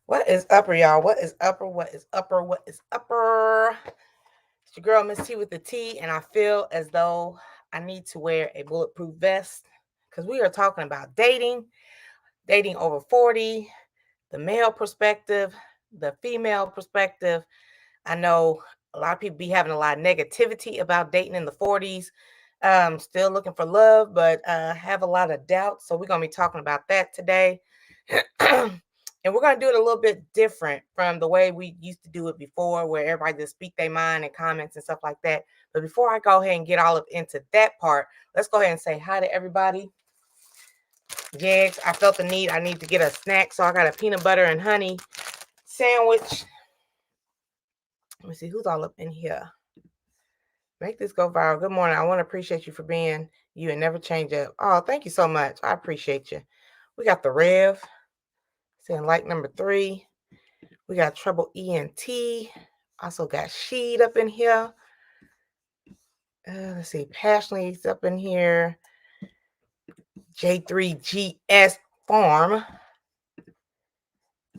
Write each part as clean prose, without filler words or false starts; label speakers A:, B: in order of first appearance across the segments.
A: What is upper, y'all? What is upper? What is upper? What is upper? It's your girl, Miss T with the T, and I feel as though I need to wear a bulletproof vest because we are talking about dating over 40, the male perspective, the female perspective. I know a lot of people be having a lot of negativity about dating in the 40s. Still looking for love, but have a lot of doubts. So we're gonna be talking about that today. And we're going to do it a little bit different from the way we used to do it before, where everybody just speak their mind and comments and stuff like that. But before I go ahead and get all up into that part, let's go ahead and say hi to everybody. Jags, I felt the need. I need to get a snack, so I got a peanut butter and honey sandwich. Let me see who's all up in here. Make this go viral. Good morning. I want to appreciate you for being you and never change up. Oh, thank you so much. I appreciate you. We got the Rev saying like number 3. We got Trouble ENT. Also got Sheed up in here. Let's see. Passionately's up in here. J3GS Farm.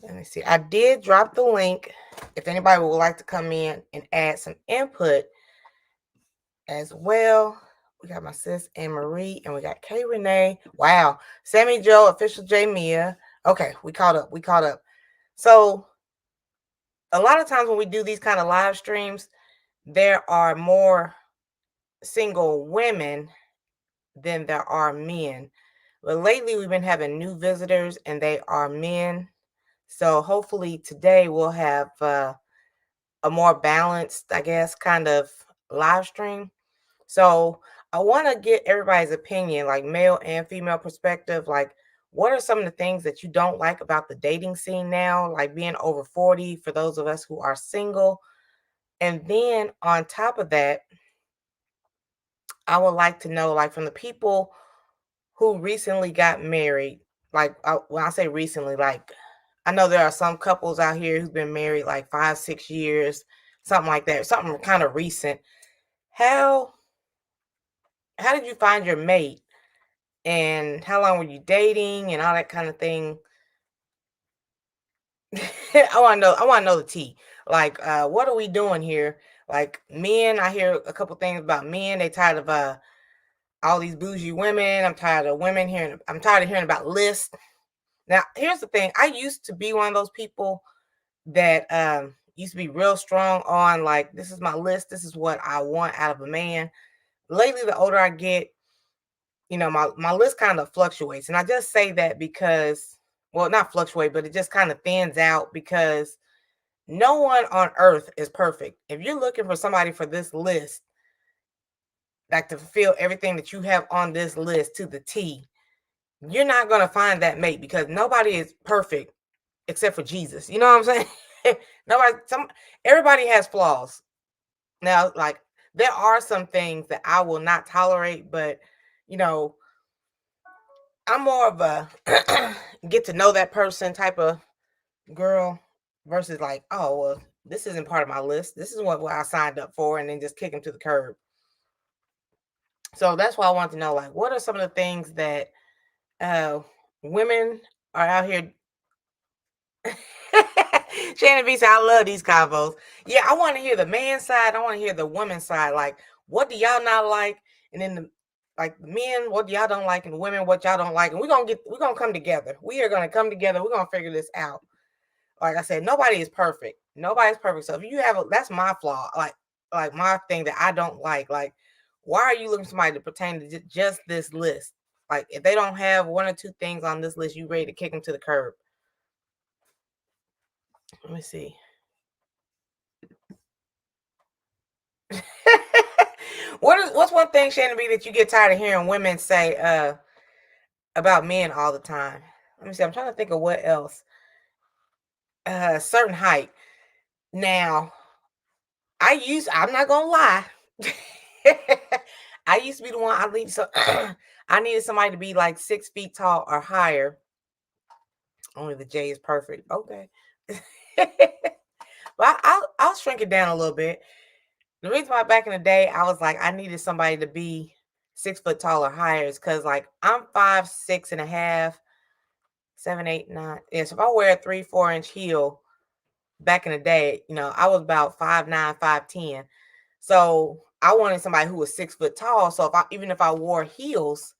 A: Let me see. I did drop the link. If anybody would like to come in and add some input as well. We got my sis Anne Marie and we got K Renee. Wow. Sammy Joe, official J Mia. Okay, we caught up. So a lot of times when we do these kind of live streams, there are more single women than there are men. But lately we've been having new visitors and they are men. So hopefully today we'll have a more balanced, I guess, kind of live stream. So I want to get everybody's opinion, like male and female perspective. Like, what are some of the things that you don't like about the dating scene now, like being over 40 for those of us who are single? And then on top of that, I would like to know, like, from the people who recently got married, like, when I say recently, like, I know there are some couples out here who've been married like 5, 6 years, something like that, something kind of recent. How did you find your mate? And how long were you dating and all that kind of thing? I want to know the tea. Like, what are we doing here? Like, men, I hear a couple things about men. They tired of all these bougie women. I'm tired of hearing about lists. Now, here's the thing. I used to be one of those people that used to be real strong on, like, this is my list. This is what I want out of a man. Lately, the older I get, my list kind of fluctuates. And I just say that because, well, not fluctuate, but it just kind of thins out because no one on earth is perfect. If you're looking for somebody for this list, like to fulfill everything that you have on this list to the T, you're not going to find that mate because nobody is perfect except for Jesus. You know what I'm saying? Everybody has flaws. Now, like, there are some things that I will not tolerate, but you know, I'm more of a get to know that person type of girl versus like, oh, well, this isn't part of my list. This is what I signed up for, and then just kick them to the curb. So that's why I want to know, like, what are some of the things that women are out here. Shannon B said, I love these combos. Yeah, I want to hear the man side. I want to hear the woman side. Like, what do y'all not like? And then the men, what y'all don't like, and the women, what y'all don't like. And we're gonna come together. We are gonna come together. We're gonna figure this out. Like I said, nobody is perfect. Nobody's perfect. So if you have that's my flaw. Like my thing that I don't like. Like, why are you looking for somebody to pertain to just this list? Like, if they don't have one or two things on this list, you ready to kick them to the curb. Let me see. What's one thing, Shannon B, that you get tired of hearing women say about men all the time? Let me see. I'm trying to think of what else. Certain height. Now, I'm not gonna lie. I used to be the one I needed somebody to be like 6 feet tall or higher. Only the J is perfect. Okay. But I'll shrink it down a little bit. The reason why back in the day I was like I needed somebody to be 6 foot tall or higher is because, like, I'm 5'6.5". 7, 8, 9. Yes, if I wear a 3, 4-inch heel back in the day, I was about 5'9", 5'10". So I wanted somebody who was 6 foot tall. So even if I wore heels,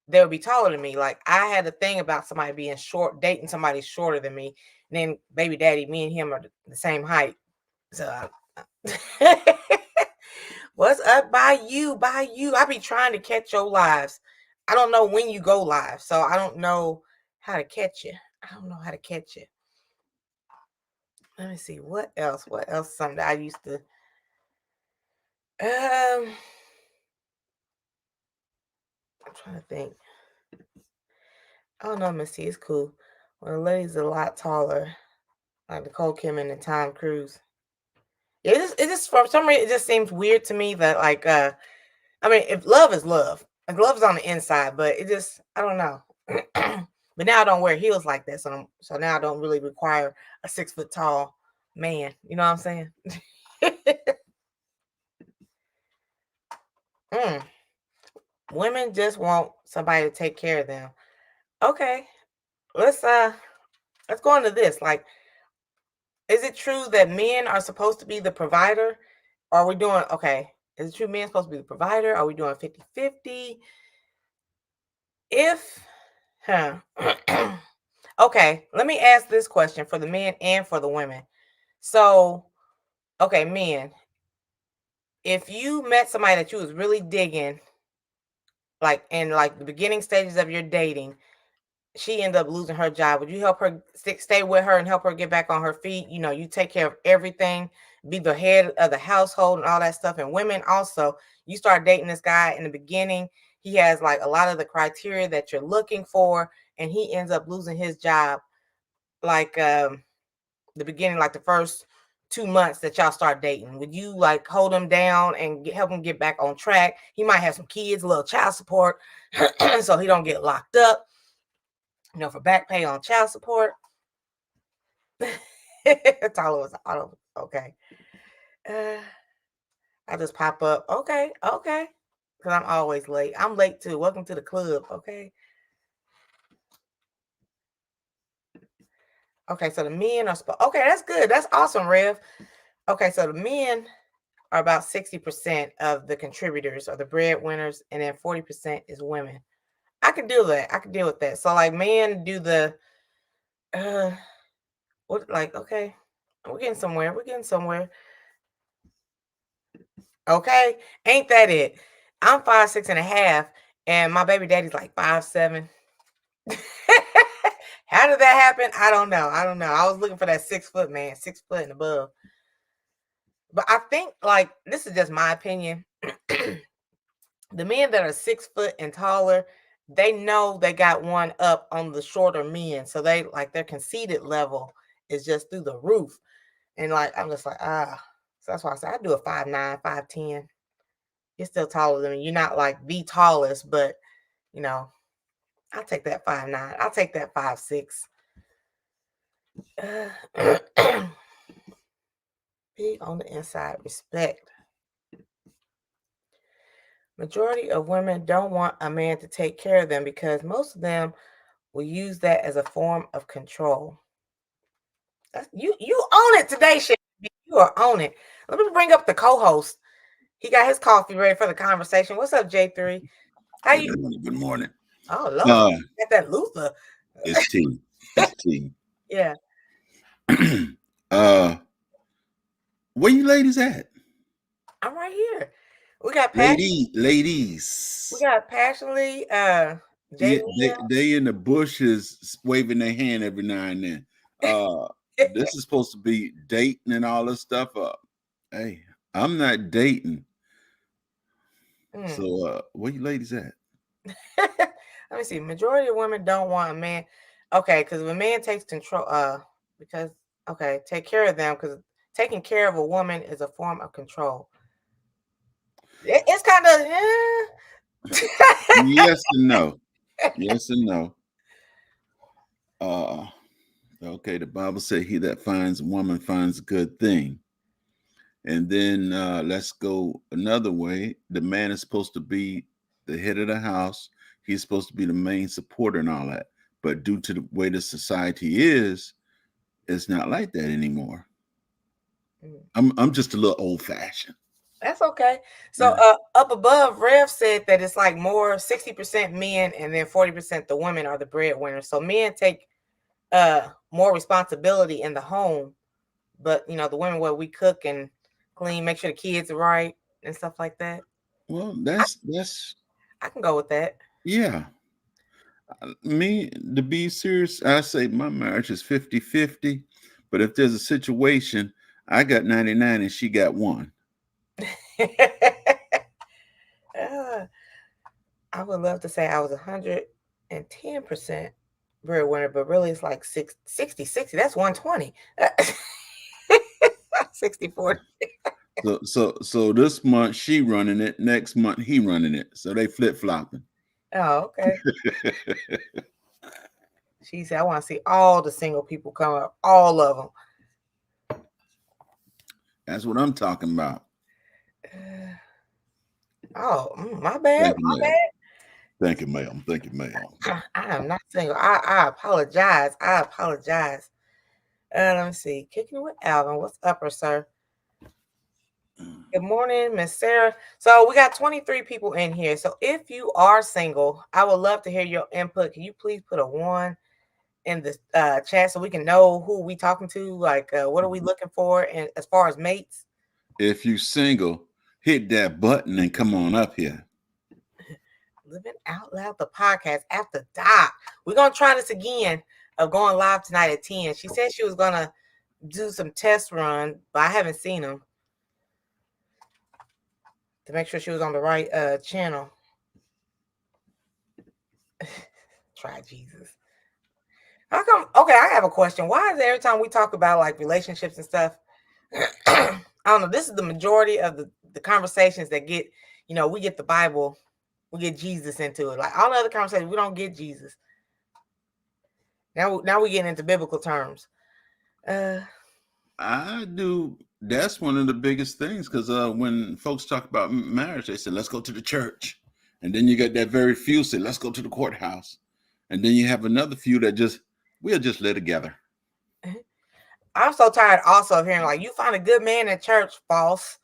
A: they would be taller than me. Like I had a thing about somebody being short, dating somebody shorter than me. And then baby daddy, me and him are the same height. So what's up by you? I be trying to catch your lives. I don't know when you go live, so I don't know how to catch you. I don't know how to catch you. Let me see. What else? Something that I used to I'm trying to think. Oh no, Missy, it's cool. When the lady's a lot taller, like Nicole Kidman and Tom Cruise. It just for some reason it just seems weird to me that I mean, if love is love, like love is on the inside, but it just I don't know. But now I don't wear heels like that, so now I don't really require a 6 foot tall man. You know what I'm saying? mm. Women just want somebody to take care of them. Okay, let's go into this. Like, is it true that men are supposed to be the provider? Or are we doing okay? Is it true men supposed to be the provider? Are we doing 50-50? If okay, let me ask this question for the men and for the women. So, okay, men, if you met somebody that you was really digging, like in like the beginning stages of your dating, she ended up losing her job. Would you help her stay with her and help her get back on her feet? You take care of everything, be the head of the household and all that stuff. And women also, you start dating this guy in the beginning, he has like a lot of the criteria that you're looking for, and he ends up losing his job like the beginning, like the first 2 months that y'all start dating. Would you like hold him down and help him get back on track? He might have some kids, a little child support, so he don't get locked up, for back pay on child support. Tyler was auto. Okay. I just pop up. Okay. Because I'm always late. I'm late too. Welcome to the club. Okay. Okay. So the men are. Okay. That's good. That's awesome, Rev. Okay. So the men are about 60% of the contributors or the breadwinners, and then 40% is women. I can deal with that. I can deal with that. So like men do the what like okay. We're getting somewhere. Okay. Ain't that it? I'm 5'6.5", and my baby daddy's like 5'7". How did that happen? I don't know. I was looking for that 6 foot man, 6 foot and above. But I think like this is just my opinion. The men that are 6 foot and taller, they know they got one up on the shorter men. So they like their conceited level is just through the roof. And like I'm just like, so that's why I said I do a 5'9", 5'10". You're still taller than me. You're not like the tallest, but I'll take that 5'9". I'll take that 5'6". Be on the inside, respect. Majority of women don't want a man to take care of them because most of them will use that as a form of control. You own it today, shit. You are on it. Let me bring up the co-host. He got his coffee ready for the conversation. What's up, J3? How you?
B: Good morning.
A: Oh Lord, got that Luther.
B: It's tea. It's tea.
A: Yeah.
B: Where you ladies at?
A: I'm right here. We got
B: Ladies.
A: We got passionately
B: Yeah,
A: JD.
B: they in the bushes waving their hand every now and then. This is supposed to be dating and all this stuff. Hey, I'm not dating. So where you ladies at?
A: Let me see. Majority of women don't want a man. Okay, because if a man takes control, take care of them, because taking care of a woman is a form of control. It's kind of
B: Yes and no. Yes and no. Okay, the Bible said he that finds a woman finds a good thing. And then let's go another way. The man is supposed to be the head of the house. He's supposed to be the main supporter and all that. But due to the way the society is, it's not like that anymore.
A: Mm.
B: I'm just a little old fashioned.
A: That's okay. So
B: Yeah.
A: up above, Rev said that it's like more 60% men and then 40% the women are the breadwinners. So men take more responsibility in the home, but the women, what we cook and clean, make sure the kids are right and stuff like that.
B: Well,
A: I,
B: that's
A: I can go with that.
B: yeah. Me, to be serious, I say my marriage is 50-50. But if there's a situation, I got 99 and she got one.
A: uh, I would love to say I was 110% breadwinner, but really it's like 60, 60. That's 120. 60-40.
B: So this month she running it, next month he running it. So they flip flopping.
A: Oh, okay. She said, I want to see all the single people come up, all of them.
B: That's what I'm talking about.
A: Oh, my bad.
B: Thank you, ma'am. Thank you, ma'am. Thank you, ma'am.
A: I am not single. I apologize. I apologize. Let me see. Kicking it with Alvin. What's up, sir? Good morning, Miss Sarah. So we got 23 people in here. So if you are single, I would love to hear your input. Can you please put a 1 in the chat so we can know who we talking to? Like, what are we looking for? And as far as mates,
B: If you single, hit that button and come on up here.
A: Living Out Loud, the podcast after dark. We're gonna try this again of going live tonight at 10. She said she was gonna do some test run, but I haven't seen them to make sure she was on the right channel. Try Jesus. How come? Okay, I have a question. Why is it every time we talk about like relationships and stuff, I don't know, this is the majority of the conversations that get, we get the Bible, we get Jesus into it. Like all the other conversations, we don't get Jesus. Now we're getting into biblical terms.
B: I do. That's one of the biggest things because when folks talk about marriage, they say, let's go to the church. And then you got that very few say, let's go to the courthouse. And then you have another few that we'll just live together.
A: I'm so tired also of hearing like, you find a good man in church. False.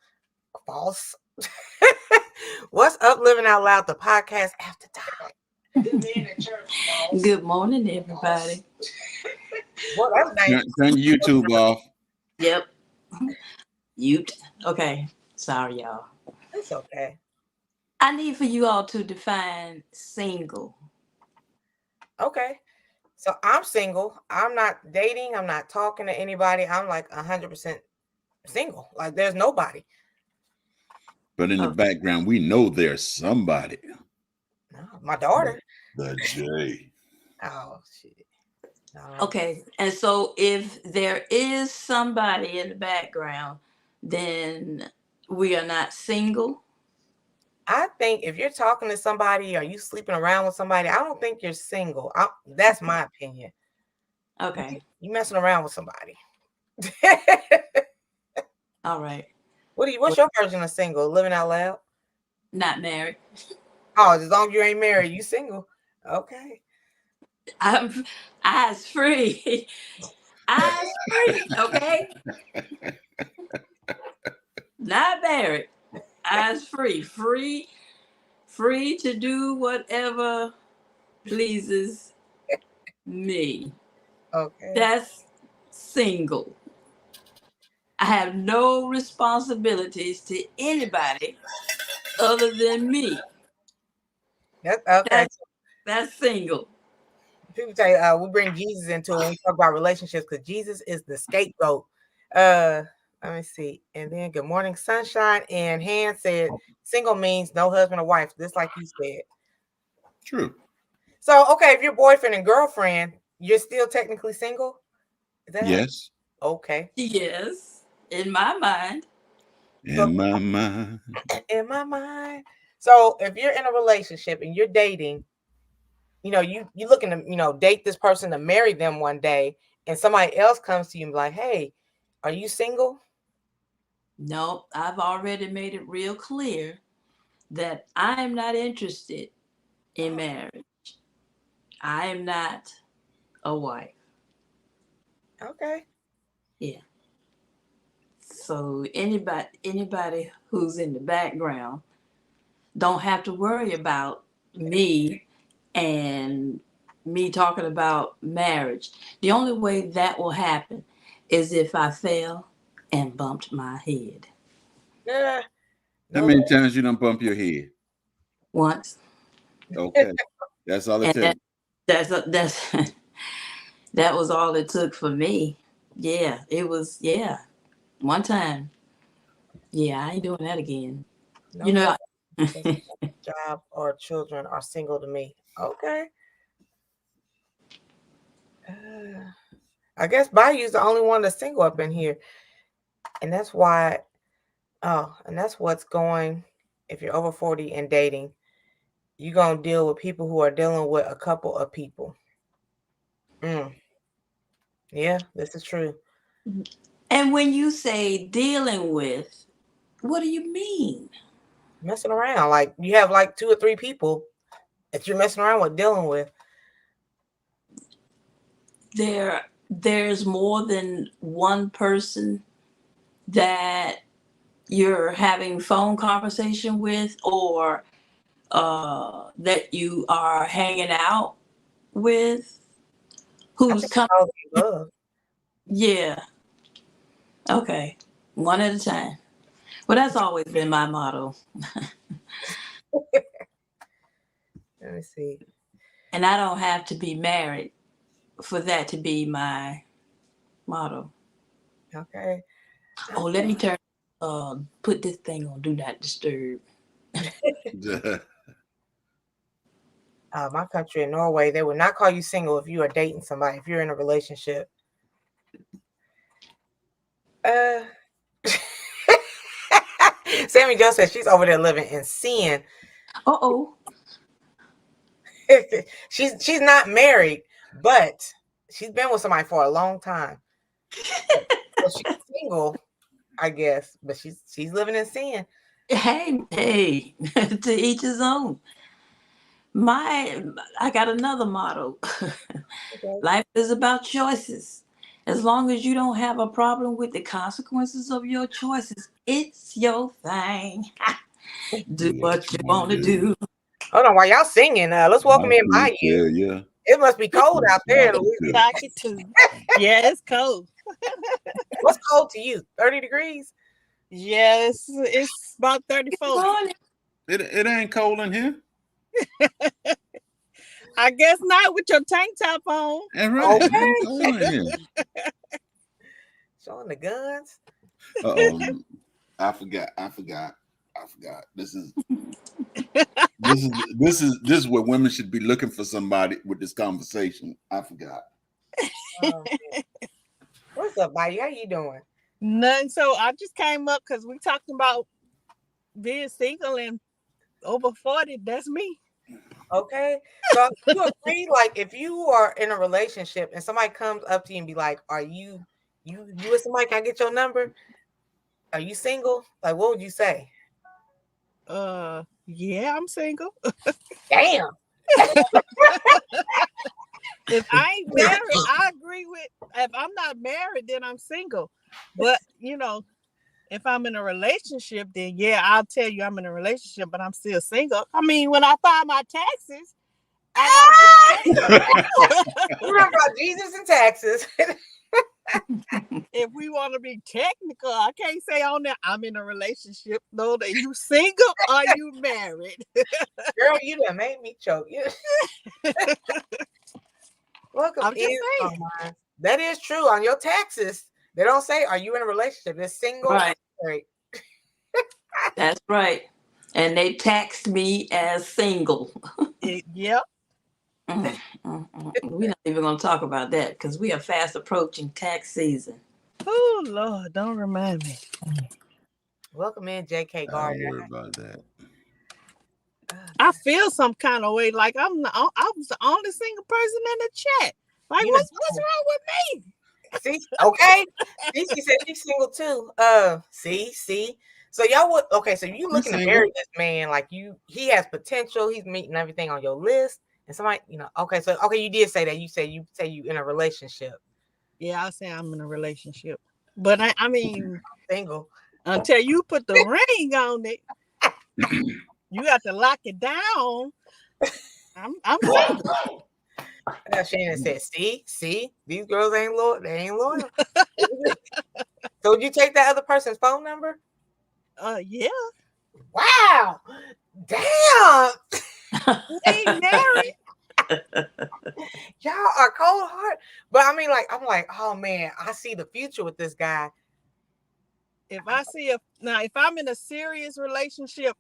A: What's up, Living Out Loud, the podcast after dark? Good man in church. False.
C: Good morning, everybody.
A: Well, that's nice.
B: Turn YouTube off.
C: Yep. Okay. Sorry, y'all.
A: It's okay.
C: I need for you all to define single.
A: Okay. So I'm single. I'm not dating. I'm not talking to anybody. I'm like 100% single. Like there's nobody.
B: But in the background, we know there's somebody.
A: No, my daughter.
B: The J.
A: Oh, shit. No.
C: Okay. And so if there is somebody in the background, then we are not single.
A: I think if you're talking to somebody or you sleeping around with somebody, I don't think you're single. That's my opinion.
C: Okay.
A: You messing around with somebody.
C: All right.
A: What's your version of single? Living out loud?
C: Not married.
A: Oh, as long as you ain't married, you single. Okay.
C: I'm eyes free. Eyes free. Okay. Not married. Eyes free. Free to do whatever pleases me.
A: Okay.
C: That's single. I have no responsibilities to anybody other than me.
A: That's okay.
C: That's single.
A: People say we bring Jesus into it when we talk about relationships because Jesus is the scapegoat. Let me see. And then good morning, sunshine. And Han said single means no husband or wife, just like you said.
B: True.
A: So okay, if you're boyfriend and girlfriend, you're still technically single? Is that
B: Yes.
A: Okay.
C: Yes. In my mind.
B: In my mind.
A: In my mind. So if you're in a relationship and you're dating, you looking to, date this person to marry them one day, and somebody else comes to you and be like, hey, are you single?
C: No, I've already made it real clear that I am not interested in marriage. I am not a wife.
A: Okay.
C: Yeah. So anybody who's in the background don't have to worry about me and me talking about marriage. The only way that will happen is if I fell and bumped my head
A: Yeah.
B: How
A: No.
B: many times you done bump your head?
C: once.
B: Okay, that's all it
C: And
B: takes.
C: that's that was all it took for me. Yeah, it was. Yeah, one time. Yeah, I ain't doing that again.
A: No
C: You know.
A: husband, job, or children are single to me. Okay. I guess Bayou's the only one that's single up in here, and that's why. Oh, and that's what's going. If you're over 40 and dating, you're gonna deal with people who are dealing with a couple of people. Mm. Yeah, this is true.
C: And when you say dealing with, what do you mean?
A: Messing around, like you have like 2 or 3 people that you're messing around with, dealing with.
C: There's more than one person that you're having phone conversation with, or that you are hanging out with,
A: I
C: who's
A: think
C: coming.
A: all of the above.
C: Yeah, okay, one at a time. Well, that's always been my motto,
A: Let me see.
C: and I don't have to be married for that to be my motto.
A: Okay.
C: Oh, let me turn put this thing on do not disturb.
A: My country in Norway, they would not call you single if you are dating somebody, if you're in a relationship. Uh, Sammy Joe says she's over there living in sin.
C: Uh-oh.
A: she's not married, but she's been with somebody for a long time. So she's single, I guess, but she's living in sin.
C: Hey, to each his own. I got another motto.
A: Okay.
C: Life is about choices. As long as you don't have a problem with the consequences of your choices, it's your thing. Do what you want to do.
A: Hold on, while y'all singing, let's welcome in Bayou.
B: Yeah.
A: It must be cold out there in
B: Yeah.
A: Louisiana.
D: Talking to. Yeah, it's cold.
A: What's cold to you? 30 degrees?
D: Yes, it's about 34.
C: Morning.
B: It ain't cold in here.
D: I guess not with your tank top on.
B: And right, it
A: Okay.
B: ain't cold in here.
A: Showing the guns.
B: I forgot. This is where women should be looking for somebody with this conversation. I forgot.
A: Oh, what's up, Bayou? How you doing?
D: None. So I just came up because we talking about being single and over 40. That's me.
A: Okay. So you agree, like if you are in a relationship and somebody comes up to you and be like, are you with somebody, can I get your number? Are you single? Like, what would you say?
D: Yeah, I'm single.
A: Damn.
D: If I ain't married, I agree with. If I'm not married, then I'm single. But if I'm in a relationship, then yeah, I'll tell you I'm in a relationship, but I'm still single. I mean, when I file my taxes, I gotta put single.
A: Remember about Jesus and taxes.
D: If we want to be technical, I can't say on there I'm in a relationship. No, that you single or you married.
A: Girl, you done made me choke. Welcome
D: I'm just
A: in.
D: saying.
A: Online. That is true. On your taxes, they don't say, are you in a relationship? It's single.
C: Right.
A: Right.
C: That's right. And they taxed me as single.
D: Yep.
C: We're not even going to talk about that because we are fast approaching tax season.
D: Oh Lord, don't remind me.
A: Welcome in, JK
B: Don't
A: Gardner.
B: worry about that.
D: I feel some kind of way like I was the only single person in the chat. Like,
A: You
D: what's
A: know,
D: wrong with me?
A: see, okay. She said she's single too. See. So y'all so you looking to
B: single.
A: marry this man, like he has potential, he's meeting everything on your list. And somebody, okay, so you did say that. You say you in a relationship.
D: Yeah, I say I'm in a relationship. But I mean,
A: Single.
D: until you put the ring on it, you got to lock it down. I'm single.
A: Shannon said, see, these girls ain't loyal. They ain't loyal. So would you take that other person's phone number?
D: Yeah.
A: Wow. Damn.
D: We ain't married.
A: Y'all are cold heart. But I mean, like, I'm like, oh man, I see the future with this guy.
D: If I'm in a serious relationship,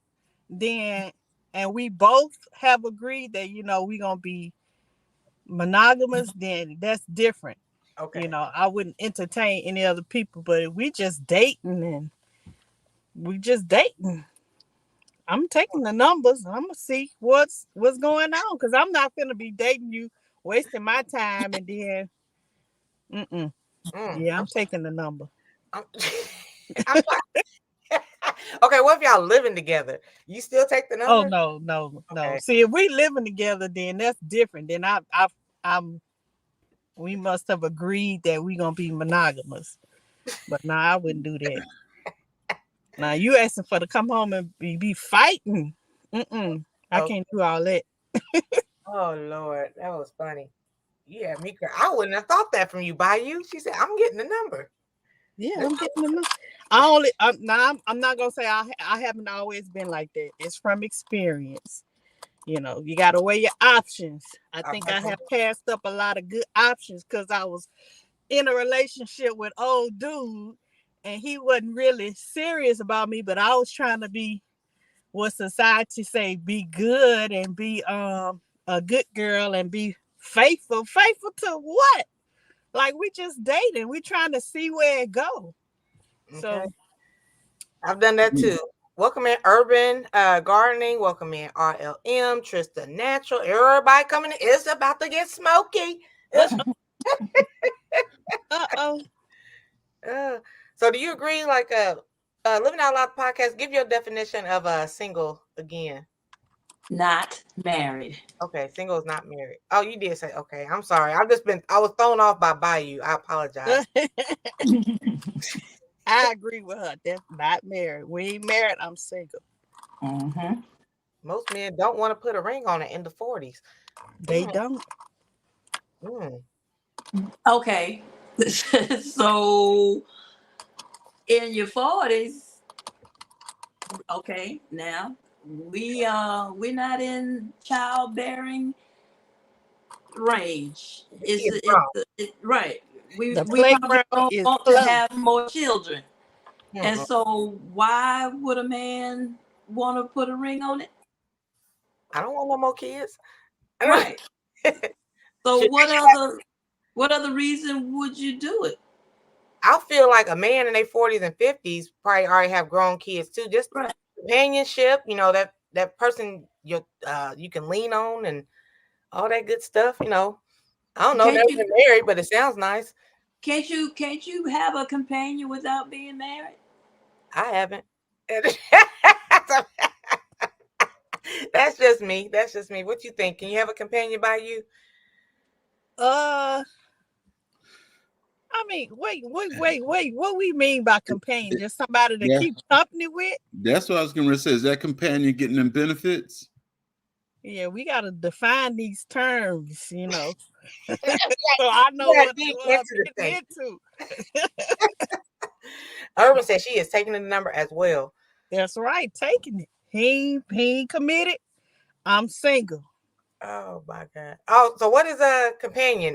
D: then and we both have agreed that we're gonna be monogamous, then that's different.
A: Okay.
D: I wouldn't entertain any other people, but if we just dating, I'm taking the numbers. I'm gonna see what's going on, because I'm not gonna be dating you, wasting my time, and then I'm taking the number.
A: I'm okay, what if y'all living together? You still take the number?
D: Oh no.
A: Okay.
D: See, if we living together, then that's different. Then we must have agreed that we gonna be monogamous. But no, I wouldn't do that. Now you asking for to come home and be fighting. I can't do all that.
A: Oh Lord, that was funny. Yeah, me. I wouldn't have thought that from you. Bayou. She said, "I'm getting the number."
D: Yeah, I'm getting the number. I'm not gonna say I haven't always been like that. It's from experience. You got to weigh your options. I think I have passed up a lot of good options because I was in a relationship with old dude, and he wasn't really serious about me, but I was trying to be what society say, be good and be a good girl and be faithful. Faithful to what? Like, we just dating. We trying to see where it go. Okay. So
A: I've done that too. Welcome in Urban Gardening. Welcome in RLM, Trista Natural. Everybody coming in. It's about to get smoky. So do you agree, like Living Out Loud podcast, give your definition of a single again?
C: Not married.
A: Okay, single is not married. Oh, you did say, okay. I'm sorry. I was thrown off by Bayou. I apologize.
D: I agree with her. That's not married. We ain't married. I'm single.
C: Mm-hmm.
A: Most men don't want to put a ring on it in the 40s.
D: They don't.
C: Okay. So in your 40s, okay, now we're not in childbearing range. Right. We probably don't want to have more children. Mm-hmm. And so why would a man want to put a ring on it?
A: I don't want no more kids.
C: Right. So what other reason would you do it?
A: I feel like a man in their 40s and 50s probably already have grown kids too. Just companionship, that person you can lean on and all that good stuff. I don't know. Never been married, but it sounds nice.
C: Can't you have a companion without being married?
A: I haven't. That's just me. What you think? Can you have a companion by you?
D: I mean, wait. What we mean by companion? Just somebody to keep company with?
B: That's what I was going to say. Is that companion getting them benefits?
D: Yeah, we got to define these terms, so I know what I'm getting into.
A: Urban said she is taking the number as well.
D: That's right, taking it. He ain't committed. I'm single.
A: Oh my God. Oh, so what is a companion?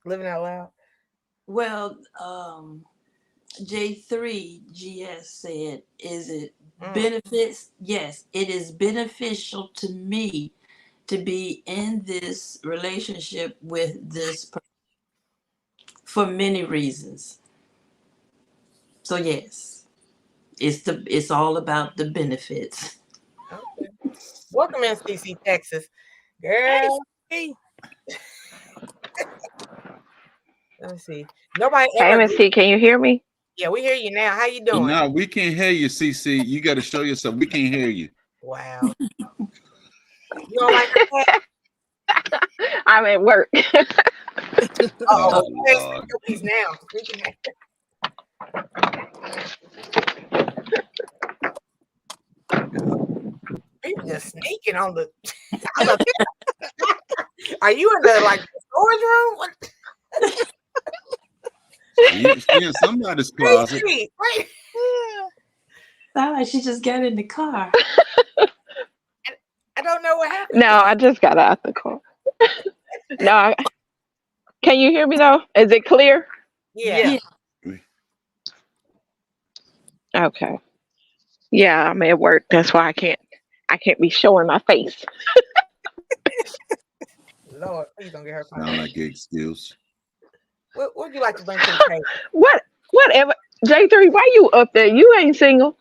A: Living Out Loud.
C: Well, J3GS said, is it benefits? Yes, it is beneficial to me to be in this relationship with this person for many reasons. So yes, it's all about the benefits.
A: Okay. Welcome in, CC, Texas. Girl. Hey. Let me see. Nobody
E: ever. Hey, Miss C, can you hear me?
A: Yeah, we hear you now. How you doing?
B: No, we can't hear you, CC. You got to show yourself. We can't hear you.
A: Wow. You don't like that?
E: I'm at work.
A: Oh,
B: Oh,
A: hey,
B: Lord.
A: speak now. Speaking now. People just sneaking on the. Are you in the storage room? What?
B: She in somebody's closet.
A: Wait.
C: Sound like she just got in the car.
A: I don't know what happened.
E: No, I just got out the car. No, can you hear me though? Is it clear?
A: Yeah.
C: Yeah.
E: Okay. Yeah, I'm at work. That's why I can't be showing my face.
A: Lord, please don't get her
B: Sound
A: fired.
B: like an excuse.
A: What would you like to bring to the table?
E: Whatever. J3, why you up there? You ain't single.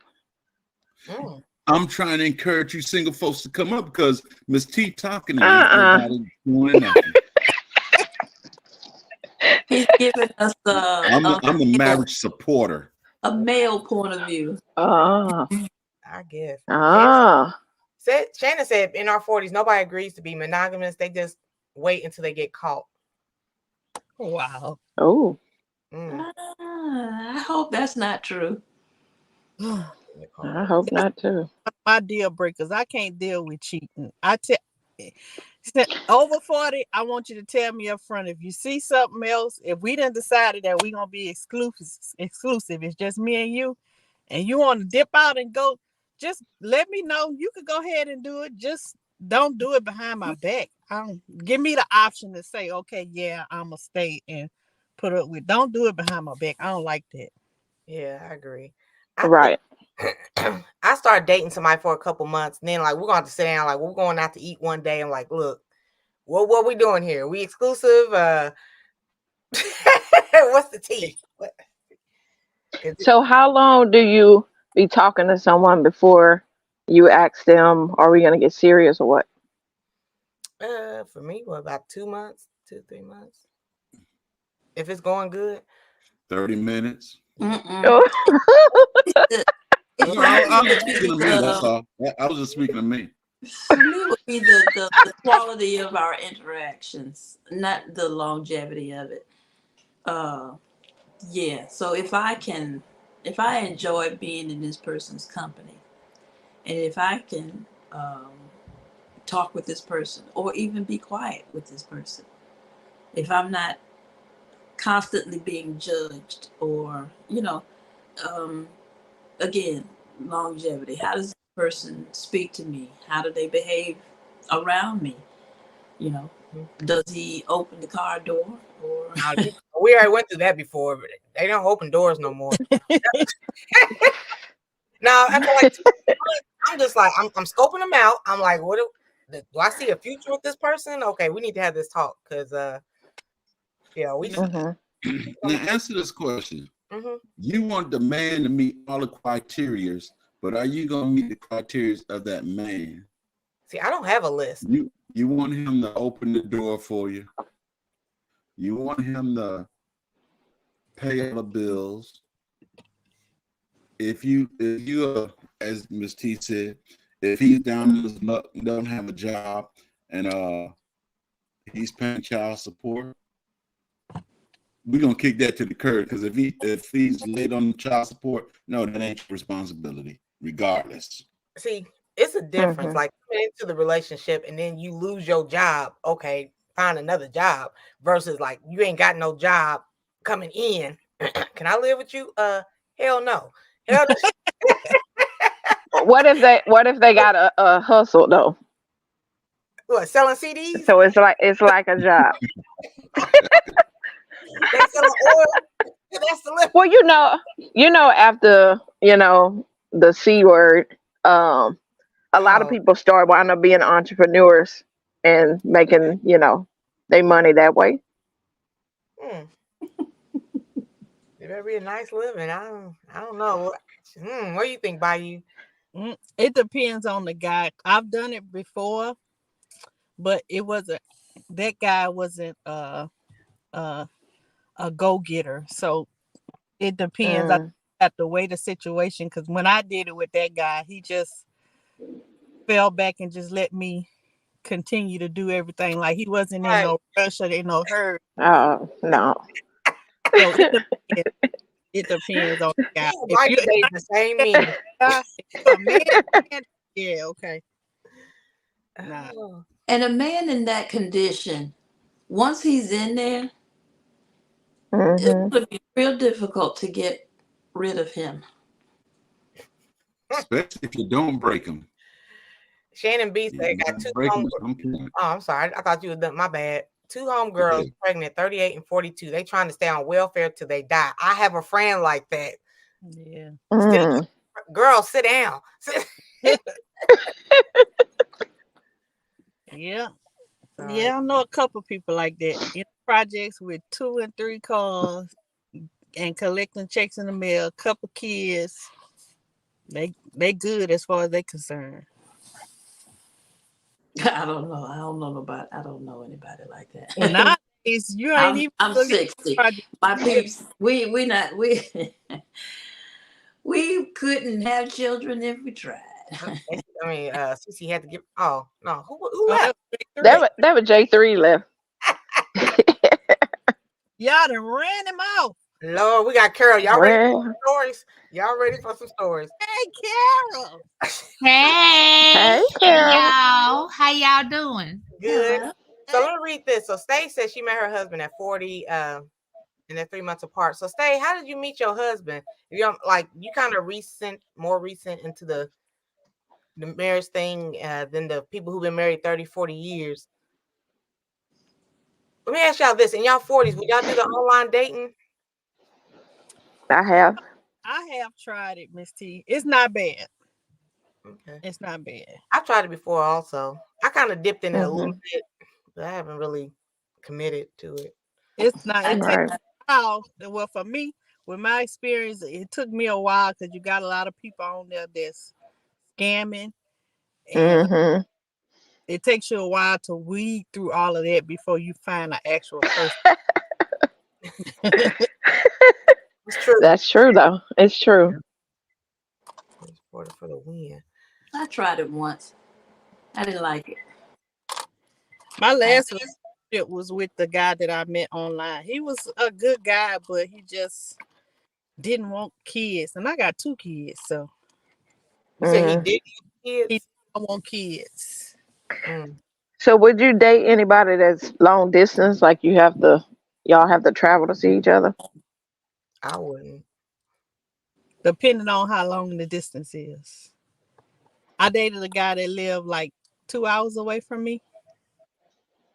A: Mm.
B: I'm trying to encourage you single folks to come up because Miss T talking and ain't
E: Uh-uh.
B: nobody doing nothing.
C: He's giving us
B: I'm a marriage supporter.
C: a male point of view.
E: Ah.
A: I guess.
E: Ah.
A: Shannon said in our 40s, nobody agrees to be monogamous. They just wait until they get caught.
D: Wow.
E: Oh.
A: Mm.
C: I hope that's not true.
E: I hope not too.
D: My deal breakers. I can't deal with cheating. Over 40, I want you to tell me up front if you see something else. If we done decided that we're gonna be exclusive, it's just me and you want to dip out and go, just let me know. You could go ahead and do it. Just don't do it behind my back. Give me the option to say, okay, yeah, I'm gonna stay and put up with. Don't do it behind my back. I don't like that.
A: Yeah, I agree.
E: Right.
A: I started dating somebody for a couple months, and then we're gonna have to sit down, we're going out to eat one day. I'm like, look, what we doing here? We exclusive? What's the tea?
E: So how long do you be talking to someone before you ask them, are we gonna get serious or what?
A: For me, about 2 months, 2-3 months. If it's going good.
B: 30 minutes.
E: Oh.
B: No, I was speaking to me. That's all. I was just speaking to me.
C: For me, would be the quality of our interactions, not the longevity of it. Yeah. So if I enjoy being in this person's company, and if I can talk with this person, or even be quiet with this person, if I'm not constantly being judged, or again, longevity. How does this person speak to me? How do they behave around me? Does he open the car door? Or
A: we already went through that before, but they don't open doors no more. Now, after I'm just I'm scoping them out. I'm like, what do I see a future with this person? Okay, we need to have this talk because we
B: Now answer this question.
A: Mm-hmm.
B: You want the man to meet all the criterias, but are you gonna meet the criterias of that man?
A: See, I don't have a list.
B: You want him to open the door for you. You want him to pay all the bills. If you as Ms. T said, if he's down in his luck, don't have a job, and he's paying child support, we're gonna kick that to the curb, because if he's late on the child support, no, that ain't your responsibility, regardless.
A: See, it's a difference. Coming into the relationship and then you lose your job, okay, find another job, versus you ain't got no job coming in. Can I live with you? Hell no. Hell no.
E: What if they got a hustle though?
A: What, selling CDs?
E: So it's like a job.
A: They selling oil. That's the
E: Well, after the C word, a lot of people start wanting to be entrepreneurs and making their money that way.
A: It better be a nice living. I don't know. What do you think, Bayou?
D: It depends on the guy. I've done it before, but that guy wasn't a go-getter. So it depends. I have to weigh the situation, because when I did it with that guy, he just fell back and just let me continue to do everything. Like he wasn't in
A: Right.
D: no rush or in no hurry.
E: No.
D: So it depends on the guy.
A: Me and
D: If
A: Mike
D: you
A: dating the same men.
D: if you're a man, yeah, okay. Nah.
A: Oh,
C: And a man in that condition, once he's in there, it's
E: Hmm.
C: going to be real difficult to get rid of him.
B: Especially if you don't break them.
A: Shannon B
B: You
A: said got
B: gotta
A: two
B: break them
A: home.
B: at some point.
A: Oh, I'm sorry. I thought you were done. My bad. Two
B: Go
A: homegirls
B: ahead.
A: pregnant, 38 and 42. They trying to stay on welfare till they die. I have a friend like that.
D: Yeah.
E: Mm.
A: Girl, sit down.
D: Yeah.
A: Sorry.
D: Yeah, I know a couple people like that in projects with 2 and 3 cars and collecting checks in the mail, couple kids. They good as far as they concerned.
C: I don't know. I don't know anybody like that.
D: Nowadays, you ain't even
C: I'm
D: looking
C: 60.
D: at projects.
C: My peeps, we not we couldn't have children if we tried.
A: I mean, Cece had to give. Oh no, who
D: Oh,
A: left?
E: That was J3 left.
D: y'all done ran him off.
A: Lord, we got Carol. Y'all ready for
E: Well,
A: some stories? Y'all ready for some stories?
D: Hey, Carol.
F: Hey,
E: hey,
F: hey
E: Carol.
F: y'all. How y'all doing?
A: Good.
C: Hello.
A: So let me read this. So Stay said she met her husband at 40, and they're 3 months apart. So Stay, how did you meet your husband? If you like, you kind of more recent into the marriage thing than the people who've been married 30, 40 years. Let me ask y'all this. In y'all 40s, would y'all do the online dating?
E: I have.
D: I have tried it, Miss T. It's not bad.
A: Okay.
D: It's not bad.
A: I've tried it before also. I kind of dipped in it a little
E: Mhm.
A: bit, but I haven't really committed to it.
D: It's not.
C: I
D: It takes
E: Right.
D: a while. Well, for me, with my experience, it took me a while because you got a lot of people on there that's scamming, and
E: Mhm.
D: it takes you a while to weed through all of that before you find an actual person.
A: It's true.
E: That's true though. It's true.
A: For the win.
C: I tried it once. I didn't like it.
D: My last relationship was with the guy that I met online. He was a good guy, but he just didn't want kids, and I got 2 kids, so
A: You said he
E: Mm.
A: did
D: he
A: kids?
D: don't want kids.
A: Mm,
E: So would you date anybody that's long distance? Like y'all have to travel to see each other?
A: I wouldn't.
D: Depending on how long the distance is. I dated a guy that lived like 2 hours away from me.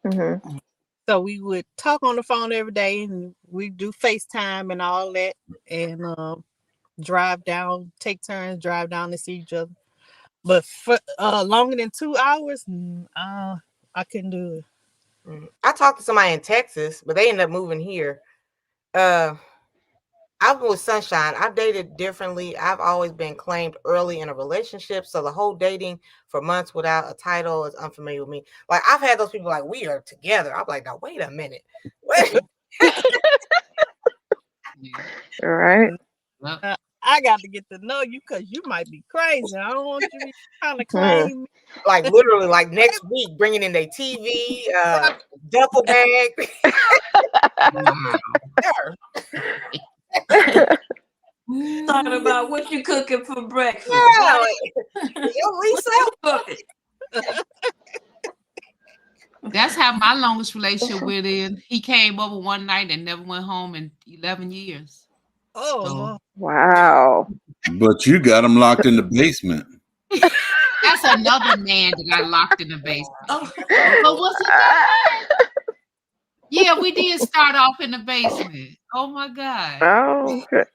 E: Mhm.
D: So we would talk on the phone every day and we do FaceTime and all that and drive down, take turns, drive down to see each other. But for longer than 2 hours, I couldn't do it.
A: I talked to somebody in Texas, but they ended up moving here. I was with Sunshine. I've dated differently. I've always been claimed early in a relationship. So the whole dating for months without a title is unfamiliar with me. Like I've had those people like, we are together. I'm like, now wait a minute. Wait.
E: All right.
F: Well,
D: I got to get to know you because you might be crazy. I don't want you to be trying to
E: Hmm.
D: claim me.
A: Like literally like next week, bringing in their TV, duffel bag.
F: wow.
C: Talking about what you cooking for breakfast.
A: Yeah,
C: What
A: yo,
C: what
A: Lisa.
C: you cooking?
F: That's how my longest relationship with him. He came over one night and never went home in 11 years.
D: Oh,
F: So
D: Lord.
E: Wow.
B: But you got them locked in the basement.
F: that's another man that I locked in the basement.
C: Oh,
F: But was it that? Yeah, we did start off in the basement. Oh my God.
E: Oh, okay.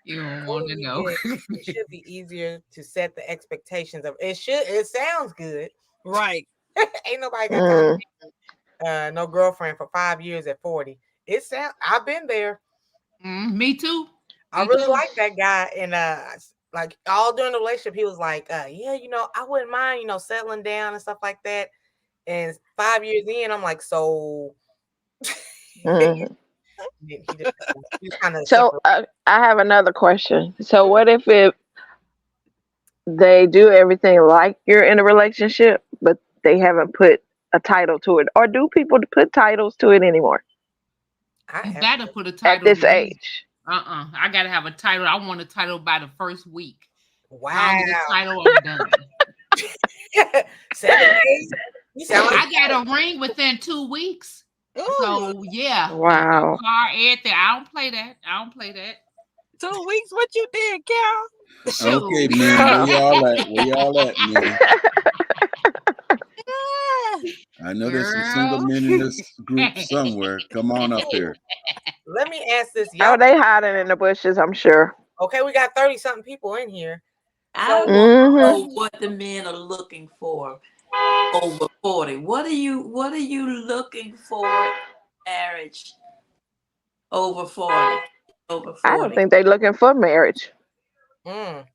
F: You don't want to know.
A: It should be easier to set the expectations of it. It sounds good.
D: Right.
A: Ain't nobody got time
E: Mm.
A: no girlfriend for 5 years at 40. I've been there.
F: Me too.
A: I
F: Me
A: really
F: too.
A: like that guy. And like all during the relationship, he was like, yeah, I wouldn't mind, settling down and stuff like that. And 5 years in, I'm like, so
E: Mhm.
A: he just kind of
E: So
A: separate.
E: I have another question. So what if they do everything like you're in a relationship, but they haven't put a title to it. Or do people put titles to it anymore
A: I
F: You
A: have.
F: better put a
E: at
F: title
E: this
F: to me.
E: age?
F: I gotta have a title. I want a title by the first week. If I
A: Wow.
F: don't get a title, I'm done.
A: 7 days. You sound like
F: I got a ring within 2 weeks.
D: Ooh,
F: So yeah, a
E: Wow.
F: car, everything. I don't play that. I don't play that.
D: 2 weeks. What you did, Carol?
B: Okay,
F: Shoot.
B: man, where y'all at? Where y'all at, man? I know there's some single
F: Girl.
B: men in this group somewhere. Come on up here.
A: let me ask this.
E: Oh,
A: Y'all
E: they hiding in the bushes, I'm sure.
A: okay, we got 30 something people in here.
C: I
A: So
C: want to
E: Mm-hmm.
C: know what the men are looking for over 40. What are you looking for in marriage over 40? Over
E: I don't
C: 40.
E: think they're looking for marriage.
A: mm,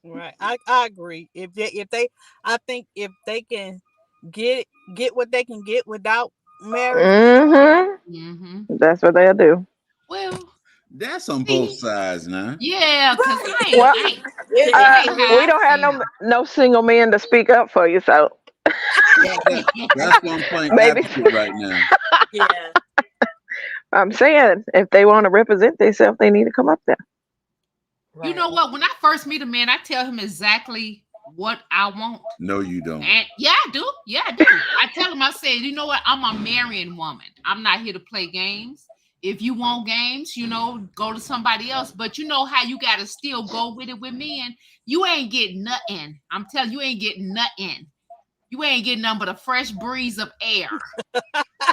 D: Right. I agree. If they I think if they can get what they can get without marriage.
E: Mm-hmm.
F: Mm-hmm.
E: That's what they'll do.
F: Well,
B: That's on both
F: see,
B: sides now.
F: yeah, cause
C: Right.
E: Well,
A: yeah,
F: I
C: Tell
F: ain't
C: me.
E: we
F: how I
E: don't have no single men to speak up for you, so
B: That's why I'm playing
E: maybe
B: advocate right now.
C: Yeah.
E: I'm saying if they want to represent themselves, they need to come up there.
F: You
A: right.
F: know what? When I first meet a man, I tell him exactly what I want.
B: No, you don't.
F: And yeah, I do. Yeah, I do. I tell him, I say, you know what? I'm a marrying woman. I'm not here to play games. If you want games, go to somebody else. But you know how you gotta still go with it with men. You ain't getting nothing. I'm telling you, ain't getting nothing. You ain't getting nothing but a fresh breeze of air.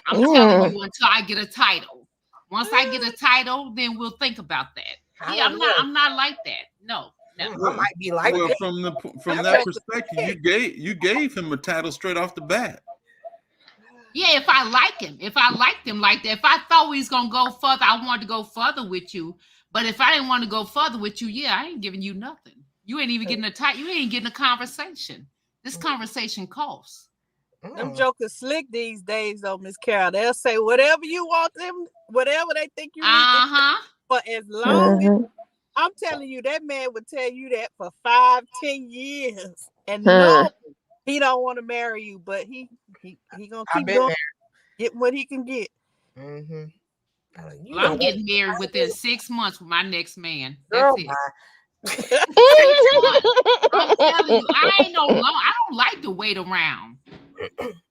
F: I'm telling
E: Mm.
F: you until I get a title. Once I get a title, then we'll think about that. Yeah, I'm not.
A: Hallelujah.
F: I'm not like that. No, no.
A: I
B: Well,
A: might be like
B: well,
A: that.
B: from that perspective, you gave him a title straight off the bat.
F: Yeah, if I like him, if I liked him like that, if I thought we was gonna go further, I wanted to go further with you. But if I didn't want to go further with you, yeah, I ain't giving you nothing. You ain't even getting a title. You ain't getting a conversation. This conversation costs.
D: Them
A: Mm,
D: jokers slick these days, though, Miss Carol. They'll say whatever you want them, whatever they think you need them
F: Uh-huh.
D: for, as long as
E: Mm-hmm.
D: I'm telling you, that man would tell you that for 5-10 years, and
E: Hmm.
D: no, he don't want to marry you, but he gonna
A: I've
D: keep
A: been
D: doing,
A: there.
D: getting what he can get.
A: Mm-hmm. You
F: Well,
A: don't
F: I'm
A: want
F: getting married within 6 months with my next man. That's
A: girl,
F: it.
A: bye.
F: 6 months. I'm telling you, I ain't no long. I don't like to wait around.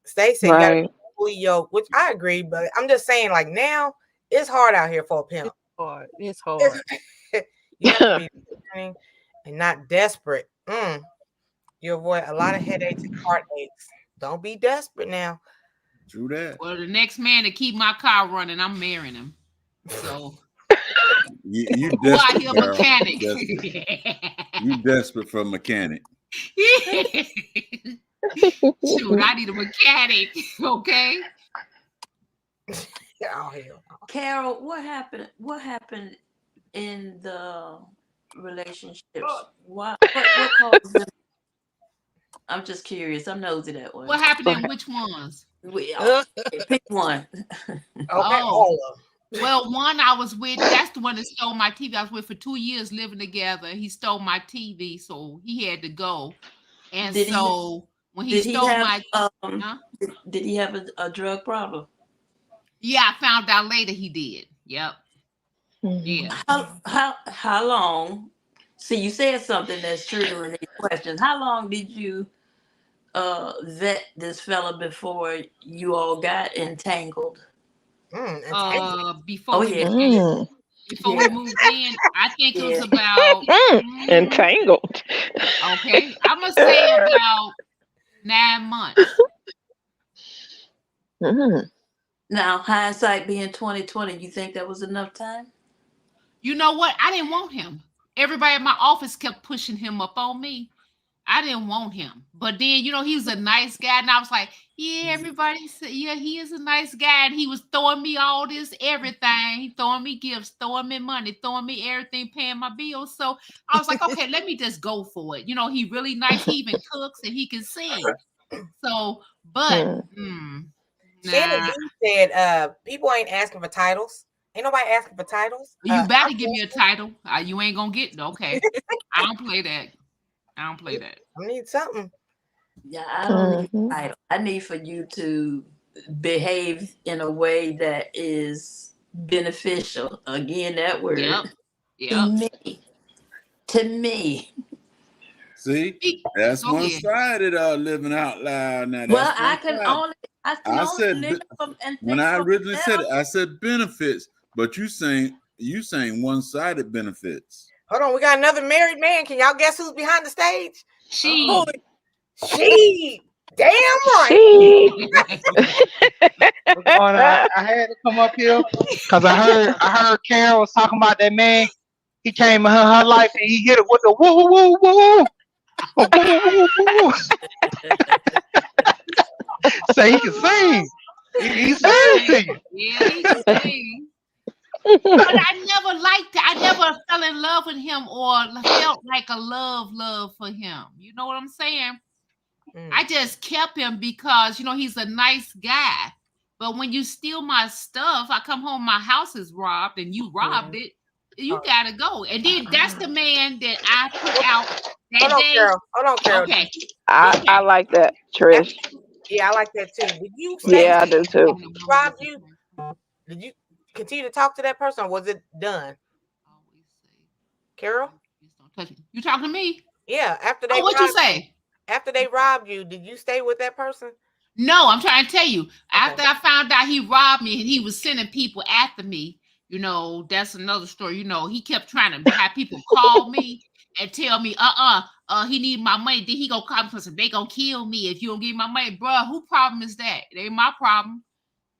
A: Stacey, you gotta be
E: Right.
A: fully yoked, which I agree, but I'm just saying, like now, it's hard out here for a pimp.
D: It's hard. It's hard.
A: You have to be discerning and not desperate. You avoid a lot of headaches and heartaches. Don't be desperate now.
B: True that.
F: Well, the next man to keep my car running, I'm marrying him. So
B: You
F: who out
B: desperate,
F: here
B: girl.
F: mechanic?
B: You desperate for a mechanic.
F: Shoot, I need a mechanic. Okay.
A: Oh hell.
C: Carol, what happened? What happened in the relationships? What caused them? I'm just curious. I'm nosy that way.
F: What happened in which ones?
C: Pick one.
A: Okay,
F: Oh,
A: all of them.
F: well, one I was with, that's the one that stole my TV. I was with for 2 years living together. He stole my TV, so he had to go. And
C: Did he?
F: so when he
C: Did he
F: stole
C: have?
F: my, huh?
C: Did he have a drug problem?
F: Yeah, I found out later he did. Yep.
E: Mhm.
F: Yeah.
C: How long? See, you said something that's triggering these questions. How long did you vet this fella before you all got entangled?
A: Entangled.
F: Before
C: Oh
F: we
C: yeah,
F: began,
E: Mm.
F: before we
C: yeah,
F: moved in, I think it was
C: yeah.
F: about
E: Entangled.
F: okay. I'm gonna say about 9 months.
E: Mm.
C: Now, hindsight being 2020, you think that was enough time?
F: You know what? I didn't want him. Everybody in my office kept pushing him up on me. I didn't want him. But then, he was a nice guy. And I was like, yeah, everybody said, yeah, he is a nice guy. And he was throwing me all this, everything. He throwing me gifts, throwing me money, throwing me everything, paying my bills. So I was like, okay, let me just go for it. He really nice. He even cooks and he can sing. So, but,
E: Mm.
A: Shannon
F: nah,
A: D said, people ain't asking for titles. Ain't nobody asking for titles.
F: you better give me a title. You ain't going to get it. Okay. I don't play that. I don't play that.
A: I need something.
C: Yeah, I don't need
E: Mhm.
C: a title. I need for you to behave in a way that is beneficial. Again, that word
F: Yep.
C: to me. To me.
B: See,
F: Speak.
B: that's
F: Go
B: one
F: ahead.
B: sided living out loud. Now
C: Well,
B: that's one side.
C: I can
B: I
C: only
B: said
C: live from and
B: when
C: think
B: I
C: for
B: originally said it,
C: myself.
B: I said benefits, but you saying one sided benefits.
A: Hold on, we got another married man. Can y'all guess who's behind the stage?
F: She.
A: She. Damn right.
E: She.
G: What's going on? I had to come up here because I heard Carol was talking about that man. He came in her life and he hit it with the woo woo woo woo woo woo woo. Say he can sing. He
F: He can
G: sang to
F: sing.
G: you.
F: Yeah, he can sing. But I never liked it. I never fell in love with him or felt like a love for him. You know what I'm saying? I just kept him because, he's a nice guy. But when you steal my stuff, I come home, my house is robbed, and you robbed it, you got to go. And then that's the man that I put out that day.
A: Hold on, Carol.
F: Okay.
E: I like that, Trish.
A: Yeah, I like that too. Did you say
E: Yeah, I do too.
A: robbed you? Did you continue to talk to that person or was it done? Carol?
F: You talking to me?
A: Yeah, after they
F: what you say?
A: After they robbed you, did you stay with that person?
F: No, I'm trying to tell you. After I found out he robbed me and he was sending people after me, that's another story. He kept trying to have people call me and tell me, he need my money. Then he gonna call me because they gonna kill me if you don't give me my money, bro. Who problem is that? It ain't my problem.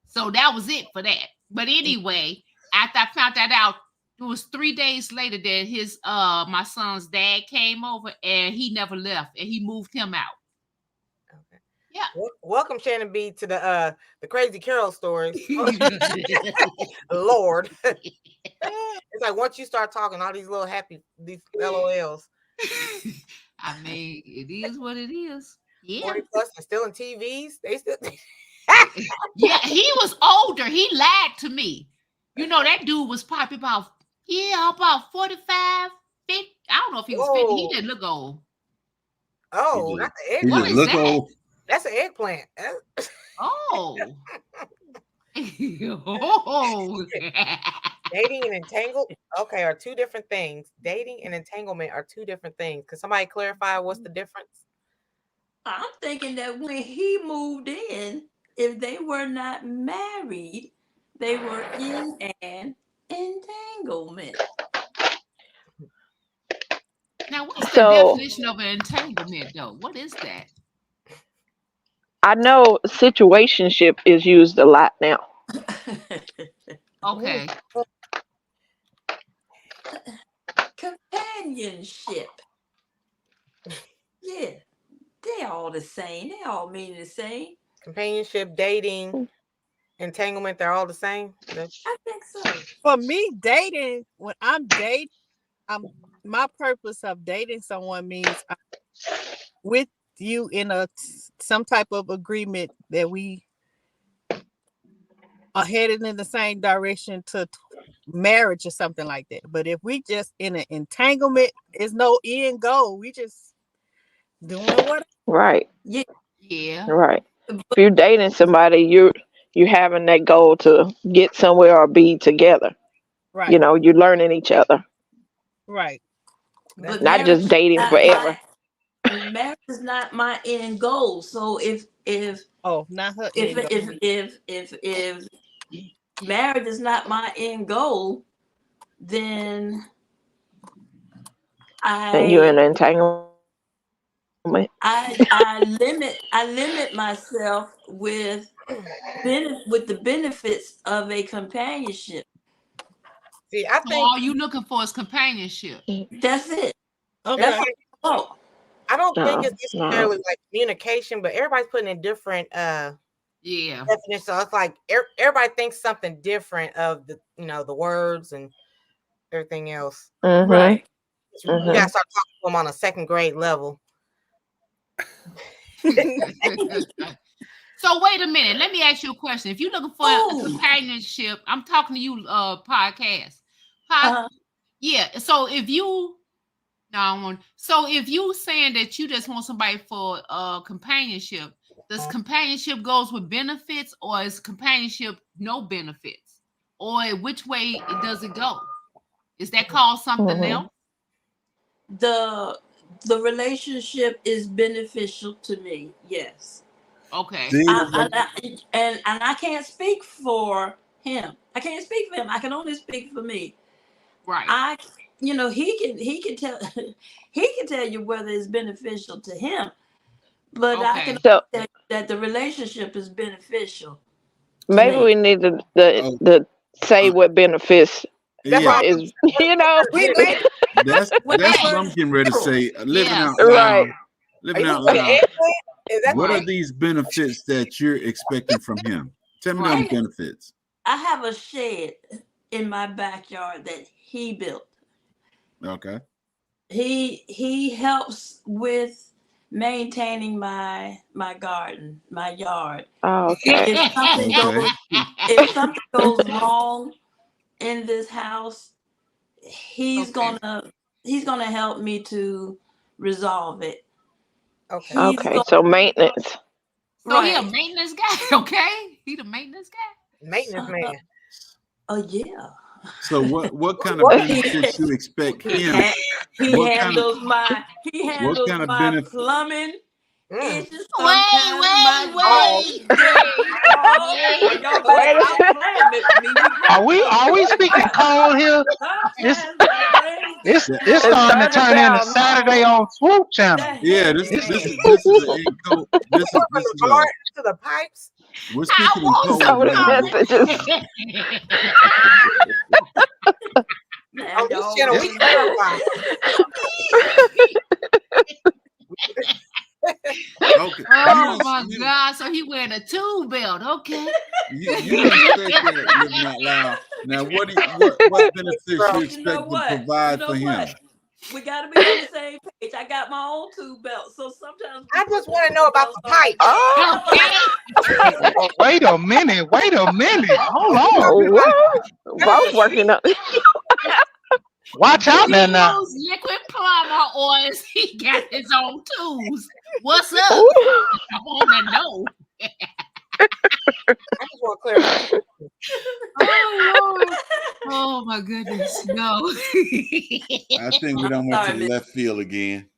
F: So that was it for that. But anyway, after I found that out, it was 3 days later that his my son's dad came over and he never left and he moved him out.
A: Okay.
F: Yeah.
A: Welcome, Shannon B, to the crazy Carol stories. Lord. It's like once you start talking, all these little these LOLs.
F: I mean, it is what it is. Yeah.
A: 40 plus and still in TVs. They still
F: Yeah, he was older. He lied to me. That dude was probably about 45, 50. I don't know if he was 50. He didn't look old.
A: Oh, that's an eggplant.
F: What is that?
A: Old. That's an eggplant.
F: Oh.
A: Dating and entangled, are two different things. Dating and entanglement are two different things. Could somebody clarify what's the difference?
C: I'm thinking that when he moved in, if they were not married, they were in an entanglement.
F: Now, what's the definition of an entanglement, though? What is that?
E: I know situationship is used a lot now.
F: Okay.
C: Companionship. Yeah, they're all the same. They all mean the same.
A: Companionship, dating, entanglement, they're all the same.
C: I think so.
D: For me, dating, when I'm dating, my purpose of dating someone means I'm with you in some type of agreement that we are headed in the same direction to marriage or something like that. But if we just in an entanglement, there's no end goal. We just doing what?
E: Right.
F: Yeah.
E: Right. If you're dating somebody, you're having that goal to get somewhere or be together.
D: Right.
E: You're learning each other.
D: Right.
C: But
E: not just dating forever.
C: Marriage is not my end goal. So if
A: not her
C: if marriage is not my end goal, then
E: you're in an entanglement.
C: I limit myself with the benefits of a companionship.
A: See, I think
F: all you looking for is companionship.
C: That's it.
A: Okay.
C: That's all.
A: I don't think it's necessarily like communication, but everybody's putting in different definitions. So it's like everybody thinks something different of the the words and everything else.
E: Mm-hmm.
C: Right.
A: You gotta start talking to them on a second grade level.
F: So wait a minute. Let me ask you a question. If you're looking for a companionship, I'm talking to you, podcast. Yeah. So if you So if you saying that you just want somebody for companionship, does companionship goes with benefits, or is companionship no benefits, or which way does it go? Is that called something else?
C: The relationship is beneficial to me. Yes.
F: Okay.
C: And I can't speak for him. I can't speak for him. I can only speak for me.
F: Right.
C: He can tell he can tell you whether it's beneficial to him, but I can
E: So
C: tell you that the relationship is beneficial.
E: maybe we need to say what benefits
B: Yeah.
E: is, you know.
B: That's what I'm getting ready to say. Living out
E: Right.
B: loud. Living out loud.
A: Is that
B: What are these benefits that you're expecting from him? Tell me those benefits.
C: I have a shed in my backyard that he built.
B: Okay.
C: He helps with maintaining my garden, my yard.
E: Oh, okay.
C: If something goes wrong in this house, he's gonna help me to resolve it.
E: Okay. So maintenance.
F: So he a maintenance guy, okay? He the maintenance guy?
A: Maintenance man.
C: Oh yeah.
B: So what kind of benefits you expect him?
C: He handles my
B: benefit?
C: plumbing.
F: Wait.
G: Are we speaking cold here? It's starting to turn into Saturday on Swoop Channel.
B: Yeah, this is to
A: the pipes.
B: We're speaking in code
E: messages.
A: On this channel, we clarify.
B: Okay.
F: Oh my God! So he wearing a tool belt. Okay.
B: You don't expect that living out loud. Now, what benefits you expect to provide for him?
C: We gotta be on the same page. I got my own tool belt, so sometimes
A: I just want to know about the pipe.
G: Oh, wait a minute. Hold on.
E: Both working up.
G: Watch out now.
F: Liquid plumber, or is he got his own tools? What's up? I want to know.
A: I just want to clarify.
F: Oh, Lord. Oh my goodness, no.
B: I think we don't went to the left field again.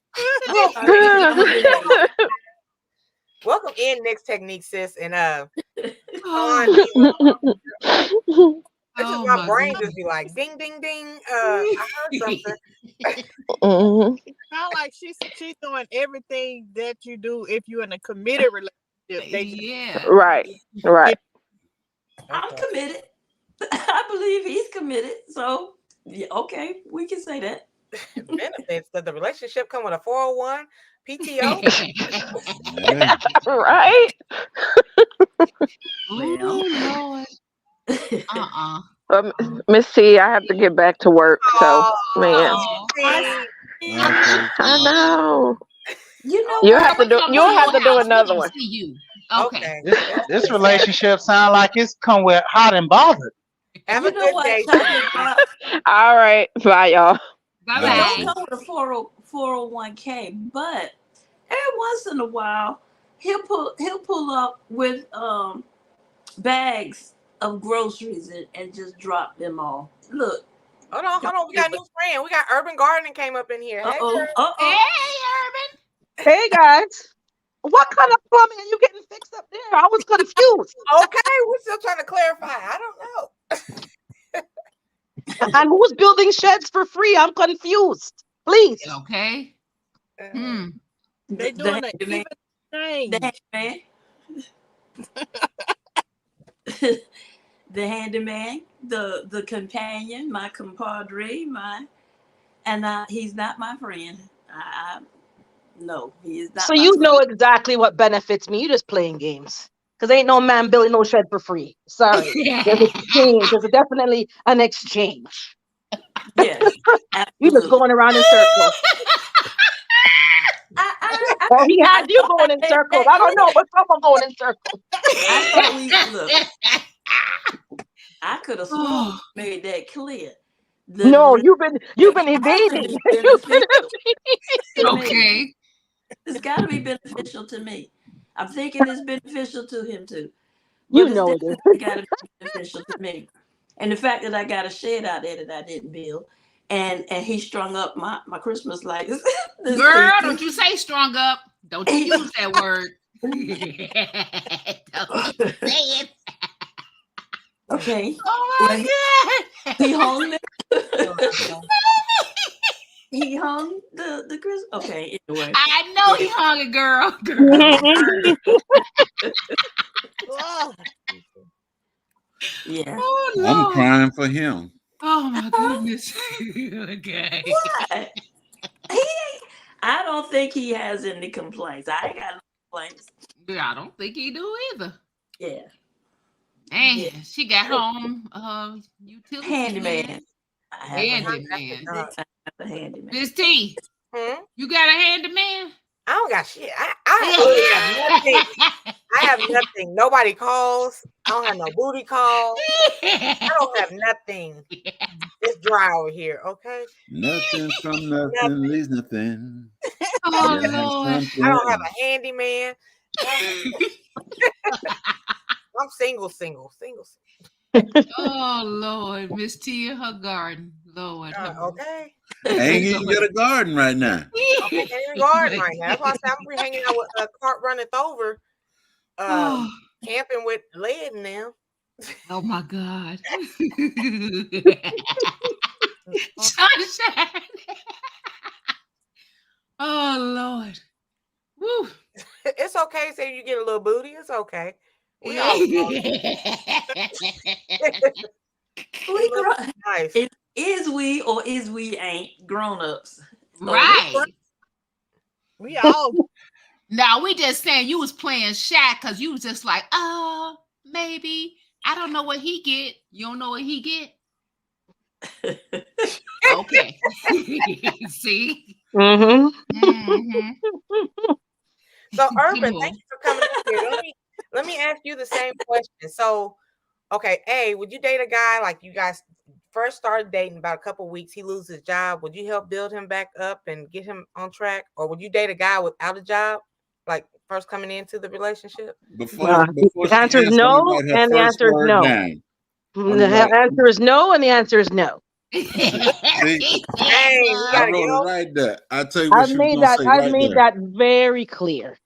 A: Welcome in, Next Technique, sis, and my brain just be like ding ding ding. I heard something.
D: Kind of like she's doing everything that you do if you're in a committed relationship.
E: Right.
C: I'm committed. I believe he's committed. So okay, we can say that.
A: Benefits. Does the relationship come with a 401 PTO?
B: Yeah.
E: Right.
F: Oh Lord.
E: Miss T, I have to get back to work. So, man, I know. You'll have to do another one.
F: Okay.
G: This relationship sounds like it's come with hot and bothered.
A: Have a good day.
E: All right. Bye, y'all.
C: Bye-bye. Don't come with a 401k, but every once in a while, he'll pull up with bags of groceries and just drop them all. Look.
A: Hold on. We got a new friend. We got Urban Gardening came up in here.
F: Hey, Urban.
H: Hey, guys. What kind of plumbing are you getting fixed up there? I was confused.
A: Okay, we're still trying to clarify. I don't know.
H: And who's building sheds for free? I'm confused. Please.
F: Okay.
D: They're doing an even change.
C: The handyman, the companion, my compadre, he's not my friend. No, he is not.
H: So you know exactly what benefits me. You just playing games. Because ain't no man building no shed for free. Sorry. There's an exchange. There's definitely an exchange.
C: Yes.
H: You just going around in circles. Well, he had you going in circles. I don't know, but someone going in circles.
C: I could have sworn made that clear.
H: No,
C: The
H: you've been
C: it has to
H: evading.
C: be
H: You've been
C: beneficial to me.
F: Okay.
C: It's got to be beneficial to me. I'm thinking it's beneficial to him too,
H: You
C: but it's
H: know it is.
C: definitely got to be beneficial to me. And the fact that I got a shed out there that I didn't build, and he strung up my Christmas lights. This
F: Girl,
C: thing,
F: don't you say strung up. Don't you use that word. Don't you say it.
C: okay.
F: Oh
C: Well,
F: my
C: he hung
A: Oh,
C: he hung the Christmas. Okay. Anyway,
F: I know he
C: yeah.
F: hung it, girl.
D: Oh,
C: Yeah.
F: Oh
B: I'm
F: Lord.
B: crying for him.
F: Oh my goodness. Okay.
C: What? He, I don't think he has any complaints. I ain't got no complaints.
F: Yeah, I don't think he do either.
C: Yeah. Yeah.
F: And she got home utility
C: Handyman.
F: man.
C: I have a
F: Handyman.
C: I have a handyman.
F: Miss T,
A: Hmm?
F: you got a handyman?
A: I don't got shit. I really have nothing. I have nothing. Nobody calls. I don't have no booty calls. I don't have nothing. It's dry over here, okay?
B: Nothing from
A: Nothing.
B: nothing leaves nothing.
F: Oh
B: Gotta have
F: Lord.
A: I don't have
B: something.
A: a handyman. I'm single.
F: Oh Lord, Miss T in her garden. Lord. have mercy.
A: Okay.
B: Ain't even got a garden right now.
A: Okay, can't even garden right now. That's why I said I'm hanging out with a cart runneth over,
F: Oh,
A: camping with lead in them.
F: oh my God. Sunshine. Oh Lord. Woo.
A: It's okay. Say you get a little booty. It's okay. We all
C: We
A: look
C: grown,
A: nice.
C: is we or is we ain't grown ups?
F: Right.
D: we all
F: Now we just saying you was playing Shaq because you was just like, oh, maybe. I don't know what he get. You don't know what he get? Okay. See?
H: Mm-hmm.
F: Mm-hmm.
A: So
F: Come
A: Urban,
F: on.
A: thank you for coming up here. Let me ask you the same question. So, okay, A, would you date a guy like you guys first started dating about a couple weeks, he loses his job? Would you help build him back up and get him on track? Or would you date a guy without a job, like first coming into the relationship?
B: Before
H: The
B: she
H: answer is
B: answers, I
H: no,
B: want her
H: and the
B: first
H: answer is
B: word
H: no.
B: down.
H: The answer is no, and the answer is no.
B: See,
A: Dang, we
B: I
A: gotta
B: wrote
A: go.
B: it right there. I tell you what she was gonna say
H: I've
B: right
H: made
B: there.
H: that very clear.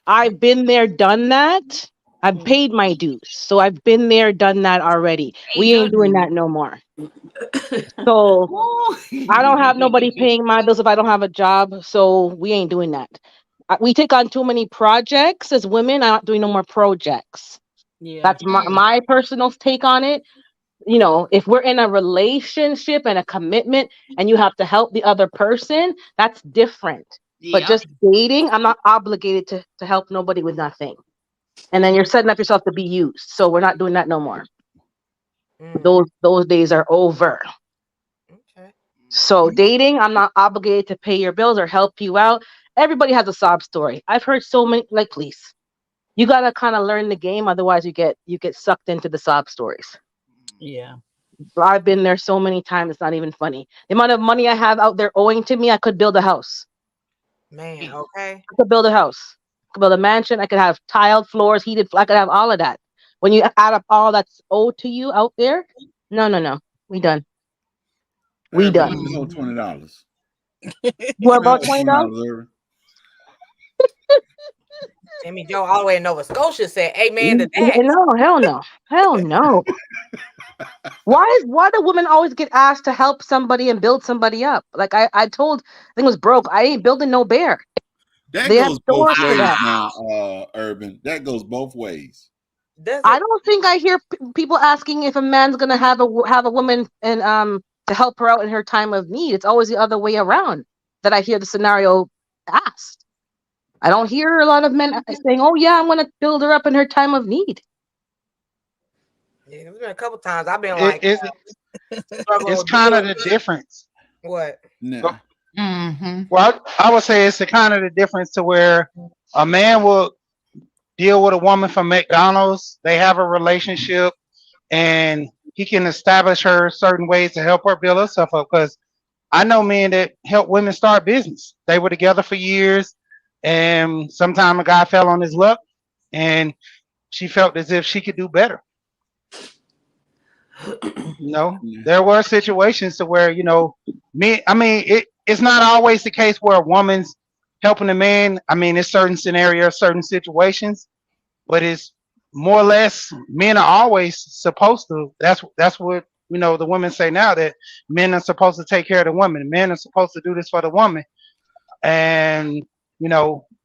H: I've been there, done that. I've paid my dues. So I've been there, done that already. We ain't doing that no more. So I don't have nobody paying my bills if I don't have a job. So we ain't doing that. We take on too many projects as women. I'm not doing no more projects.
D: yeah.
H: That's my personal take on it. You know, if we're in a relationship and a commitment and you have to help the other person, that's different. But
F: Yeah.
H: just dating, I'm not obligated to help nobody with nothing. And then you're setting up yourself to be used. So we're not doing that no more. Those days are over.
A: Okay.
H: So dating, I'm not obligated to pay your bills or help you out. Everybody has a sob story. I've heard so many. Like, please, you gotta kind of learn the game, otherwise you get sucked into the sob stories.
D: Yeah.
H: I've been there so many times, it's not even funny. The amount of money I have out there owing to me, I could build a house.
A: Man, okay.
H: I could build a house. I could build a mansion. I could have tiled floors, heated. I could have all of that. When you add up all that's owed to you out there, no. We done. We
B: Urban,
H: done.
B: let me hold $20.
H: What
B: Let me
H: about
B: hold
H: $20?
B: $20, Urban.
A: Jimmy Joe all the way in Nova Scotia said amen to that.
H: No, hell no. Why do women always get asked to help somebody and build somebody up? Like I told, I think it was broke. I ain't building no bear.
B: That
H: They have
B: goes both
H: stores for
B: ways
H: that.
B: now, Urban. That goes both ways.
A: Does
H: I
A: it?
H: don't think I hear people asking if a man's gonna have a woman and to help her out in her time of need. It's always the other way around that I hear the scenario asked. I don't hear a lot of men saying, "Oh yeah, I'm gonna build her up in her time of need."
A: Yeah, there's been a couple times I've been
G: It,
A: like
G: it's
A: struggling
G: it's
A: with
G: kind of
A: bills.
G: the difference.
A: What?
B: Nah.
F: Mm-hmm.
G: Well, I would say it's the kind of the difference to where a man will deal with a woman from McDonald's. They have a relationship, and he can establish her certain ways to help her build herself up. Because I know men that help women start business. They were together for years, and sometime a guy fell on his luck, and she felt as if she could do better.
B: Yeah.
G: There were situations to where me. I mean, it's not always the case where a woman's helping a man. I mean, it's certain scenarios, certain situations, but it's more or less men are always supposed to. That's what the women say now, that men are supposed to take care of the woman. Men are supposed to do this for the woman. And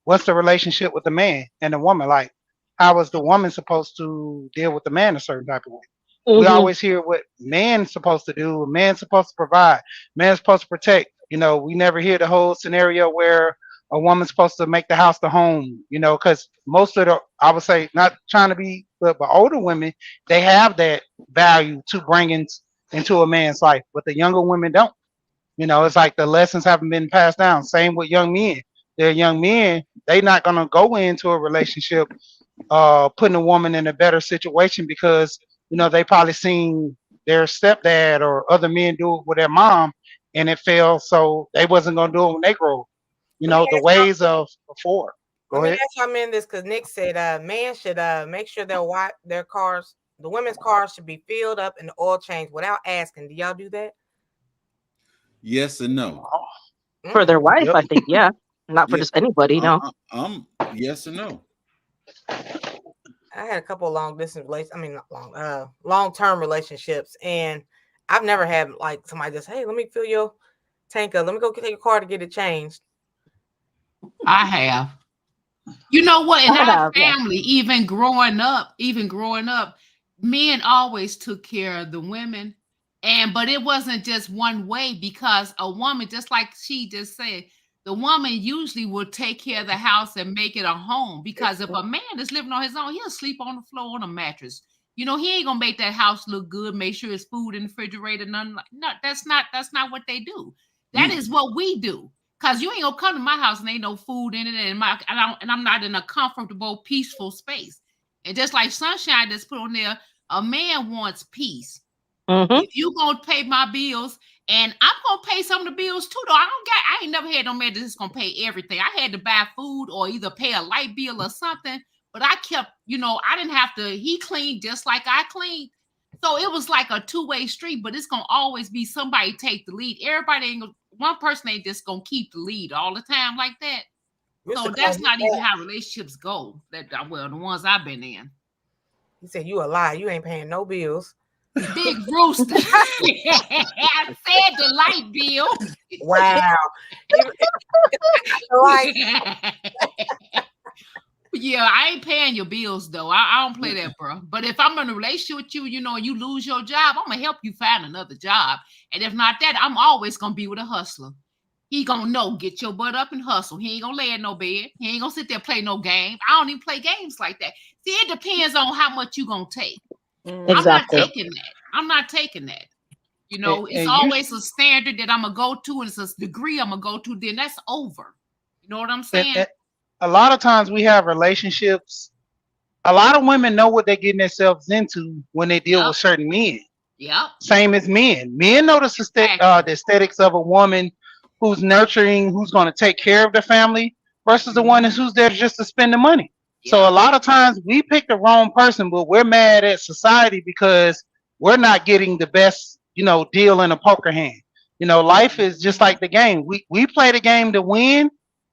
G: what's the relationship with the man and the woman like? How is the woman supposed to deal with the man a certain type of way? We
H: Hmm.
G: always hear what man's supposed to do. Man's supposed to provide. Man's supposed to protect. We never hear the whole scenario where a woman's supposed to make the house the home. Because most of the, I would say, not trying to be, but older women, they have that value to bring into a man's life, but the younger women don't. It's like the lessons haven't been passed down. Same with young men. They're young men. They not gonna go into a relationship putting a woman in a better situation because they probably seen their stepdad or other men do it with their mom and it failed, so they wasn't gonna do it when they grow up.
A: Let me
G: The
A: ask y'all,
G: ways of before.
A: let
G: Go
A: me
G: ahead.
A: ask y'all men this, because Nick said men should make sure their cars, the women's cars, should be filled up and the oil changed without asking. Do y'all do that?
B: Yes and no.
H: For their wife,
G: Yep.
H: I think, yeah. Not for
B: Yeah.
H: just anybody, no.
B: Yes and no.
A: I had a couple of long distance relations. I mean, not long term relationships, and I've never had like somebody just, hey, let me fill your tank up. Let me go take your car to get it changed.
F: I have. You know what? In
H: I
F: our
H: have, yeah.
F: family, even growing up, men always took care of the women. But it wasn't just one way, because a woman, just like she just said, the woman usually will take care of the house and make it a home. Because if a man is living on his own, he'll sleep on the floor on a mattress. He ain't gonna make that house look good, make sure it's food in the refrigerator. No, that's not what they do. That is what we do. Cause you ain't gonna come to my house and ain't no food in it, and I'm not in a comfortable, peaceful space. And just like Sunshine just put on there, a man wants peace.
H: Mm-hmm.
F: If you gonna pay my bills, and I'm gonna pay some of the bills too, though. I ain't never had no man that's gonna pay everything. I had to buy food or either pay a light bill or something, but I kept, I didn't have to. He cleaned just like I cleaned. So it was like a two-way street, but it's gonna always be somebody take the lead. Everybody ain't one person ain't just gonna keep the lead all the time like that. So that's not even how relationships go. The ones I've been in.
A: He said, you a lie. You ain't paying no bills.
F: Big rooster. I said the light bill.
A: Wow.
F: Yeah, I ain't paying your bills though. I don't play that, bro. But if I'm in a relationship with you, and you lose your job, I'm gonna help you find another job. And if not that, I'm always gonna be with a hustler. He gonna know, get your butt up and hustle. He ain't gonna lay in no bed. He ain't gonna sit there play no game. I don't even play games like that. See, it depends on how much you gonna take.
H: Exactly.
F: I'm not taking that. It's
G: And
F: always a standard that I'm gonna go to, and it's a degree I'm gonna go to. Then that's over. You know what I'm saying?
G: and a lot of times we have relationships. A lot of women know what they're getting themselves into when they deal with certain men.
F: Yep.
G: Same as men. Men know the aesthetics of a woman who's nurturing, who's going to take care of the family, versus the one who's there just to spend the money. So a lot of times we pick the wrong person, but we're mad at society because we're not getting the best, deal in a poker hand. Life is just like the game. We play the game to win,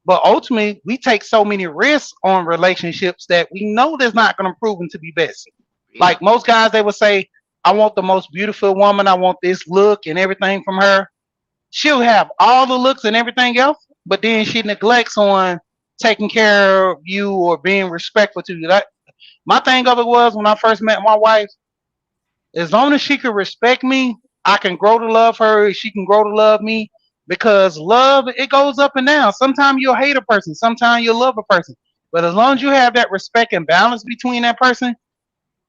G: but ultimately we take so many risks on relationships that we know there's not going to prove to be best. Like most guys, they would say, I want the most beautiful woman. I want this look and everything from her. She'll have all the looks and everything else, but then she neglects on taking care of you or being respectful to you. My thing of it was, when I first met my wife, as long as she could respect me, I can grow to love her. She can grow to love me, because love, it goes up and down. Sometimes you'll hate a person. Sometimes you'll love a person. But as long as you have that respect and balance between that person,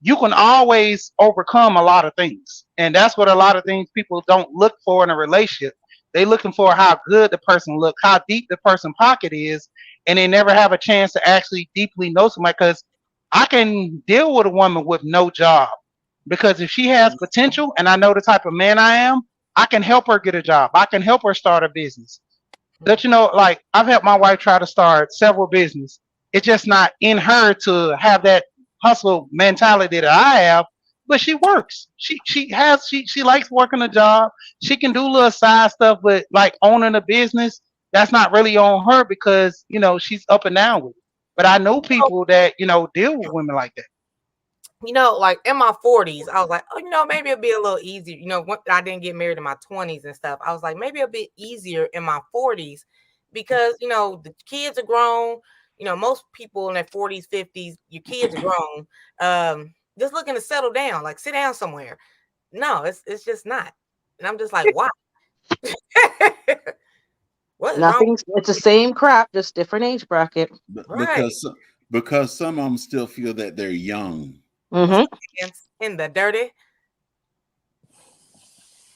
G: you can always overcome a lot of things. And that's what a lot of things people don't look for in a relationship. They looking for how good the person look, how deep the person pocket is, and they never have a chance to actually deeply know somebody. Because I can deal with a woman with no job, because if she has potential and I know the type of man I am, I can help her get a job. I can help her start a business. That like I've helped my wife try to start several business. It's just not in her to have that hustle mentality that I have, but she works. She likes working a job. She can do little side stuff, but like owning a business, that's not really on her because she's up and down with it. But I know people that deal with women like that.
A: Like in my 40s, I was like, oh, maybe it'll be a little easier. When I didn't get married in my 20s and stuff, I was like, maybe it'll be easier in my 40s because, the kids are grown. Most people in their 40s, 50s, your kids are grown. Just looking to settle down, like sit down somewhere. No, it's just not. And I'm just like, why? What is wrong?
H: It's the same crap, just different age bracket.
A: Right.
B: Because some of them still feel that they're young.
A: In the dirty.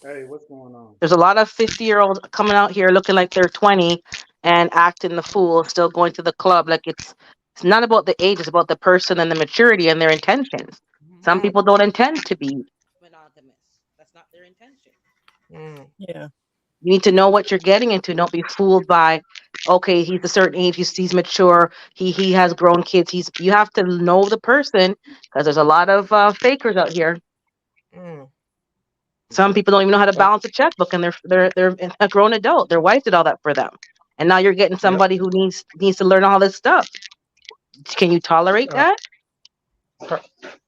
I: Hey, what's going on?
H: There's a lot of 50-year-olds coming out here looking like they're 20 and acting the fool, still going to the club. Like it's not about the age, it's about the person and the maturity and their intentions. Some people don't intend to be monogamous. That's not their intention.
D: Yeah.
H: You need to know what you're getting into. Don't be fooled by, okay, he's a certain age, he's mature, he has grown kids. You have to know the person because there's a lot of fakers out here. Some people don't even know how to balance a checkbook, and they're a grown adult. Their wife did all that for them, and now you're getting somebody who needs to learn all this stuff. Can you tolerate that?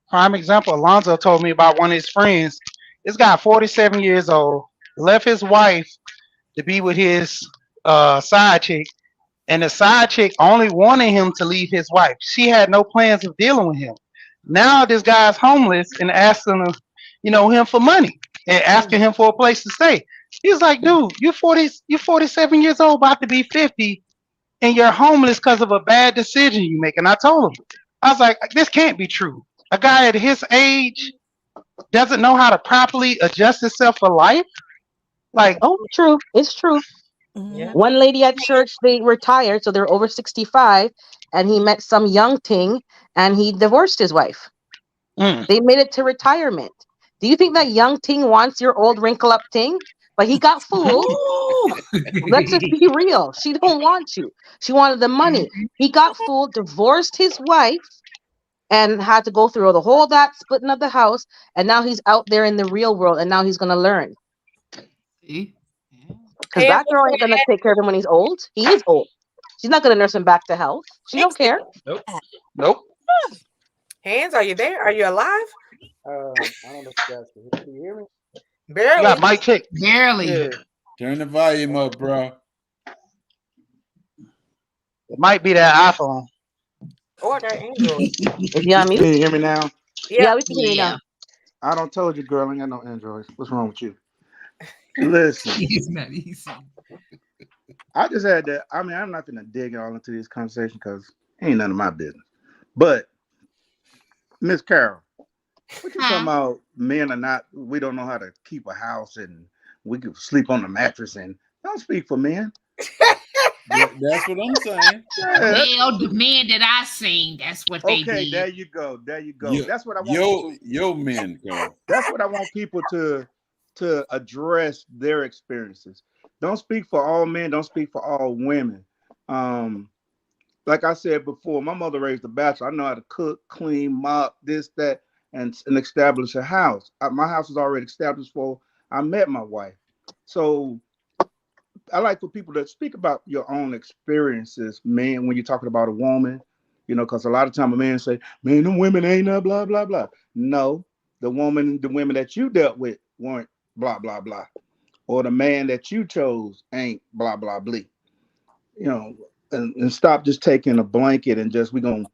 G: Prime example, Alonzo told me about one of his friends. This guy, 47 years old, left his wife to be with his side chick, and the side chick only wanted him to leave his wife. She had no plans of dealing with him. Now this guy's homeless and asking him for money and asking him for a place to stay. He's like, dude, you're 47 years old, about to be 50, and you're homeless because of a bad decision you make. And I told him, I was like, this can't be true. A guy at his age doesn't know how to properly adjust himself for life. Like,
H: true. It's true.
A: Yeah.
H: One lady at church, they retired, so they're over 65, and he met some young ting, and he divorced his wife. They made it to retirement. Do you think that young ting wants your old wrinkle up ting? But he got fooled. Let's just be real. She don't want you. She wanted the money. He got fooled, divorced his wife, and had to go through the whole splitting of the house. And now he's out there in the real world, and now he's going to learn. Because that girl ain't going to take care of him when he's old. He is old. She's not going to nurse him back to health. She don't care.
G: Nope.
A: Hands, are you there? Are you alive?
I: I don't know if you guys can hear me.
A: Barely.
G: You got mic check.
F: Barely.
I: Yeah.
B: Turn the volume up, bro.
G: It might be that iPhone.
A: Or that Android.
H: Yeah,
I: Can you hear me now?
H: Yeah, we can hear you now.
I: I don't told you, girl. I ain't got no Androids. What's wrong with you? Listen.
F: It's not easy.
I: I just had to. I mean, I'm not gonna dig all into this conversation because it ain't none of my business. But Miss Carol, what you talking about? Men are not. We don't know how to keep a house, and we could sleep on the mattress. And don't speak for men.
B: That's what I'm saying.
F: Well, the men that I seen, that's what they did.
I: Okay, there you go. There you go. That's what I want.
B: Yo, men, girl.
I: That's what I want people to address their experiences. Don't speak for all men. Don't speak for all women. Like I said before, my mother raised a bachelor. I know how to cook, clean, mop, this, that, and establish a house. My house was already established before I met my wife. So I like for people to speak about your own experiences, man, when you're talking about a woman, because a lot of time a man say, man, them women ain't blah, blah, blah. No, the women that you dealt with weren't blah, blah, blah. Or the man that you chose ain't blah, blah, blah. And stop just taking a blanket and we're going to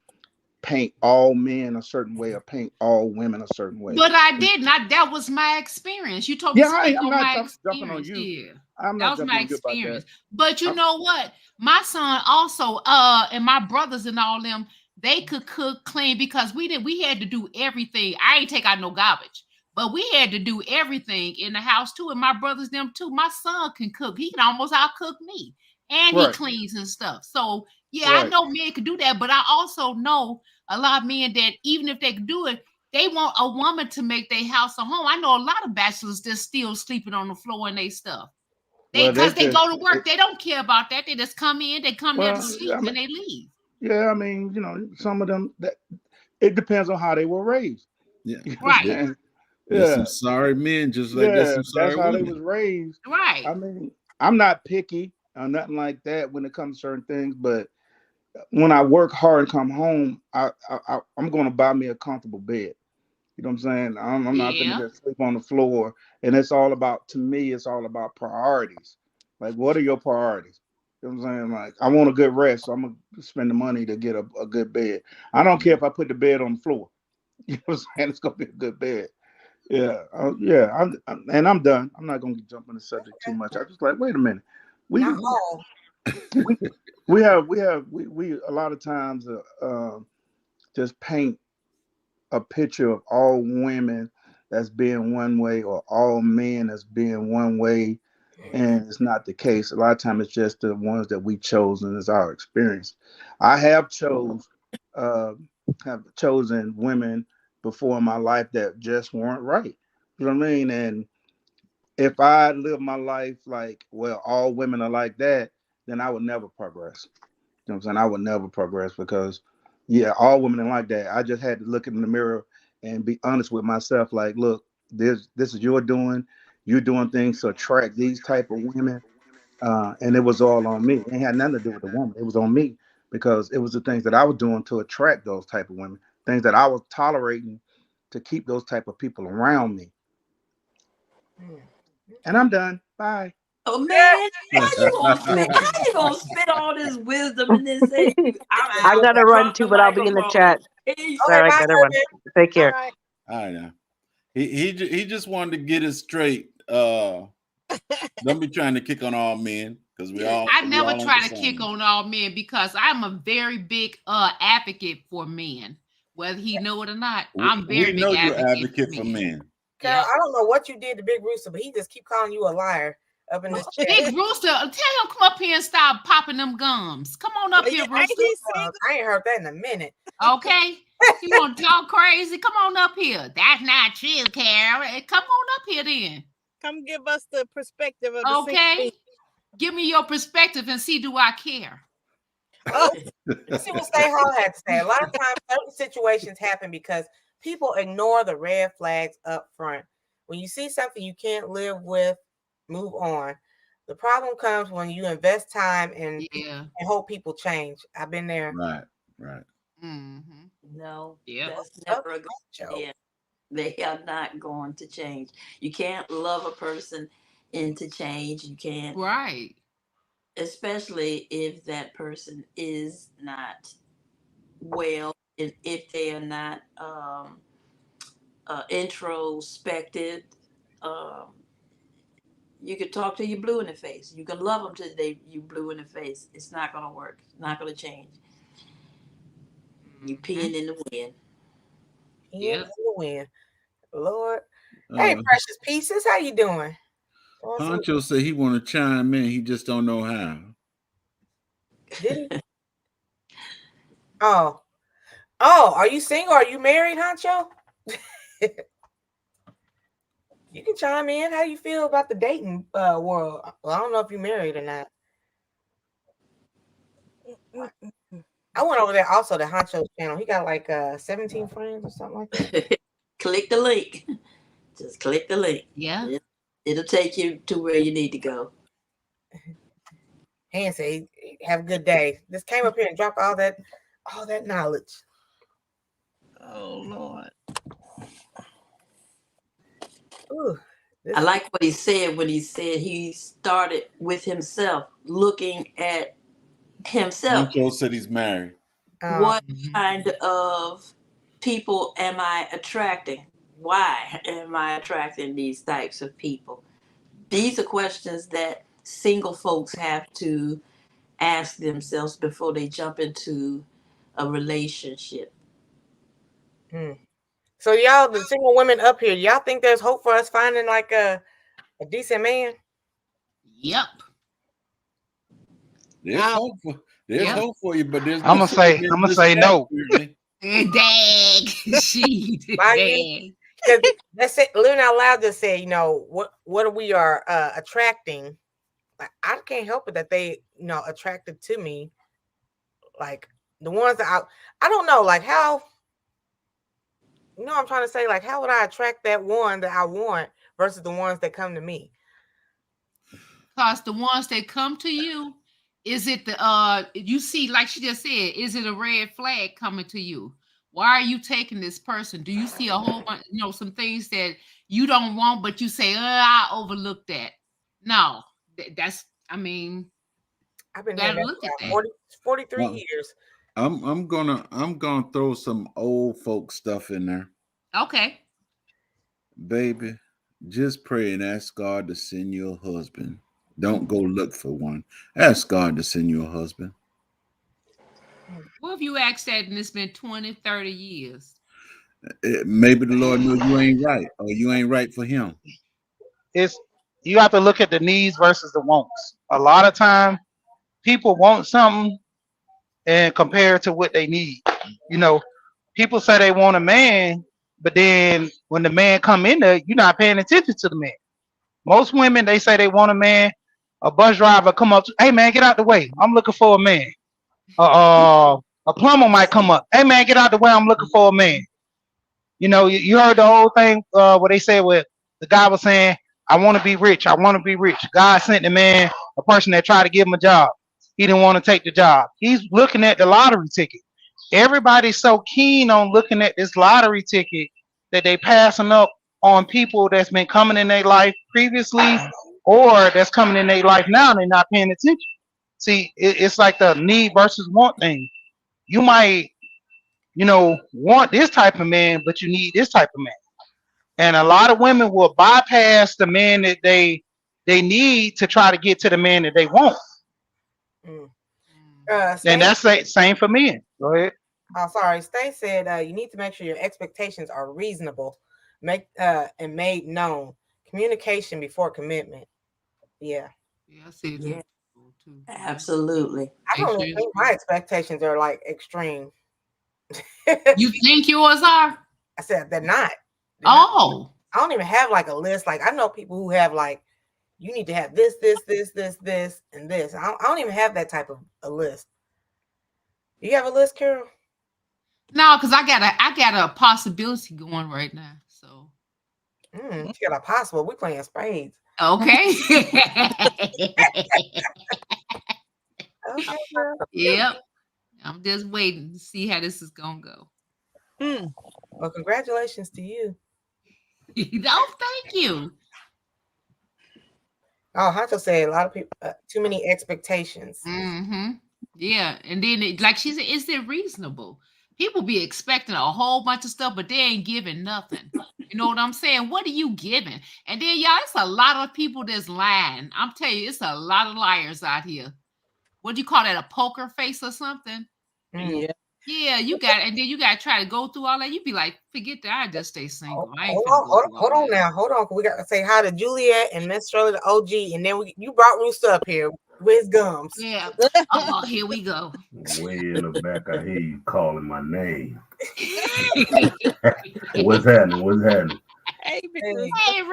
I: paint all men a certain way or paint all women a certain way.
F: But I didn't. That was my experience. You told me to speak on my
I: jumping on
F: experience.
I: you.
F: Yeah.
I: I'm
F: That
I: not
F: was
I: jumping
F: my
I: on you about
F: experience.
I: that.
F: But you know what? My son also, and my brothers and all them, they could cook, clean, because we had to do everything. I ain't take out no garbage, but we had to do everything in the house too. And my brothers, them too. My son can cook. He can almost outcook me. And he cleans and stuff. So yeah, I know men could do that, but I also know a lot of men that even if they could do it, They want a woman to make their house a home. I know a lot of bachelors that's still sleeping on the floor and they stuff. Because they go to work, they don't care about that. They just come in, they come there to sleep, and they leave.
I: Yeah, I mean, some of them it depends on how they were raised.
B: Yeah,
F: right.
B: There's some sorry men, just like there's some sorry
I: that's how
B: women.
I: they was raised.
F: Right.
I: I mean, I'm not picky or nothing like that when it comes to certain things, but when I work hard and come home, I'm going to buy me a comfortable bed. You know what I'm saying? I'm not going to just sleep on the floor. And it's all about, to me, it's all about priorities. Like, what are your priorities? You know what I'm saying? Like, I want a good rest, so I'm going to spend the money to get a good bed. I don't care if I put the bed on the floor. You know what I'm saying? It's going to be a good bed. Yeah. I'm done. I'm not going to jump on the subject too much. I just like, wait a minute. We a lot of times just paint a picture of all women that's being one way or all men as being one way, and it's not the case. A lot of times it's just the ones that we chosen as our experience. I have chosen women before in my life that just weren't right. You know what I mean? And if I live my life like, well, all women are like that, then I would never progress. You know what I'm saying? I would never progress because, yeah, all women are like that. I just had to look in the mirror and be honest with myself. Like, look, this is your doing. You're doing things to attract these type of women, and it was all on me. It had nothing to do with the woman. It was on me because it was the things that I was doing to attract those type of women, things that I was tolerating to keep those type of people around me. And I'm done. Bye.
C: Oh man, how you gonna spit all this wisdom and then say
H: I gotta run too, but I'll be in the chat. Sorry, I gotta run. Take care.
B: All right now. He just wanted to get it straight. Don't be trying to kick on all men because
F: I never try to kick on all men because I'm a very big advocate for men, whether he know it or not. I'm very big advocate for men.
A: Carol, I don't know what you did to Big Rooster, but he just keep calling you a liar up in this chat.
F: Big Rooster, tell him come up here and stop popping them gums. Come on up here, Rooster.
A: I ain't heard that in a minute.
F: Okay. You want to talk crazy? Come on up here. That's not true, Carol. Come on up here then.
D: Come give us the perspective of the
F: okay. Give me your perspective and see do I care.
A: Let's see what Stay Hall had to say. A lot of times certain situations happen because people ignore the red flags up front. When you see something you can't live with, move on. The problem comes when you invest time and hope people change. I've been there.
B: Right.
C: Mm-hmm. No,
F: that's
C: never a good idea. They are not going to change. You can't love a person into change. You can't.
F: Right.
C: Especially if that person is not well, if they are not introspective. You can talk till you blue in the face. You can love them till you blue in the face. It's not going to work. It's not going to change. You peeing in the wind.
A: Peeing in the wind. Lord. Hey, precious pieces. How you doing?
B: Poncho said he want to chime in. He just don't know how.
A: Did he? Oh, are you single? Are you married, Honcho? You can chime in. How you feel about the dating world? Well, I don't know if you're married or not. I went over there also to Honcho's channel. He got like 17 friends or something like that.
C: Click the link. Just click the link.
F: Yeah.
C: It'll take you to where you need to go.
A: And say, have a good day. Just came up here and dropped all that knowledge.
D: Oh Lord.
C: Ooh, I like what he said when he said he started with himself, looking at himself.
B: Poncho said he's married.
C: What kind of people am I attracting? Why am I attracting these types of people? These are questions that single folks have to ask themselves before they jump into a relationship.
A: So y'all, the single women up here, y'all think there's hope for us finding like a decent man?
F: Yep.
B: There's hope for you, but there's
G: I'm gonna say no.
F: Dag. She
A: My
F: dag.
A: because that's it. Living out loud just said, what we are attracting. Like, I can't help it that they, attracted to me. Like the ones that I don't know, like how, I'm trying to say, like, how would I attract that one that I want versus the ones that come to me?
F: Because the ones that come to you, is it you see, like she just said, is it a red flag coming to you? Why are you taking this person? Do you see a whole bunch, some things that you don't want, but you say, I overlooked that? No, that's, I mean,
A: I've been
F: gotta
A: hearing that
F: look at
A: for
F: that.
A: 43
B: Well,
A: years.
B: I'm gonna throw some old folk stuff in there.
F: Okay.
B: Baby, just pray and ask God to send you a husband. Don't go look for one. Ask God to send you a husband.
F: What if you asked that and it's been 20, 30 years?
B: Maybe the Lord knows you ain't right, or you ain't right for him.
G: It's you have to look at the needs versus the wants. A lot of time, people want something and compare it to what they need. You know, people say they want a man, but then when the man come in there, you're not paying attention to the man. Most women they say they want a man. A bus driver come up, hey man, get out the way. I'm looking for a man. A plumber might come up, hey man, get out the way. I'm looking for a man. You know, you heard the whole thing what they said with the guy was saying, I want to be rich. I want to be rich. God sent the man a person that tried to give him a job. He didn't want to take the job. He's looking at the lottery ticket. Everybody's so keen on looking at this lottery ticket that they passing up on people that's been coming in their life previously or that's coming in their life now and they're not paying attention. See, it's like the need versus want thing. You might, want this type of man, but you need this type of man. And a lot of women will bypass the man that they need to try to get to the man that they want.
A: Mm.
G: And that's the same for men. Go ahead.
A: Oh, sorry. State said you need to make sure your expectations are reasonable, and made known. Communication before commitment. Yeah.
F: Yeah, I see that.
C: Yeah. Absolutely.
A: I don't even think my expectations are like extreme.
F: You think yours are?
A: I said they're not.
F: Oh.
A: I don't even have like a list. Like I know people who have like, you need to have this, and this. I don't even have that type of a list. You have a list, Carol?
F: No, because I got a possibility going right now. So
A: you got a possible. We playing spades.
F: Okay.
A: Okay, girl.
F: Yep. I'm just waiting to see how this is gonna go.
A: Well, congratulations to you.
F: No, thank you.
A: Oh, Hancho said a lot of people too many expectations.
F: Mm-hmm. Yeah, and then like she said, is it reasonable? People be expecting a whole bunch of stuff, but they ain't giving nothing. You know what I'm saying? What are you giving? And then y'all, it's a lot of people that's lying. I'm telling you, it's a lot of liars out here. What do you call that? A poker face or something?
C: Yeah.
F: Yeah, you got, and then you got to try to go through all that. You be like, forget that. I just stay single. I ain't
A: Hold on now. Hold on. We got to say hi to Juliet and Miss Shirley, the OG, and then you brought Rooster up here with his gums.
F: Yeah. Oh, here we go.
J: Way in the back, I hear you calling my name. What's happening? What's happening?
F: Hey,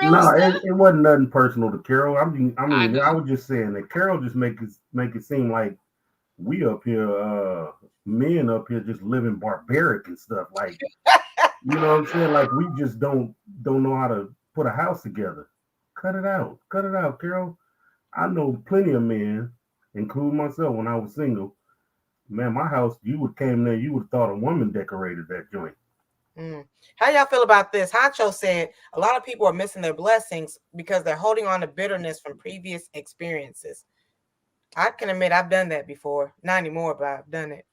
J: No, it wasn't nothing personal to Carol. I mean, I was just saying that Carol just make it seem like we up here, men up here, just living barbaric and stuff. Like, you know what I'm saying? Like we just don't know how to put a house together. Cut it out, Carol. I know plenty of men, including myself, when I was single. Man, my house, you would came there, you would have thought a woman decorated that joint.
A: How y'all feel about this? Hancho said a lot of people are missing their blessings because they're holding on to bitterness from previous experiences. I can admit I've done that before. Not anymore, but I've done it.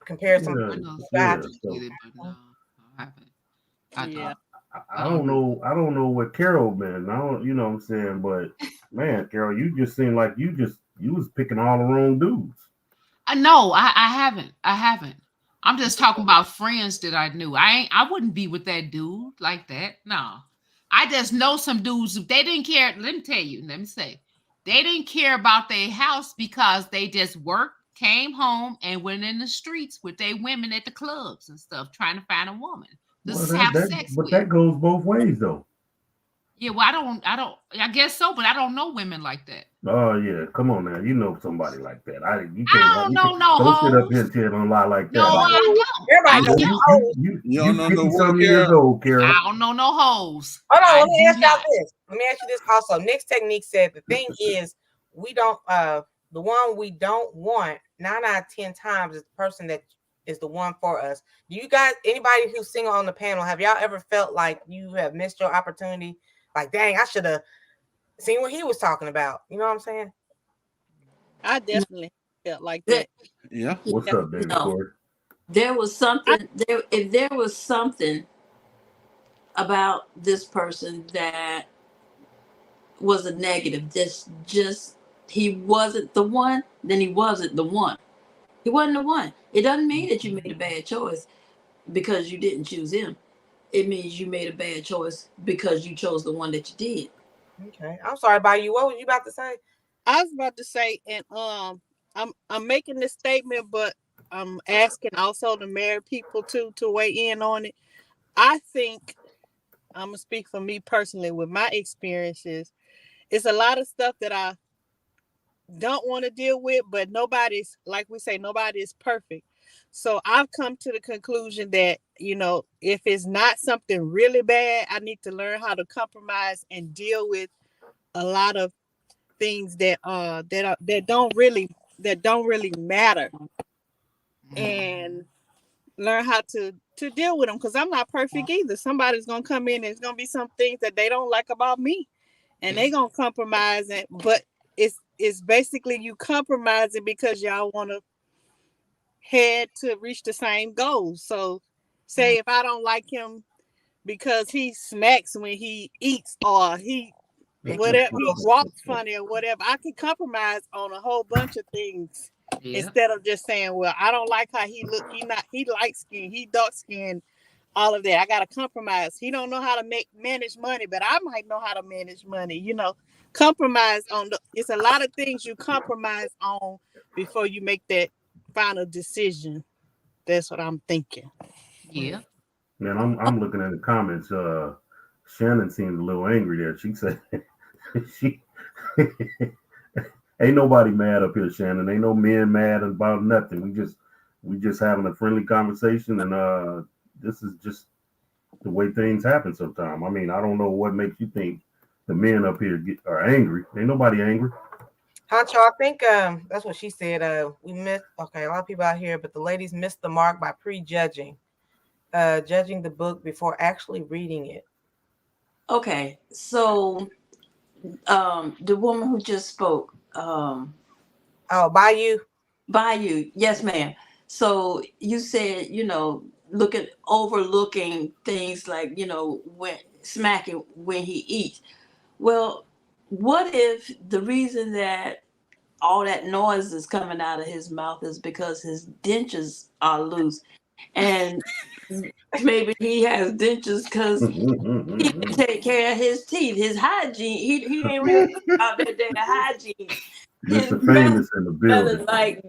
A: Comparison.
J: I don't know what Carol been. I don't, you know what I'm saying, but man, Carol, you just seem like you was picking all the wrong dudes.
F: No, I haven't. I'm just talking about friends that I knew. I wouldn't be with that dude like that. No. I just know some dudes, they didn't care. Let me say, they didn't care about their house because they just worked came home and went in the streets with their women at the clubs and stuff, trying to find a woman. This is have sex
J: but
F: with.
J: that goes both ways though.
F: Yeah, well, I guess so, but I don't know women like that.
J: Oh yeah, come on now. You know somebody like that. You
F: I
J: can't
F: don't know no
J: don't sit up
F: hoes.
J: here and tell them lie like that.
F: No, I don't.
A: Everybody knows hoes.
B: You don't know no
J: 50
B: what,
J: some years
B: Carol?
J: old, Carol.
F: I don't know no hoes.
A: Hold on,
F: I
A: let me
F: do
A: ask y'all
F: not.
A: this. Let me ask you this also. Next technique said the thing is we don't the one we don't want 9 out of 10 times is the person that is the one for us. Do you guys, anybody who's single on the panel, have y'all ever felt like you have missed your opportunity? Like, dang, I should have seen what he was talking about. You know what I'm saying?
D: I definitely felt like that.
B: Yeah.
J: What's up, David Corey?
C: There was something there. If there was something about this person that was a negative, just he wasn't the one, then he wasn't the one. He wasn't the one. It doesn't mean that you made a bad choice because you didn't choose him. It means you made a bad choice because you chose the one that you did.
A: Okay. I'm sorry about you. What was you about to say?
D: I was about to say, and I'm making this statement, but I'm asking also the married people to weigh in on it. I think I'm gonna speak for me personally with my experiences. It's a lot of stuff that I don't want to deal with, but nobody's, like we say, nobody is perfect. So I've come to the conclusion that, if it's not something really bad, I need to learn how to compromise and deal with a lot of things that don't really matter, and learn how to deal with them, because I'm not perfect either. Somebody's gonna come in and it's gonna be some things that they don't like about me, and they gonna compromise it. But it's basically you compromising because y'all want to head to reach the same goals. So say if I don't like him because he smacks when he eats, or he walks funny or whatever, I can compromise on a whole bunch of things instead of just saying, well, I don't like how he look. He light skinned, he dark skinned, all of that. I gotta compromise. He don't know how to manage money, but I might know how to manage money. Compromise on it's a lot of things you compromise on before you make that final decision. That's what I'm thinking.
F: Yeah.
J: Man, I'm looking at the comments. Shannon seems a little angry there. She said she ain't nobody mad up here, Shannon. Ain't no men mad about nothing. We just having a friendly conversation, and this is just the way things happen sometimes. I mean, I don't know what makes you think the men up here are angry. Ain't nobody angry.
A: Honcho, I think that's what she said. We missed a lot of people out here, but the ladies missed the mark by prejudging, judging the book before actually reading it.
C: Okay, so the woman who just spoke,
A: Bayou,
C: yes, ma'am. So you said, overlooking things like, when smacking when he eats. Well, what if the reason that all that noise is coming out of his mouth is because his dentures are loose, and maybe he has dentures because he didn't take care of his teeth, his hygiene. He ain't really out there damn hygiene.
J: Mr. Famous in the building.
C: Like,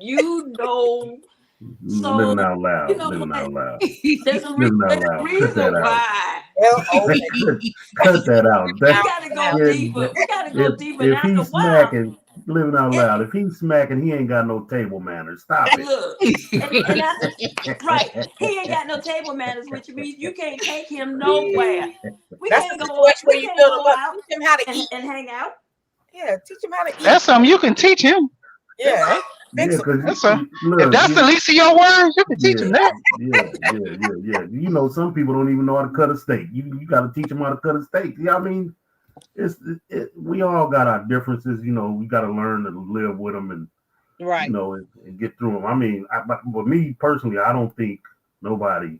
C: so
J: living out loud. Living out loud. There's a reason why. Cut that out.
C: We gotta go deeper. We gotta go deeper.
J: If he's smacking, living out loud. If he's smacking, he ain't got no table manners. Stop it.
C: Look, right. He ain't got no table manners, which means you can't take him nowhere. We can't go out. We can't go out.
A: Teach him how to eat
C: and hang out.
A: Yeah, teach him how to eat.
G: That's something you can teach him.
A: Yeah.
G: If that's the least of your words, you can teach him that.
J: Yeah. Some people don't even know how to cut a steak. You got to teach them how to cut a steak. Yeah, I mean, we all got our differences. We got to learn to live with them and and get through them. I mean, but me personally, I don't think nobody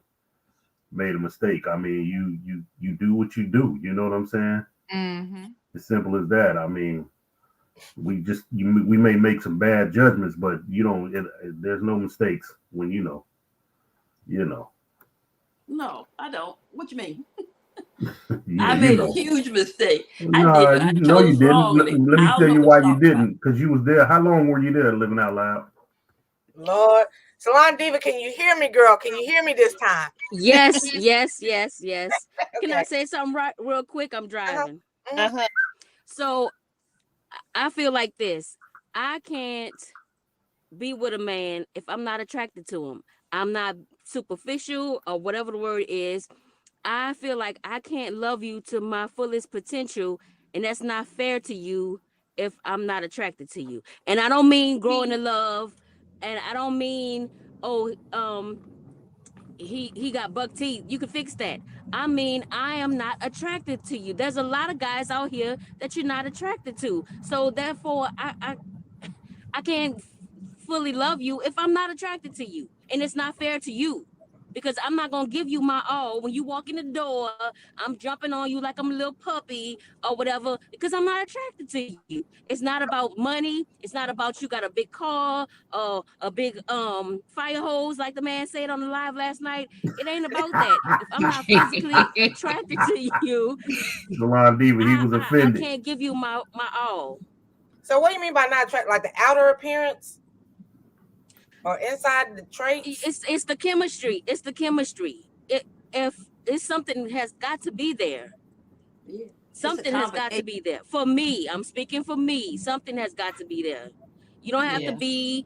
J: made a mistake. I mean, you do what you do. You know what I'm saying?
F: Mm-hmm.
J: As simple as that. I mean, we may make some bad judgments, but there's no mistakes when you know.
C: No, I don't. What you mean? I made a huge mistake.
J: No, you didn't. Let me tell you why you didn't. Because you was there. How long were you there living out loud?
A: Lord. Salon Diva, can you hear me, girl? Can you hear me this time?
K: Yes, yes, yes, yes. Can I
A: Okay.
K: say something real quick? I'm driving.
D: Uh-huh.
K: So I feel like this. I can't be with a man if I'm not attracted to him. I'm not superficial or whatever the word is. I feel like I can't love you to my fullest potential, and that's not fair to you if I'm not attracted to you. And I don't mean growing in love, and I don't mean he got buck teeth. You can fix that. I mean, I am not attracted to you. There's a lot of guys out here that you're not attracted to. So therefore, I can't fully love you if I'm not attracted to you. And it's not fair to you. Because I'm not gonna give you my all. When you walk in the door, I'm jumping on you like I'm a little puppy or whatever, because I'm not attracted to you. It's not about money. It's not about you got a big car or a big fire hose, like the man said on the live last night. It ain't about that. If I'm not physically attracted to you,
J: Salon Diva, he was
K: I
J: offended.
K: can't give you my all.
A: So what do you mean by not attracted? Like the outer appearance? Or inside the traits?
K: It's the chemistry. It's the chemistry. If it's something has got to be there.
C: Yeah.
K: Something has got to be there. For me, I'm speaking for me. Something has got to be there. You don't have to be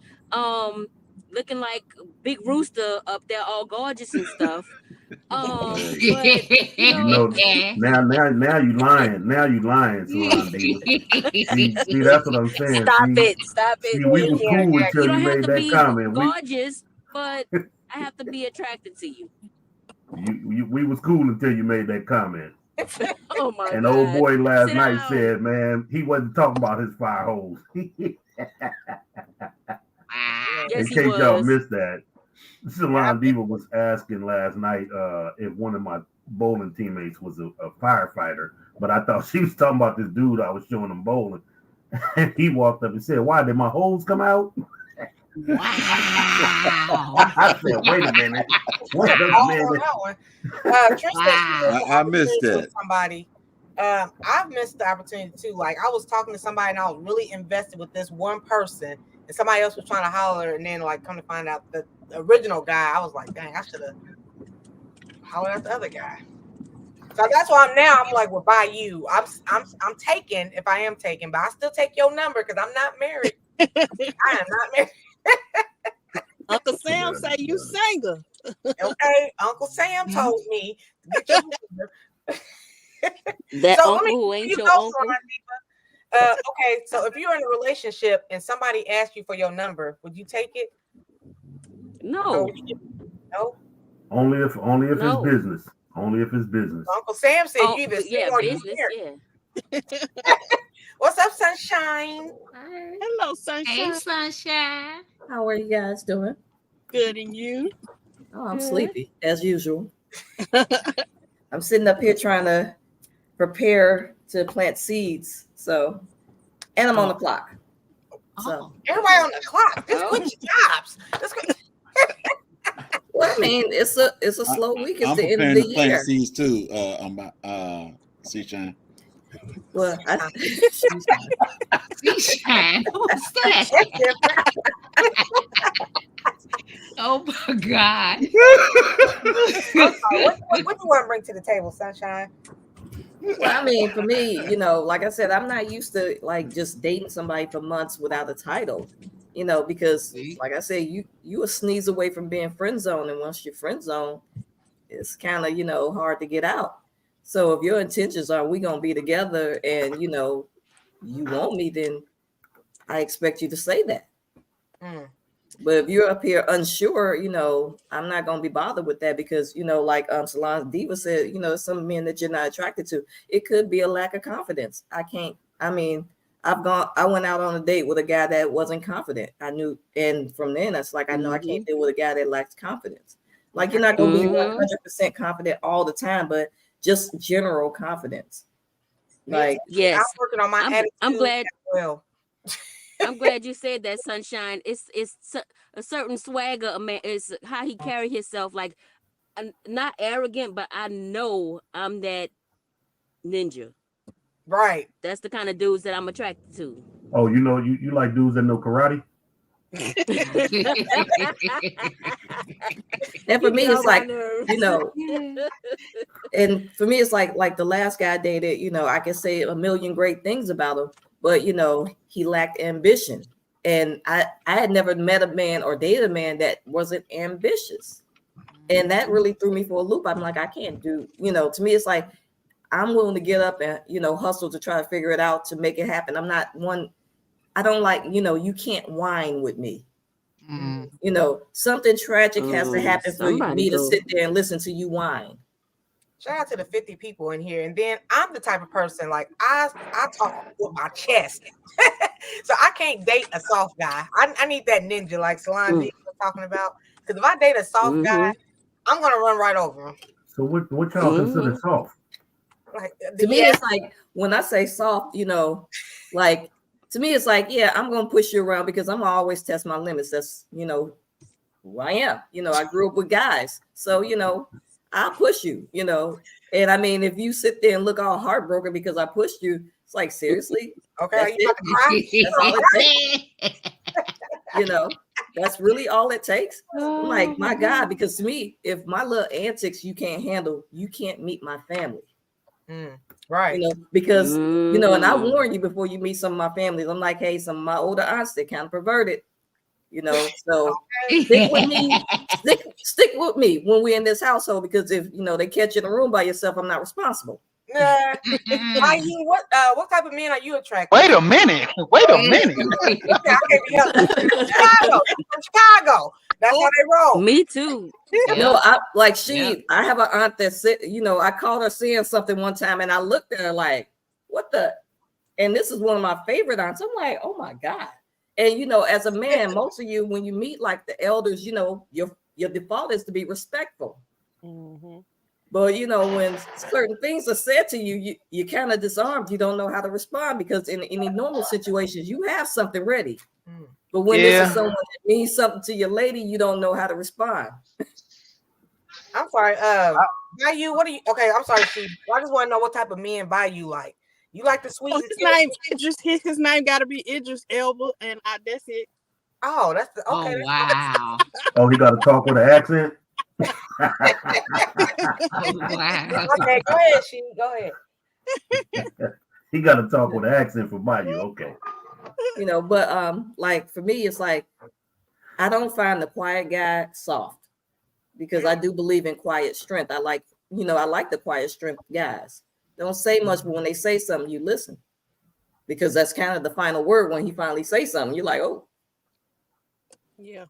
K: looking like Big Rooster up there all gorgeous and stuff. But you know,
J: now you lying. Now you lying, Salon Diva. See, that's what I'm saying.
K: Stop it.
J: See, we was cool until
K: You don't
J: you
K: have
J: made
K: to
J: that
K: be
J: comment.
K: gorgeous, but I have to be attracted to you.
J: We was cool until you made that comment.
K: Oh my
J: And
K: God.
J: old boy last
K: Sit
J: night
K: down.
J: said, man, he wasn't talking about his fire hose.
K: Yes,
J: In
K: he
J: case y'all
K: was.
J: missed that, Salon Diva was asking last night if one of my bowling teammates was a firefighter, but I thought she was talking about this dude I was showing him bowling. And he walked up and said, "Why did my hose come out?"
F: Wow.
J: I said, "Wait a minute. Wait a minute."
A: Tristan,
B: I missed that.
A: somebody. I've missed the opportunity too. Like I was talking to somebody and I was really invested with this one person, and somebody else was trying to holler, and then like come to find out the original guy, I was like, dang, I should have hollered at the other guy. So that's why I'm like, well, by you. I'm taken if I am taken, but I still take your number because I'm not married. I am not married.
D: Uncle Sam say you single.
A: Okay, Uncle Sam told me to get your number.
K: That
A: So
K: uncle who ain't your uncle.
A: Okay, so if you're in a relationship and somebody asks you for your number, would you take it?
K: No.
A: No.
J: Only if
K: No.
J: it's business. Only if it's business.
A: Uncle Sam said you either
K: business,
A: What's up, sunshine?
D: Hello, sunshine.
F: Hey, sunshine.
L: How are you guys doing?
D: Good, and you?
L: Oh, I'm sleepy as usual. I'm sitting up here trying to prepare to plant seeds. So, and I'm on the clock. So
A: everybody on the clock. Just quit your jobs.
L: Well, I mean, it's a slow week. It's
B: I'm
L: the end of
B: preparing
L: the
B: to plant
L: year.
B: seeds too. Sunshine.
L: Well,
F: Sunshine. What's that? Oh my God.
A: What do you want to bring to the table, sunshine?
L: Well, I mean, for me, like I said, I'm not used to like just dating somebody for months without a title, because like I said, you a sneeze away from being friend zone, and once you're friend zone, it's kind of hard to get out. So if your intentions are we gonna be together, and you want me, then I expect you to say that. But if you're up here unsure, I'm not going to be bothered with that because, like Salon Diva said, some men that you're not attracted to, it could be a lack of confidence. I went out on a date with a guy that wasn't confident. I knew, and from then it's like, I know I can't deal with a guy that lacks confidence. Like you're not going to be 100% confident all the time, but just general confidence. Like,
K: yes,
A: I'm working on my attitude.
K: I'm glad.
A: Well,
K: I'm glad you said that, sunshine. It's a certain swagger, man. It's how he carry himself, like not arrogant, but I know I'm that ninja.
A: Right.
K: That's the kind of dudes that I'm attracted to.
J: Oh, you like dudes that know karate?
L: And for me,
K: Get
L: it's
K: on my
L: like,
K: nerves.
L: you know, and for me, it's like the last guy I dated, you know, I can say a million great things about him, but you know, he lacked ambition. And I had never met a man or dated a man that wasn't ambitious. And that really threw me for a loop. I'm like, I can't do, you know, to me, it's like I'm willing to get up and, you know, hustle to try to figure it out to make it happen. I'm not one, I don't like, you know, you can't whine with me. You know, something tragic has to happen for me to sit there and listen to you whine.
A: Shout out to the 50 people in here. And then I'm the type of person, like, I talk with my chest. So I can't date a soft guy. I need that ninja, like Salon G was talking about. Because if I date a soft guy, I'm going to run right over him.
J: So what y'all consider soft?
A: Like,
L: to me, it's like when I say soft, you know, like to me, it's like, yeah, I'm gonna push you around because I'm gonna always test my limits. That's, you know, who I am. You know, I grew up with guys, so you know, I'll push you. You know, and I mean, if you sit there and look all heartbroken because I pushed you, it's like seriously,
A: okay,
L: that's all it takes. You know, that's really all it takes. I'm like, my God, because to me, if my little antics you can't handle, you can't meet my family.
A: Right.
L: You know, because you know, and I warn you before you meet some of my families. I'm like, hey, some of my older aunts, they kind of perverted, you know. So stick with me, stick with me when we're in this household, because if you know they catch you in a room by yourself, I'm not responsible.
A: Why you what type of men are you attracted?
G: Wait a minute. Wait a minute.
A: Okay, I can't be helped. From Chicago. That's how they roll.
K: Me too.
L: You know, I like I have an aunt that said, you know, I called her saying something one time and I looked at her like, what the? And this is one of my favorite aunts. I'm like, oh my God. And you know, as a man, most of you, when you meet like the elders, you know, your default is to be respectful. But you know, when certain things are said to you, you kind of disarmed. You don't know how to respond because in any normal situations, you have something ready. But when this is someone that means something to your lady, you don't know how to respond.
A: I'm sorry. Bayou, what do you? Okay, I'm sorry, Steve. I just want to know what type of men Bayou like. You like the sweet?
D: His name Idris. His name got to be Idris Elba, and that's it.
A: Oh, that's the okay.
F: Oh, wow.
J: Oh, he got to talk with an accent.
F: Wow.
A: Okay, go ahead, she. Go ahead.
J: He got to talk with an accent for Bayou. Okay.
L: You know, but like for me, it's like I don't find the quiet guy soft because I do believe in quiet strength. I like the quiet strength guys. Don't say much, but when they say something, you listen because that's kind of the final word. When he finally says something, you're like, oh,
D: yeah,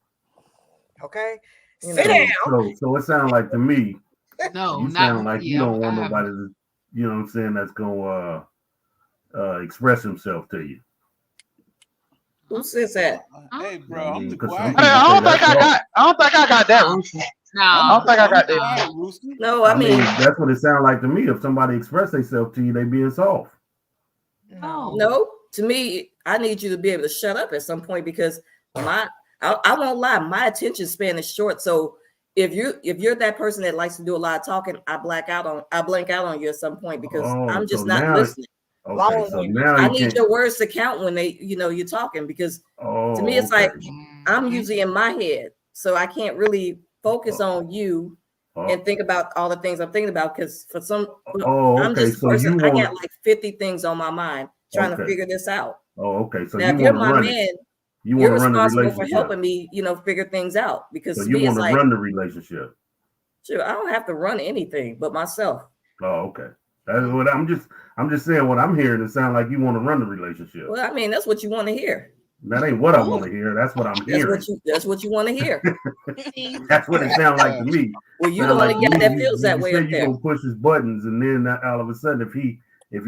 A: okay.
L: Sit
A: down.
J: So it sounds like to me,
F: no,
J: you sound like you don't want nobody to, you know what I'm saying, that's gonna express himself to you.
L: Who says that?
B: Hey, bro, I'm the
G: I
B: quiet.
G: don't think I got that, Rooster.
F: No,
G: I don't think I got that.
L: No, I mean
J: that's what it sounds like to me. If somebody express themselves to you, they being soft.
L: No, to me, I need you to be able to shut up at some point because I won't lie, my attention span is short. So if you're that person that likes to do a lot of talking, I blank out on you at some point because I'm just not listening.
J: Okay, so now
L: I need your words to count when they, you know, you're talking because to me it's like I'm usually in my head, so I can't really focus on you and think about all the things I'm thinking about because I'm just a person. I got like 50 things on my mind trying to figure this out.
J: Oh, okay. So
L: now,
J: you
L: if you're
J: want to
L: my
J: run
L: man,
J: it. You
L: you're
J: want to run the
L: responsible for
J: relationship.
L: helping me, you know, figure things out because
J: So
L: to
J: you
L: me,
J: want
L: it's
J: to
L: like,
J: run the relationship.
L: Sure, I don't have to run anything but myself.
J: Oh, okay. That's what I'm just saying what I'm hearing. It sounds like you want to run the relationship.
L: Well, I mean, that's what you want to hear.
J: That ain't what I want to hear. That's what I'm hearing.
L: That's what you want to hear.
J: That's what it sounds like to me.
L: Well, you're the only guy that feels that way up there.
J: You gonna push his buttons, and then all of a sudden, if he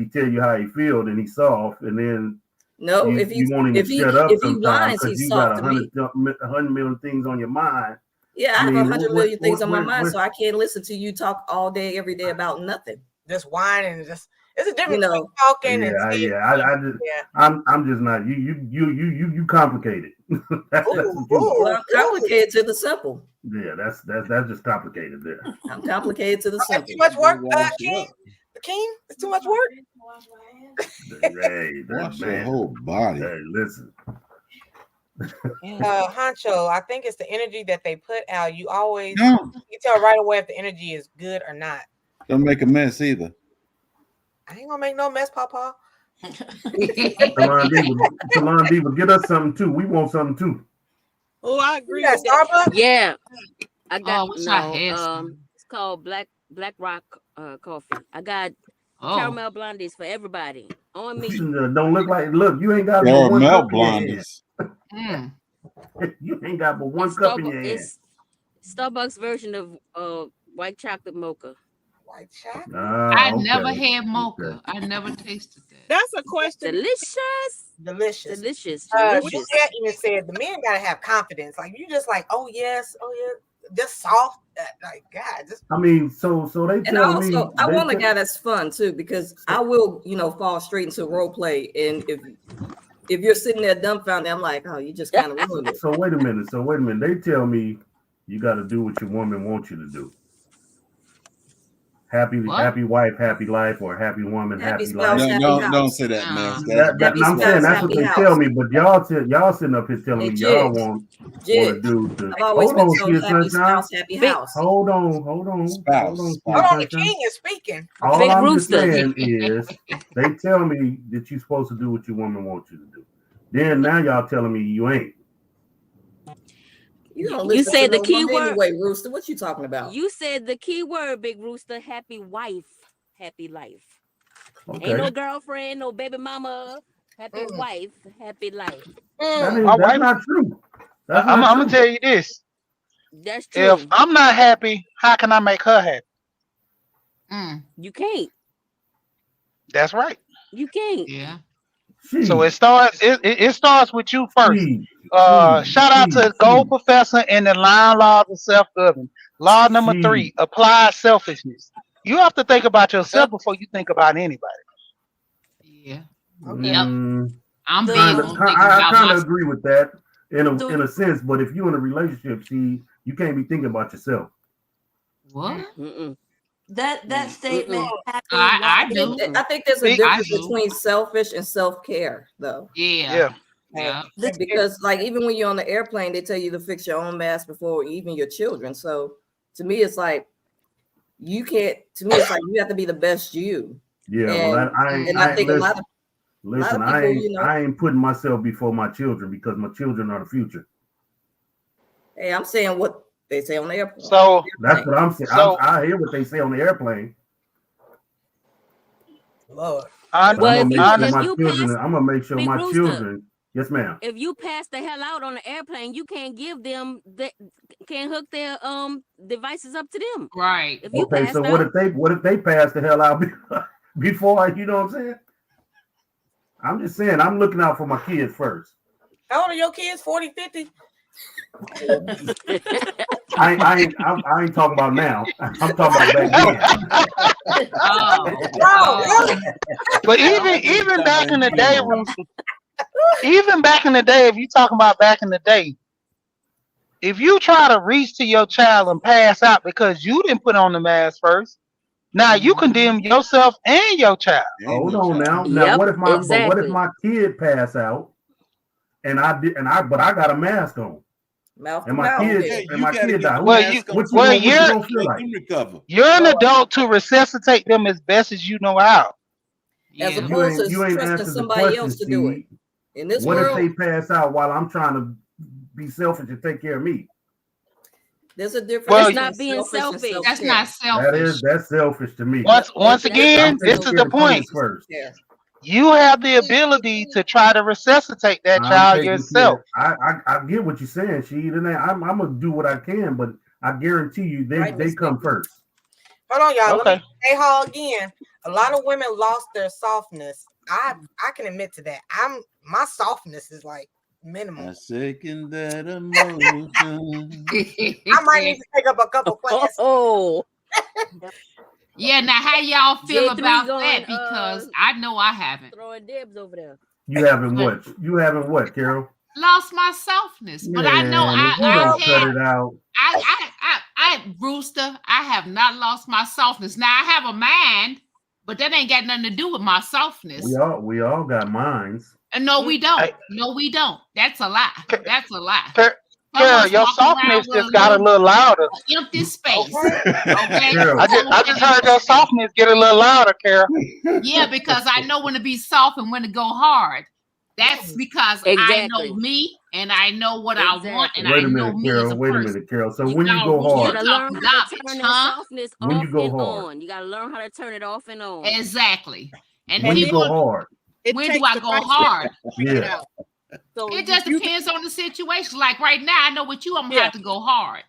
J: tell you how he feel, then he's soft, and then
L: no,
J: you want him to shut up sometimes because you got 100 million things on your mind.
L: Yeah, I have 100 million things on my mind, so I can't listen to you talk all day, every day about nothing.
A: Just whining and just. It's a difference between talking and
J: I'm just not you complicated. that's
L: well, I'm complicated to the simple.
J: Yeah, that's just complicated there.
L: I'm complicated to the simple.
A: Too much work, King? It's too much work.
J: Hey,
B: that's your whole body.
J: Hey, listen.
A: Honcho, I think it's the energy that they put out. You always
B: No,
A: you tell right away if the energy is good or not.
B: don't make a mess either.
A: I ain't gonna make no mess, Papa.
J: Talon Diva, get us something too. We want something too.
D: Oh, I
A: You
D: agree
A: got
D: with that.
A: Starbucks?
K: Yeah, I got
F: Oh, what's our hair?
K: it's called Black Rock coffee. I got
F: Oh,
K: caramel blondies for everybody on me.
J: Don't look like. Look, you ain't got but one
B: Caramel
J: cup in your hand.
F: mm.
J: You ain't got but one
K: It's
J: cup in your hand.
K: It's Starbucks version of white chocolate mocha.
A: White chocolate.
F: I
J: Okay.
F: never had mocha.
J: Okay.
F: I never tasted that.
D: That's a question.
K: Delicious.
A: Delicious.
K: Delicious.
A: Juliet
K: Delicious.
A: even said the men gotta have confidence. Like you just like, oh yes, just soft. Like God, just.
J: I mean, so they
L: And
J: tell me.
L: also, I want a guy that's fun too, because I will, fall straight into role play. And if you're sitting there dumbfounded, I'm like, oh, you just kind of ruined it.
J: So wait a minute. They tell me you got to do what your woman wants you to do. Happy wife, happy life, or happy woman, happy
L: spouse,
J: life.
L: happy
B: Don't
L: house.
B: say that, man.
J: I'm saying that's what they tell me, but y'all sitting up here telling me y'all
L: Jigs.
J: want to do.
L: I've always
J: Hold
L: been
J: on,
L: so
J: Kid
L: happy
J: Sunshine.
L: spouse, happy house.
J: Hold on.
B: Spouse.
J: Kid
A: Hold on, the
J: Sunshine.
A: king is speaking.
J: All
K: Big
J: I'm
K: Rooster.
J: just saying is they tell me that you're supposed to do what your woman wants you to do. Then now y'all telling me you ain't.
L: You don't
K: You
L: listen
K: said
L: to
K: the
L: no
K: key
L: woman
K: word.
L: anyway, Rooster. What you talking about?
K: You said the key word, Big Rooster. Happy wife, happy life.
J: Okay.
K: Ain't no girlfriend, no baby mama. Happy wife, happy life.
J: That's
G: wife-
J: not true. That's
G: I'm
J: not
G: gonna
J: true.
G: tell you this:
K: That's true.
G: if I'm not happy, how can I make her happy?
K: You can't.
G: That's right.
K: You can't.
F: Yeah.
G: So it starts. It starts with you first. Shout out to Gold Professor and the 9 laws of self-government. Law number 3: apply selfishness. You have to think about yourself before you think about anybody.
F: Yeah.
A: Okay.
F: Yep. I'm big
J: I
F: on thinking about
J: kind of
F: myself.
J: agree with that in a sense, but if you're in a relationship, you can't be thinking about yourself.
F: What?
C: That statement.
F: I do.
L: I think there's a difference between selfish and self-care, though.
F: Yeah.
L: Because like even when you're on the airplane, they tell you to fix your own mask before even your children. So to me, it's like you can't. To me, it's like you have to be the best you.
J: Yeah,
L: and I think a lot of people,
J: I ain't putting myself before my children because my children are the future.
L: Hey, I'm saying what they say on the airplane.
G: So
J: that's what I'm saying.
G: So,
J: I hear what they say on the airplane.
A: Lord.
J: I'm gonna make sure
K: if
J: my
K: you
J: children.
K: pass-
J: I'm gonna make sure
K: Big
J: my
K: Rooster.
J: children. Yes, ma'am.
K: If you pass the hell out on the airplane, you can't give them can't hook their devices up to them.
F: Right.
K: If you
J: Okay,
K: passed
J: so
K: out,
J: what if they pass the hell out before? You know what I'm saying? I'm just saying I'm looking out for my kids first.
A: How old are your kids? 40, 50?
J: I ain't talking about now. I'm talking about back then.
G: But even back in the day, Rooster, even back in the day, if you talking about back in the day, if you try to reach to your child and pass out because you didn't put on the mask first, now you condemn yourself and your child.
J: Hold on now.
K: Yep,
J: Now what if my
K: exactly.
J: but what if my kid pass out and but I got a mask on?
L: Mouth
J: And my kid died.
G: Well, you're an adult to resuscitate them as best as you know how.
L: As opposed to
J: you ain't
L: trusting
J: answered the
L: somebody
J: question,
L: else to do it.
J: Steve.
L: In this
J: What
L: world,
J: if they pass out while I'm trying to be selfish and take care of me?
L: there's a difference.
G: Well,
L: between
K: not being
L: selfish.
K: selfish.
L: And
F: That's
L: self-care.
F: not selfish.
J: That's selfish to me.
G: Once again, this is the point.
J: First.
G: You have the ability to try to resuscitate that
J: I'm
G: child
J: taking
G: yourself.
J: care. I get what you're saying, Sheed, and I'm gonna do what I can, but I guarantee you they come first.
A: Hold on, y'all.
G: Okay.
A: Let me say how again. A lot of women lost their softness. I can admit to that. My softness is like minimal.
B: I second that emotion.
A: I might need to pick up a couple classes.
K: Oh.
F: Yeah, now how y'all feel
K: J3
F: about
K: going,
F: that? Because I know I haven't.
K: Throwing dibs over there.
J: You haven't what? You haven't what, Carol?
F: Lost my softness, but I know
J: if you don't cut it out.
F: I Rooster, I have not lost my softness. Now I have a mind. But that ain't got nothing to do with my softness.
J: We all got minds.
F: No, we don't. No, we don't. That's a lie. That's a lie.
G: Carol, your softness just got a little louder.
F: Empty space. Okay.
G: I just heard your softness get a little louder, Carol.
F: Yeah, because I know when to be soft and when to go hard. That's because I know me and I know what I want and I know me as a person.
J: Wait a minute, Carol. So when you go hard,
K: you gotta learn how to turn that softness
J: when you
K: off
J: go
K: and
J: hard,
K: on. You gotta learn how to turn it off and on.
F: Exactly. And
J: when you go hard,
F: when do I go hard?
J: Yeah.
D: So
F: it just depends on the situation. Like right now, I know with you, I'm gonna have to go hard.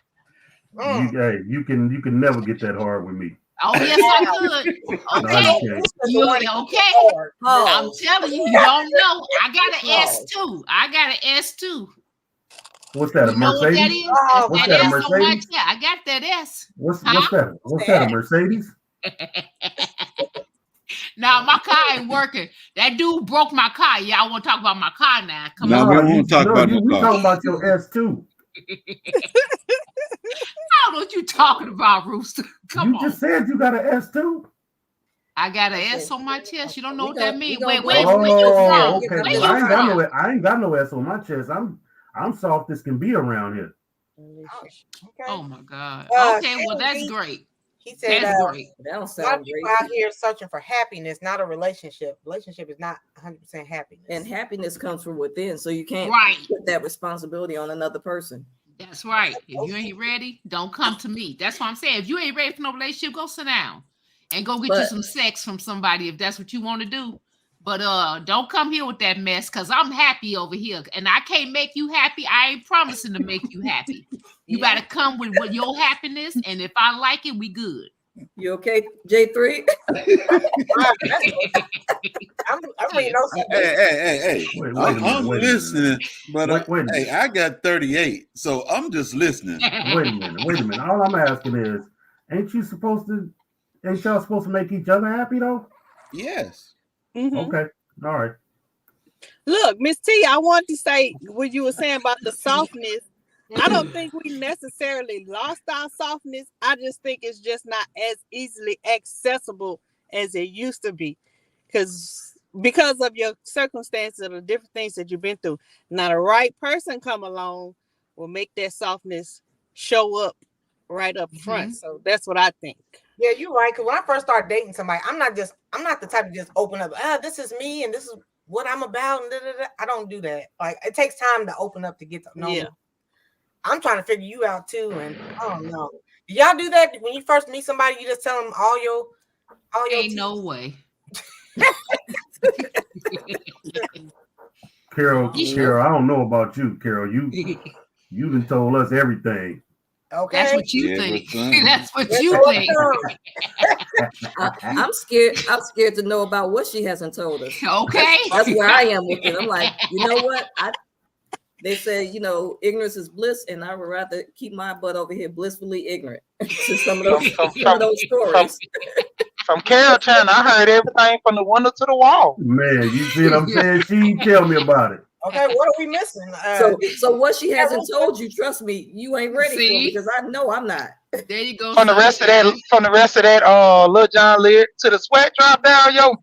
J: You can never get that hard with me.
F: Oh yes, I could. Okay, okay. I'm telling you, you don't know. I got an S2. I got an S2.
J: What's that?
F: You know what that is?
J: What's that? A Mercedes?
F: Yeah, I got that S.
J: What's that? What's that? A Mercedes?
F: Now my car ain't working. That dude broke my car. Y'all want to talk about my car now? Come on.
B: We won't talk about
J: you. We talking about your S2.
F: I don't know what you talking about, Rooster. Come on.
J: You just said you got an S2.
F: I got an S on my chest. You don't know what that means. Wait,
J: where you from?
F: Okay.
J: Where you from? I ain't got no S on my chest. I'm soft as can be around here.
F: Oh my God. Okay, well that's great.
A: He said
F: that's great.
L: That don't
A: a lot
L: sound
A: of people
L: great.
A: out here searching for happiness, not a relationship. Relationship is not 100% happiness.
L: And happiness comes from within, so you can't put that responsibility on another person.
F: That's right. If you ain't ready, don't come to me. That's what I'm saying. If you ain't ready for no relationship, go sit down and go get you some sex from somebody if that's what you want to do. But don't come here with that mess because I'm happy over here. And I can't make you happy. I ain't promising to make you happy. You got to come with your happiness. And if I like it, we good.
L: You okay, J3?
A: I'm reading those.
B: Hey. I'm listening, but
J: wait
B: hey, I got 38, so I'm just listening.
J: Wait a minute. All I'm asking is, ain't y'all supposed to make each other happy though?
B: Yes.
D: Mm-hmm.
J: Okay. All right.
D: Look, Miss T, I want to say what you were saying about the softness. I don't think we necessarily lost our softness. I just think it's just not as easily accessible as it used to be. Because of your circumstances or the different things that you've been through. Now the right person come along will make that softness show up right up front. So that's what I think.
A: Yeah, you're right. Because when I first started dating somebody, I'm not the type to just open up. This is me and this is what I'm about. And I don't do that. Like it takes time to open up to get to know me. I'm trying to figure you out too, and I don't know. Do y'all do that when you first meet somebody? You just tell them all your
F: ain't no way.
J: Carol, I don't know about you, Carol. You done told us everything.
A: Okay,
F: that's what you think. That's what you think.
L: I'm scared. I'm scared to know about what she hasn't told us.
F: Okay,
L: that's where I am with it. I'm like, you know what? They say, ignorance is bliss, and I would rather keep my butt over here blissfully ignorant to some of those stories.
G: From Carol Chan, I heard everything from the window to the wall.
J: Man, you see what I'm saying? She tell me about it.
A: Okay, what are we missing?
L: So what she hasn't told you, trust me, you ain't ready for it because I know I'm not.
F: There you go.
G: From the rest of that, Lil Jon lyric to the sweat drop down, yo.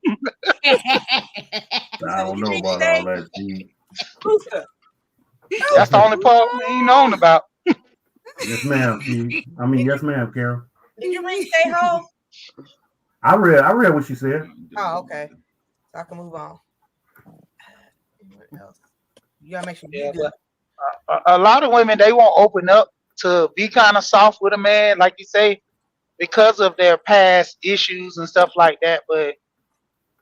J: I don't know about all that.
G: That's the only part we ain't known about.
J: Yes, ma'am. Yes, ma'am, Carol.
A: Did you read Stay Home?
J: I read what she said.
A: Oh, okay. So I can move on. What else? You gotta make sure you do.
G: A lot of women, they won't open up to be kind of soft with a man, like you say, because of their past issues and stuff like that. But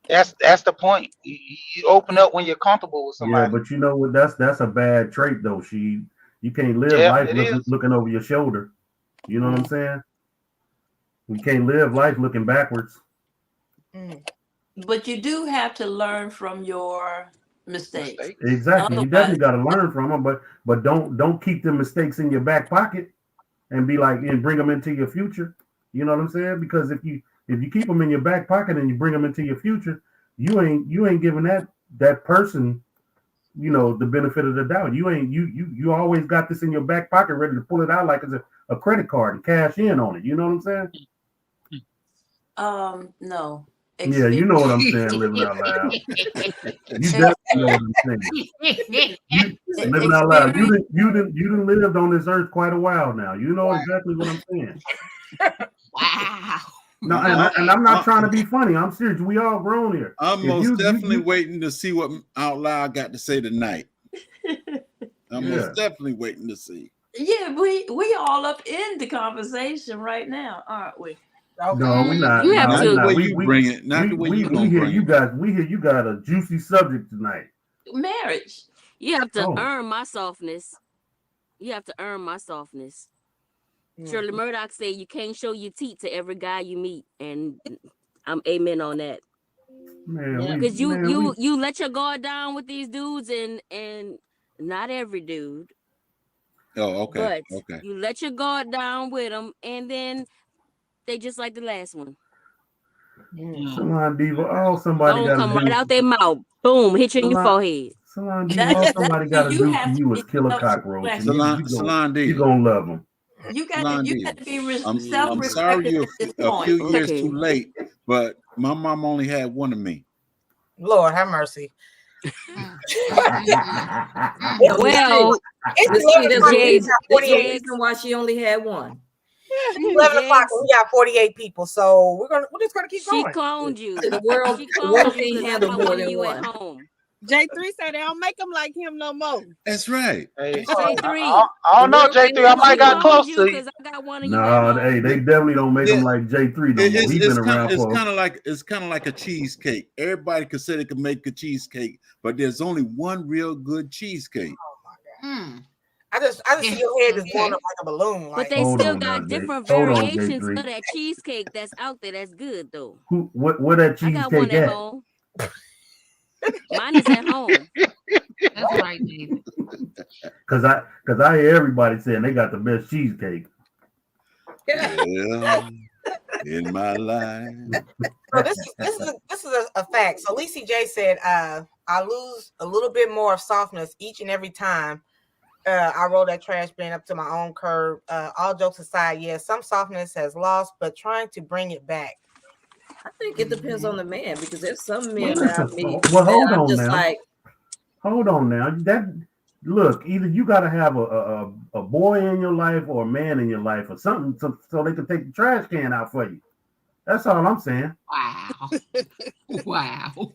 G: that's the point. You open up when you're comfortable with somebody.
J: Yeah, but you know what? That's a bad trait, though. You can't live life looking over your shoulder. You know what I'm saying? We can't live life looking backwards.
C: But you do have to learn from your mistakes.
J: Exactly. You definitely got to learn from them, but don't keep the mistakes in your back pocket and be like and bring them into your future. You know what I'm saying? Because if you keep them in your back pocket and you bring them into your future, you ain't giving that person, the benefit of the doubt. You always got this in your back pocket ready to pull it out like it's a credit card and cash in on it. You know what I'm saying?
C: No.
J: Yeah, you know what I'm saying, living out loud. You definitely know what I'm saying. You living out loud. You didn't lived on this earth quite a while now. You know exactly what I'm saying.
F: Wow.
J: No, and I'm not trying to be funny. I'm serious. We all grown here.
B: I'm most definitely waiting to see what Out Loud got to say tonight. I'm most definitely waiting to see.
C: Yeah, we all up in the conversation right now, aren't we?
J: Okay. No, we're not.
K: You have
B: not
K: to.
B: the way you bring it. Not the way you gonna bring it.
J: We hear you got a juicy subject tonight.
C: Marriage.
K: You have to earn my softness. You have to earn my softness. Shirley Murdoch said you can't show your teeth to every guy you meet, and I'm amen on that. Because you let your guard down with these dudes, and not every dude.
B: Oh, okay.
K: But you let your guard down with them, and then they just like the last one.
J: Salon Diva, somebody got
K: come right out their mouth. Boom, hit you in your forehead.
J: Salon Diva, somebody got to do for you is kill a cockroach.
B: Salon Diva,
J: you gonna love them.
C: You got to be
B: I'm sorry you're a few years too late, but my mom only had one of me.
A: Lord have mercy.
L: Well, there's a reason why she only had one.
A: Yeah, 11 o'clock. We got 48 people, so we're just gonna keep going.
K: She cloned you.
L: The world can't handle more than one.
D: J3 said they don't make them like him no more.
B: That's right.
G: Hey,
K: J3.
G: I don't know, J3. I might got close to you.
J: No, they definitely don't make them like J3 no more. He's been around for.
B: It's kind of like a cheesecake. Everybody could say they can make a cheesecake, but there's only one real good cheesecake.
A: Oh my God. I just see your head is going up like a balloon.
K: But they still got different variations of that cheesecake that's out there. That's good though.
J: What that cheesecake?
K: I got one at home. Mine is at home.
F: That's right, David.
J: Cause I hear everybody saying they got the best cheesecake.
B: Yeah, in my life.
A: So this is a fact. So Lacey J said, I lose a little bit more of softness each and every time I roll that trash bin up to my own curb. All jokes aside, yes, some softness has lost, but trying to bring it back.
L: I think it depends on the man, because there's some men that I meet.
J: Well, hold on
L: just
J: now.
L: Like,
J: hold on now. Look, either you got to have a boy in your life or a man in your life or something so they can take the trash can out for you. That's all I'm saying.
F: Wow. Wow.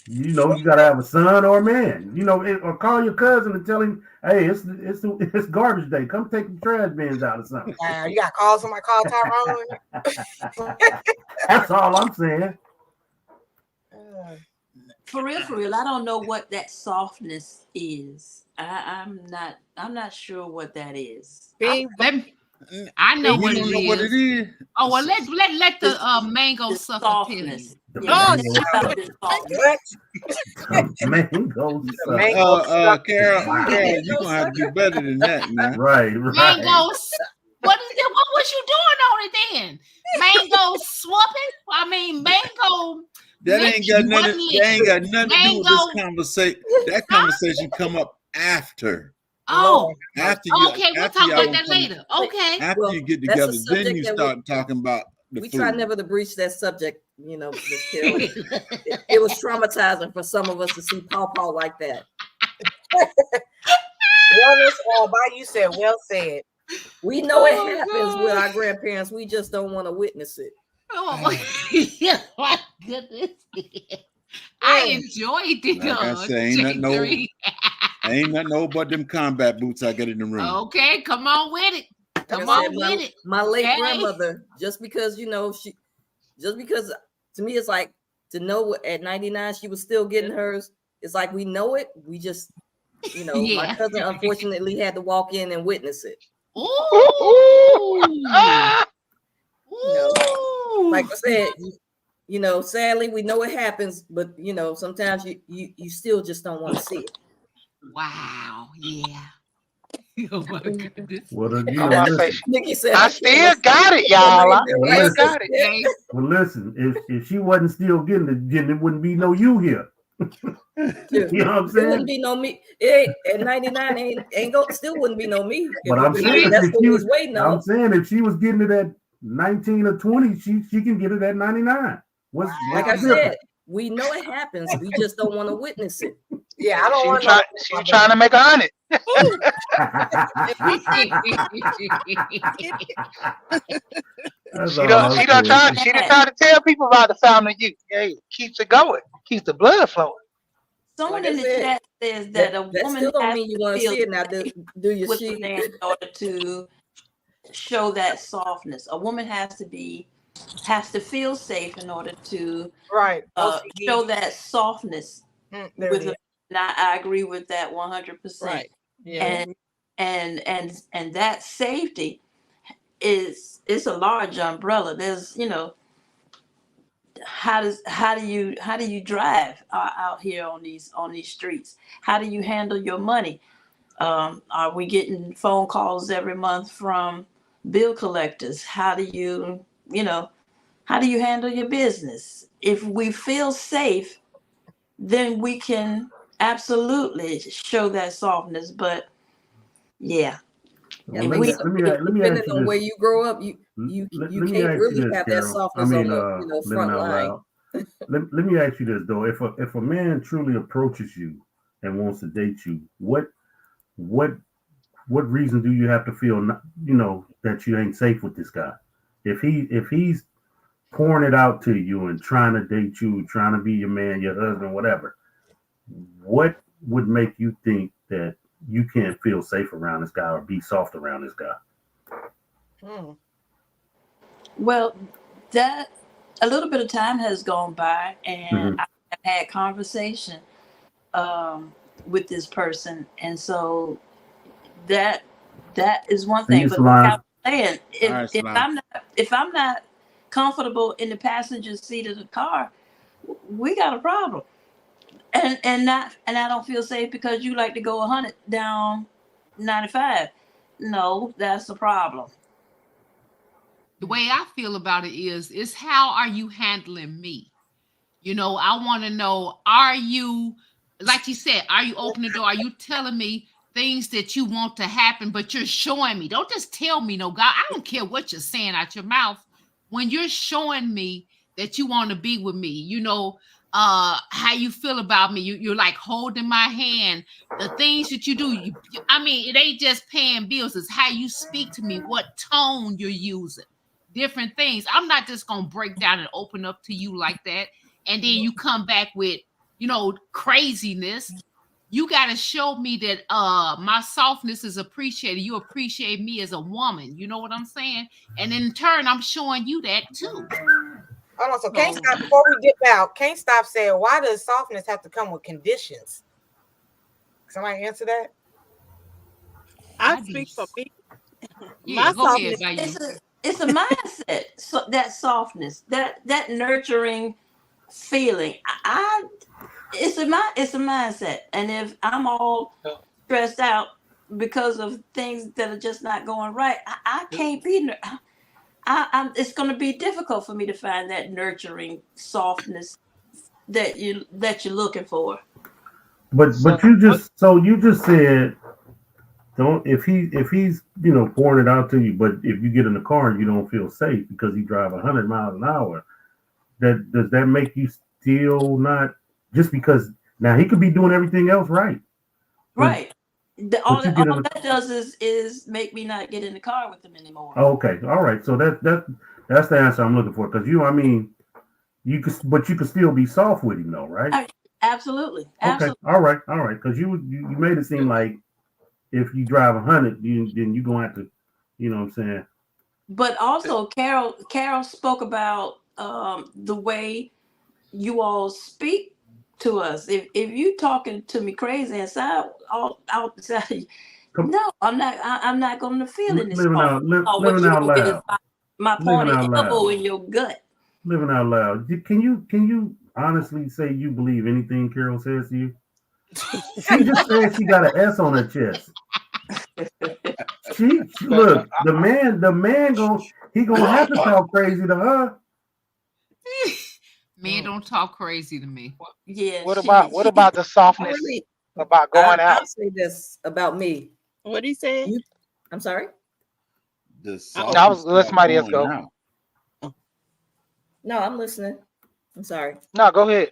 J: You know, you got to have a son or a man. You know, or call your cousin and tell him, hey, it's garbage day. Come take the trash bins out or something.
A: You got to call somebody, call Tyrone.
J: That's all I'm saying.
C: For real, I don't know what that softness is. I'm not sure what that is.
F: I know what it is. Oh well, let the mango sucker tell you.
J: Mango
B: sucker. Carol, you're gonna have to do better than that, man.
J: Right.
F: Mangoes. What was you doing on it then? Mango swapping? I mean, mango.
B: That ain't got nothing to do with this conversation. That conversation come up after.
F: Oh,
B: after
F: we'll talk about that later. Okay.
B: After you get together, then you start talking about the food.
L: Try never to breach that subject, you know. It was traumatizing for some of us to see Paw like that.
A: You said, well said.
L: We know it happens with our grandparents. We just don't want to witness it.
F: Oh my goodness. I enjoyed it.
B: Like I say, ain't nothing old but them combat boots I got in the room.
F: Okay, come on with it. Come on with it.
L: My late grandmother, just because to me it's like to know at 99 she was still getting hers. It's like we know it. We just, my cousin unfortunately had to walk in and witness it.
F: Ooh.
L: Like I said, sadly we know it happens, but sometimes you still just don't want to see it.
F: Wow. Yeah. Oh my goodness.
J: Well,
L: Nikki said,
G: I still got it, y'all. I still got it.
J: Well, listen, if she wasn't still getting it, then it wouldn't be no you here. You know what I'm saying?
L: It wouldn't be no me. At 99, still wouldn't be no me.
J: But I'm saying,
L: that's what he was waiting on.
J: I'm saying if she was getting it at 19 or 20, she can get it at 99. What's
L: Like
J: the
L: I
J: difference?
L: said, we know it happens. We just don't want to witness it.
A: Yeah, I don't
G: She
A: want
G: try,
A: no.
G: she trying to make 100.
J: That's
G: She
J: all
G: don't
J: I'm
G: she don't try
J: saying.
G: she done try to tell people about the Fountain of Youth. Hey, keeps it going, keeps the blood flowing.
C: Someone
L: Like I
C: in the
L: said,
C: chat says that a
L: that
C: woman
L: still don't
C: has
L: mean you
C: to
L: want to
C: feel
L: see it. Now, do you
C: with
L: see?
C: a man in order to show that softness. A woman has to feel safe in order to
A: Right. OCD.
C: show that softness
A: There
C: with
A: it
C: a,
A: is.
C: and I agree with that 100%.
D: Right. Yeah.
C: And that safety is it's a large umbrella. There's how do you drive out here on these streets? How do you handle your money? Are we getting phone calls every month from bill collectors? How do you handle your business? If we feel safe, then we can absolutely show that softness. But yeah,
L: And
J: Let me
C: we
J: let me let me
L: depending
J: ask you
L: on where
J: this.
L: you grow up, you
J: Let me
L: can't
J: ask you
L: really
J: this,
L: have that
J: Carol.
L: softness on the
J: Living
L: front
J: out
L: line.
J: loud. Let me ask you this though. If a man truly approaches you and wants to date you, what reason do you have to feel that you ain't safe with this guy? If he's pouring it out to you and trying to date you, trying to be your man, your husband, whatever, what would make you think that you can't feel safe around this guy or be soft around this guy?
C: well, that a little bit of time has gone by, and
J: Mm-hmm.
C: I have had conversation with this person, and so that is one
J: See
C: thing.
J: you,
C: But like I
J: Salon.
C: was saying,
B: All right, Salam.
C: if I'm not comfortable in the passenger seat of the car, we got a problem. And I don't feel safe because you like to go 100 down 95. No, that's the problem.
F: The way I feel about it is how are you handling me? I want to know, are you, like you said, are you opening the door? Are you telling me things that you want to happen, but you're showing me? Don't just tell me, no, God, I don't care what you're saying out your mouth. When you're showing me that you want to be with me, how you feel about me. You're like holding my hand. The things that you do, it ain't just paying bills. It's how you speak to me, what tone you're using, different things. I'm not just going to break down and open up to you like that. And then you come back with, craziness. You got to show me that my softness is appreciated. You appreciate me as a woman. You know what I'm saying? And in turn, I'm showing you that too.
A: Hold on. So can't stop before we dip out. Can't stop saying, why does softness have to come with conditions? Somebody answer that.
D: I speak for me.
F: Yeah,
D: My
F: go ahead,
D: softness.
C: It's a mindset. So that softness, that nurturing feeling. It's a mindset. And if I'm all stressed out because of things that are just not going right, I can't be. It's going to be difficult for me to find that nurturing softness that you're looking for.
J: But you just said, don't, if he's pouring it out to you, but if you get in the car and you don't feel safe because he drive 100 miles an hour, does that make you still not, just because now he could be doing everything else right?
C: Right. All
J: that
C: does is make me not get in the car with him anymore.
J: Okay, all right. So that's the answer I'm looking for, because you could still be soft with him though, right?
C: Absolutely.
J: Okay, all right, because you made it seem like if you drive 100, then you're gonna have to, you know what I'm saying.
C: But also, Carol spoke about the way you all speak to us. If you talking to me crazy inside, all outside, no, I'm not going to feel any
J: Living
C: soft. What
J: living
C: you
J: out
C: gonna get is
J: loud.
C: my
J: Living
C: pointy
J: out
C: elbow
J: loud.
C: in your gut.
J: Living out loud. Can you honestly say you believe anything Carol says to you? She just said she got an S on her chest. She look, the man gonna have to talk crazy to her.
F: Men don't talk crazy to me.
C: Yeah.
G: What about the softness about going out?
L: I'll say this about me.
D: What he said?
L: I'm sorry.
B: The
G: I was let somebody else go.
B: out.
L: No, I'm listening. I'm sorry.
G: No, go ahead.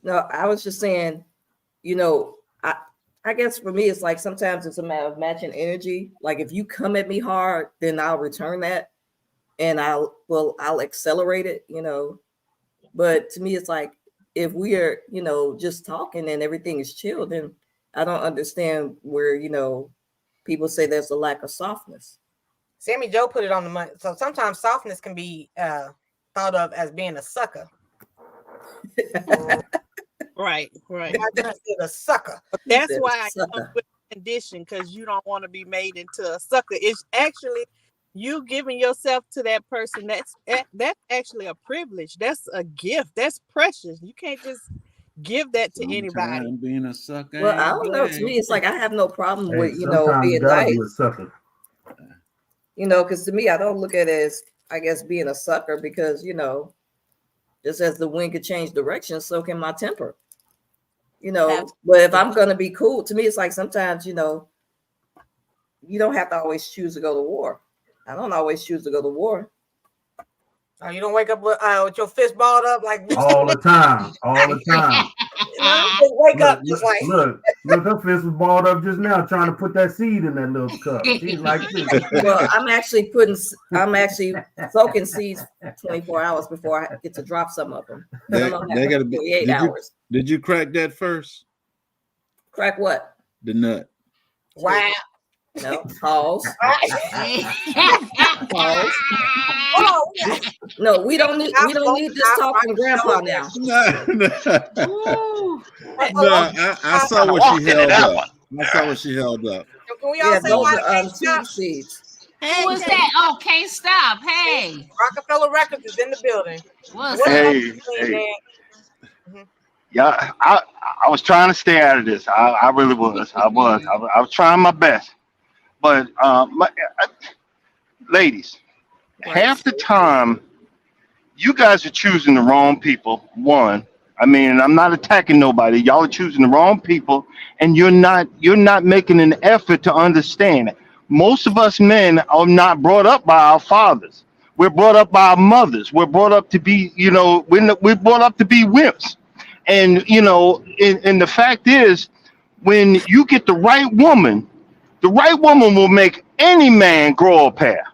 L: No, I was just saying, I guess for me it's like sometimes it's a matter of matching energy. Like if you come at me hard, then I'll return that and I'll accelerate it, But to me it's like if we are, just talking and everything is chill, then I don't understand where, people say there's a lack of softness.
A: Sammy Joe put it on the money. So sometimes softness can be thought of as being a sucker.
D: Right.
A: Not just a sucker.
D: That's why I come with condition, because you don't want to be made into a sucker. It's actually you giving yourself to that person. That's actually a privilege. That's a gift. That's precious. You can't just give that to anybody.
B: Being a sucker.
L: Well, I don't know. To me, it's like I have no problem with
J: sometimes
L: being
J: you gotta
L: nice.
J: be a sucker.
L: Because to me, I don't look at it as, I guess, being a sucker because just as the wind could change direction, so can my temper. But if I'm gonna be cool, to me, it's like sometimes you don't have to always choose to go to war. I don't always choose to go to war.
A: Oh, you don't wake up with your fist balled up like
J: all the time.
A: Wake up just like
J: look, her fist was balled up just now, trying to put that seed in that little cup. She's like this.
L: Well, I'm actually soaking seeds 24 hours before I get to drop some of them.
B: They got to be
L: 48 hours.
B: Did you crack that first?
L: Crack what?
B: The nut.
A: Wow.
L: No, pause. Pause. No, we don't need this talk from Grandpa now.
B: I saw what she held up.
A: Can we all say
L: those
A: why
L: are seed seeds.
F: Hey, who is that? Oh, can't stop. Hey.
A: Rockefeller Records is in the building.
M: Hey. Yeah, I was trying to stay out of this. I really was. I was trying my best. But ladies, half the time you guys are choosing the wrong people. One, I mean, I'm not attacking nobody. Y'all are choosing the wrong people, and you're not making an effort to understand it. Most of us men are not brought up by our fathers. We're brought up by our mothers. We're brought up to be, we're brought up to be wimps. And and the fact is, when you get the right woman will make any man grow a pair.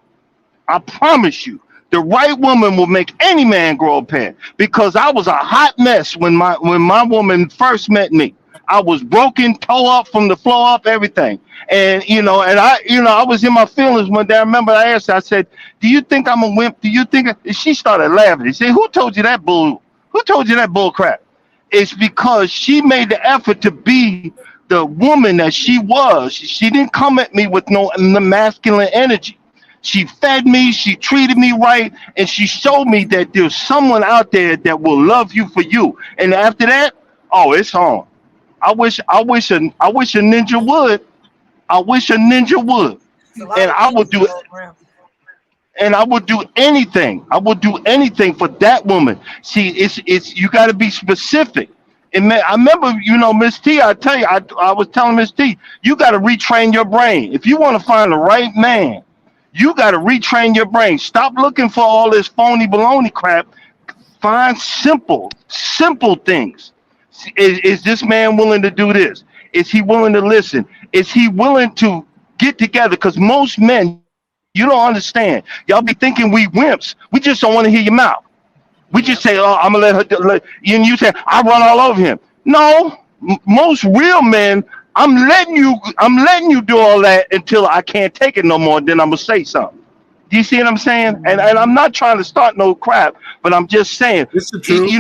M: I promise you, the right woman will make any man grow a pair. Because I was a hot mess when my woman first met me. I was broken, toe up from the floor up, everything. And I was in my feelings one day. I remember I asked her, I said, "Do you think I'm a wimp? Do you think?" And she started laughing. She said, "Who told you that bull? Who told you that bull crap?" It's because she made the effort to be the woman that she was. She didn't come at me with no masculine energy. She fed me, she treated me right, and she showed me that there's someone out there that will love you for you. And after that, oh, it's on. I wish a ninja would. I wish a ninja would. And I would do it. And I would do anything. I would do anything for that woman. See, it's you got to be specific. And man, I remember, Miss T, I tell you, I was telling Miss T, you got to retrain your brain. If you want to find the right man, you got to retrain your brain. Stop looking for all this phony baloney crap. Find simple things. Is this man willing to do this? Is he willing to listen? Is he willing to get together? Because most men, you don't understand. Y'all be thinking we wimps. We just don't want to hear your mouth. We just say, "Oh, I'm gonna let her." And you say, "I run all over him." No, most real men, I'm letting you do all that until I can't take it no more. Then I'm gonna say something. Do you see what I'm saying? And I'm not trying to start no crap, but I'm just saying.
B: It's the truth.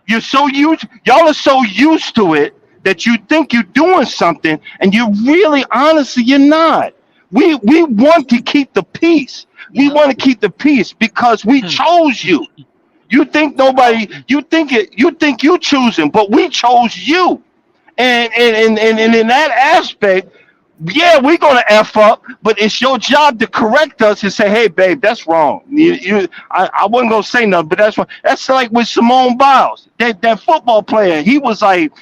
M: You're so used. Y'all are so used to it that you think you're doing something, and you really, honestly, you're not. We want to keep the peace. We want to keep the peace because we chose you. You think you choosing, but we chose you. And in that aspect, yeah, we're gonna F up, but it's your job to correct us and say, "Hey, babe, that's wrong." I wasn't gonna say nothing, but that's wrong. That's like with Simone Biles, that football player. He was like,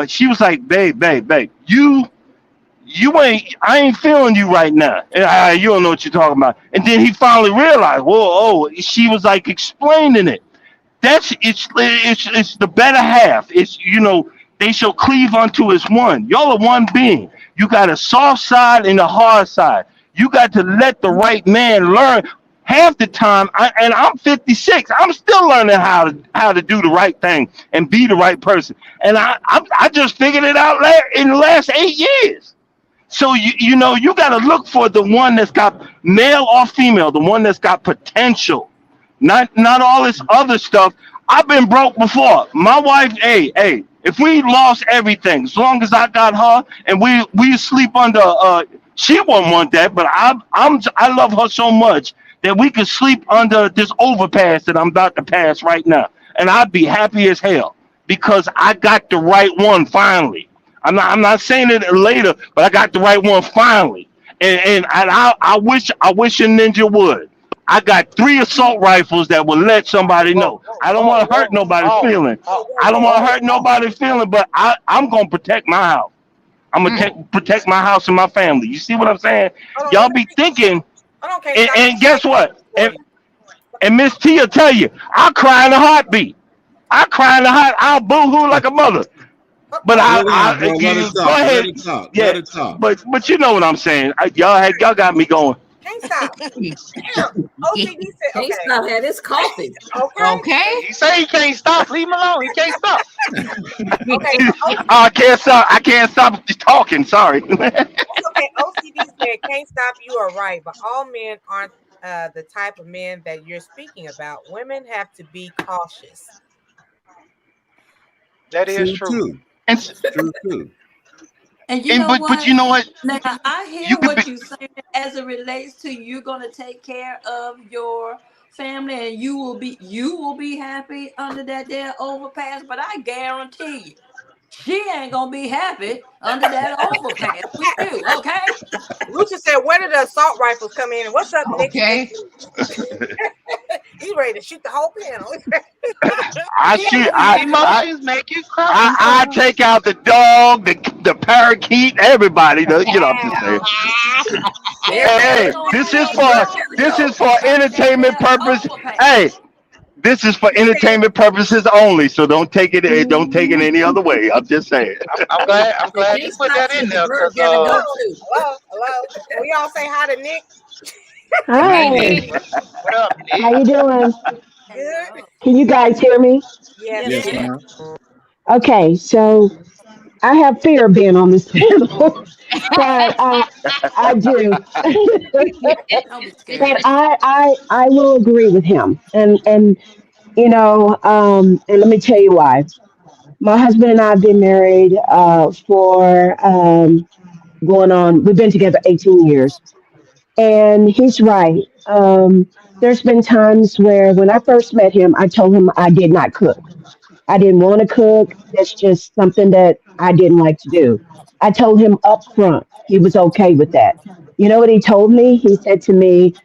M: she was like, babe, I ain't feeling you right now. And you don't know what you're talking about. And then he finally realized, whoa, oh, she was like explaining it. It's the better half. It's they shall cleave unto as one. Y'all are one being. You got a soft side and a hard side. You got to let the right man learn. Half the time, and I'm 56. I'm still learning how to do the right thing and be the right person. And I just figured it out in the last 8 years. So you got to look for the one that's got male or female, the one that's got potential, not all this other stuff. I've been broke before. My wife, hey, if we lost everything, as long as I got her and we sleep under, she wouldn't want that, but I love her so much that we could sleep under this overpass that I'm about to pass right now, and I'd be happy as hell because I got the right one finally. I'm not saying it later, but I got the right one finally. And I wish a ninja would. I got 3 assault rifles that will let somebody know. I don't want to hurt nobody's feeling. I don't want to hurt nobody's feeling, but I'm gonna protect my house. I'm gonna protect my house and my family. You see what I'm saying? Y'all be thinking, and guess what? And Miss T will tell you, I cry in a heartbeat. I cry in a heart. I'll boo-hoo like a mother. But
B: Let it out, bro. Let it
M: go
B: talk.
M: ahead.
B: Let it talk.
M: Yeah,
B: Let it talk.
M: but you know what I'm saying. Y'all got me going.
A: Can't stop. Damn. OCD said,
L: Can't
A: okay.
L: stop had his coffee.
F: Okay.
G: He say he can't stop. Leave him alone. He can't stop.
A: Okay.
M: I can't stop talking. Sorry.
A: Okay. OCD said, can't stop. You are right. But all men aren't the type of men that you're speaking about. Women have to be cautious.
G: That is
B: True
G: true.
B: too.
M: and
B: True too.
C: And you know
M: but
C: what?
M: you know what?
C: Now I
M: You
C: hear
M: could be.
C: what you saying as it relates to you're gonna take care of your family and you will be happy under that there overpass. But I guarantee you, she ain't gonna be happy under that overpass with you. Okay?
A: Lucha said, where did the assault rifles come in? And what's up, Nick?
F: Okay.
A: He's ready to shoot the whole panel.
M: I shoot.
G: Emotions make you cry.
M: I take out the dog, the parakeet, everybody. I'm just saying. Hey, this is for entertainment purpose. Hey, this is for entertainment purposes only. So don't take it any other way. I'm just saying.
G: I'm
L: They
G: glad
L: can't
G: you put
L: stop
G: that
L: till
G: in
L: the
G: there
L: bird
G: because
L: gotta go too.
A: Hello. Can we all say hi to Nick?
F: Hey,
N: Hi,
F: Nick.
G: what up,
N: how
G: Nick?
N: you doing?
A: Good.
N: Can you guys hear me?
A: Yes.
B: Yes,
L: Yeah.
B: ma'am.
N: Okay, so I have fear of being on this panel, but I do.
C: Don't be
N: But
C: scared.
N: I will agree with him, and and let me tell you why. My husband and I have been married for going on. We've been together 18 years, and he's right. There's been times where when I first met him, I told him I did not cook. I didn't want to cook. That's just something that I didn't like to do. I told him up front. He was okay with that. You know what he told me? He said to me,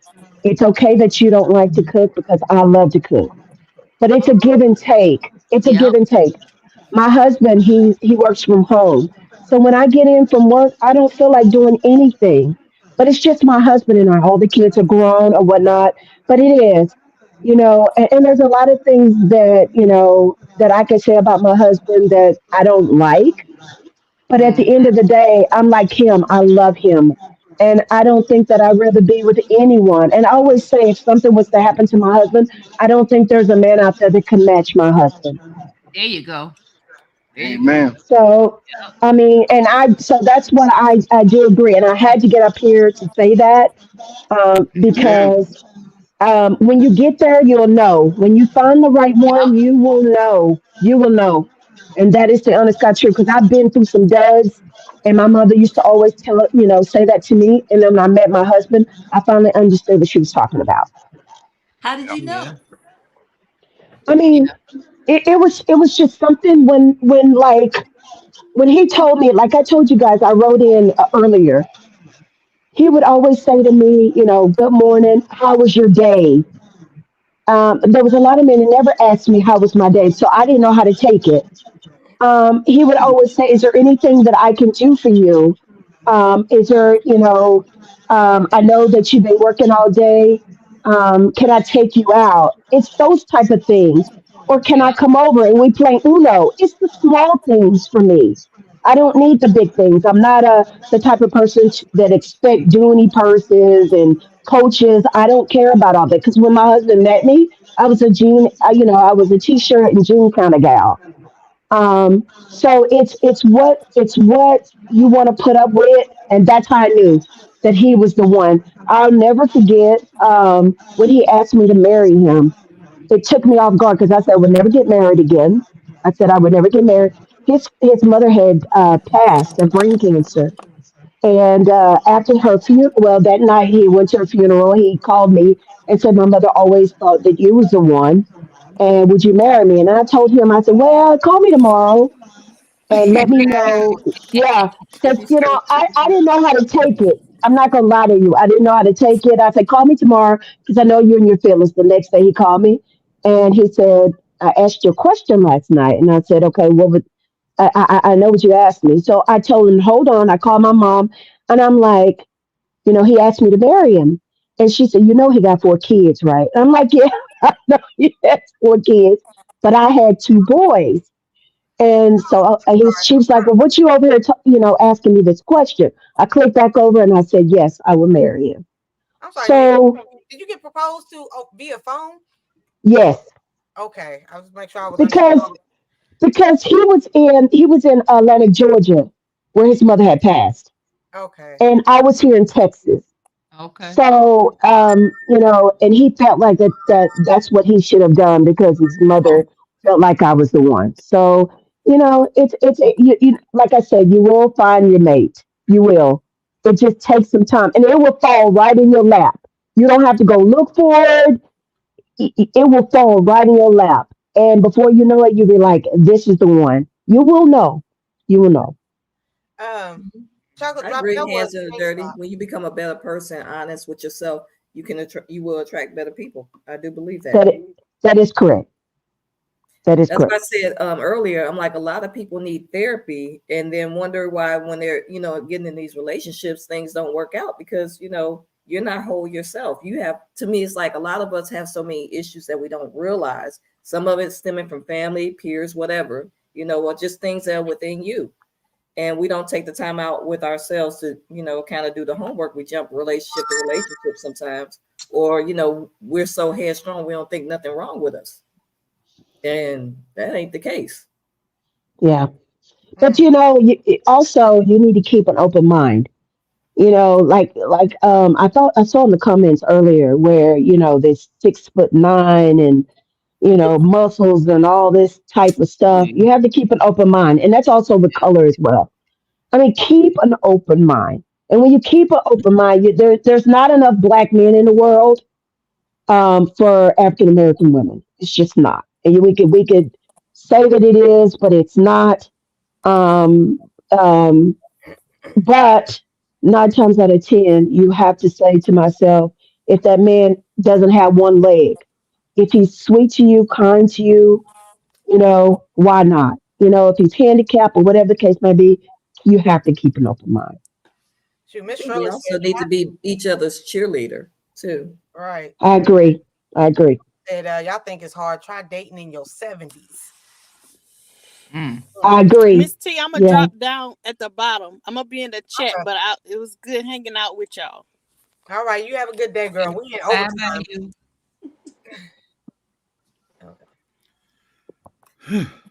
N: it's okay that you don't like to cook because I love to cook. But it's a give and take. It's a give
F: Yep.
N: and take. My husband, he works from home. So when I get in from work, I don't feel like doing anything. But it's just my husband and I. All the kids are grown or whatnot. But it is, and there's a lot of things that, that I can say about my husband that I don't like. But at the end of the day, I'm like him. I love him. And I don't think that I'd rather be with anyone. And I always say if something was to happen to my husband, I don't think there's a man out there that can match my husband.
F: There you go. There you go.
M: Amen.
N: So, I mean, so that's what I do agree. And I had to get up here to say that
M: Amen.
N: because when you get there, you'll know. When you find the right one,
F: Yep.
N: you will know. You will know. And that is the honest God truth. Because I've been through some duds, and my mother used to always say that to me. And then when I met my husband, I finally understood what she was talking about.
C: How did you
F: Yeah.
C: know?
N: I mean,
F: Yeah.
N: it was just something when he told me, like I told you guys, I wrote in earlier. He would always say to me, good morning, how was your day? There was a lot of men that never asked me how was my day, so I didn't know how to take it. He would always say, "Is there anything that I can do for you?" Is there, I know that you've been working all day. Can I take you out? It's those type of things. Or can I come over and we play Uno? It's the small things for me. I don't need the big things. I'm not the type of person that expect dooney purses and coaches. I don't care about all that because when my husband met me, I was a jean, I was a t-shirt and jean kind of gal. So it's what you want to put up with, and that's how I knew that he was the one. I'll never forget when he asked me to marry him. It took me off guard because I said I would never get married again. I said I would never get married. His mother had passed of brain cancer, and after her funeral, well, that night he went to her funeral. He called me and said my mother always thought that you was the one, and would you marry me? And I told him, I said, well, call me tomorrow and let me know. Yeah, because I didn't know how to take it. I'm not gonna lie to you. I didn't know how to take it. I said, call me tomorrow because I know you're in your feelings. The next day he called me and he said, I asked you a question last night, and I said, okay, what would I know what you asked me. So I told him, hold on. I called my mom, and I'm like, he asked me to marry him, and she said, he got 4 kids, right? I'm like, yeah, I know he has 4 kids, but I had 2 boys. And so she was like, well, what you over here, asking me this question? I clicked back over and I said, yes, I will marry him.
A: I'm sorry.
N: So,
A: did you get proposed to via phone?
N: yes,
A: Okay, I was make sure I was
N: because
A: understanding.
N: he was in Atlanta, Georgia, where his mother had passed,
A: Okay.
N: and I was here in Texas.
F: Okay.
N: So, and he felt like that's what he should have done because his mother felt like I was the one. So, like I said, you will find your mate. You will. It just takes some time, and it will fall right in your lap. You don't have to go look for it. It will fall right in your lap, and before you know it, you'll be like, "This is the one." You will know. You will know.
A: Um, Chocolate
L: I
A: drop
L: agree,
A: your was
L: hands in the dirty. When you become a better person, honest with yourself, you will attract better people. I do believe that.
N: That is correct. That is
L: That's what
N: correct.
L: I said earlier. I'm like, a lot of people need therapy and then wonder why when they're, getting in these relationships, things don't work out because, you're not whole yourself. You have, to me, it's like a lot of us have so many issues that we don't realize. Some of it stemming from family, peers, whatever, or just things that are within you. And we don't take the time out with ourselves to, kind of do the homework. We jump relationship to relationship sometimes, or, we're so headstrong, we don't think nothing wrong with us. And that ain't the case.
N: Yeah. But also you need to keep an open mind. I saw in the comments earlier where this 6'9" and muscles and all this type of stuff. You have to keep an open mind, and that's also the color as well. I mean, keep an open mind, and when you keep an open mind, there's not enough black men in the world for African American women. It's just not, and we could say that it is, but it's not. Um, um, but 9 times out of 10, you have to say to myself, if that man doesn't have one leg, if he's sweet to you, kind to you, why not? If he's handicapped or whatever the case may be, you have to keep an open mind.
A: Shoot, Miss
L: We
A: Shirley
L: also
A: said,
L: need to be each other's cheerleader too.
A: right.
N: I agree. I agree.
A: Said, y'all think it's hard. Try dating in your 70s.
N: I agree.
D: Miss T, I'm gonna
N: Yeah.
D: drop down at the bottom. I'm gonna be in the chat,
A: Okay.
D: but it was good hanging out with y'all.
A: All right. You have a good day, girl. We in
F: Bye bye
A: overtime.
F: you.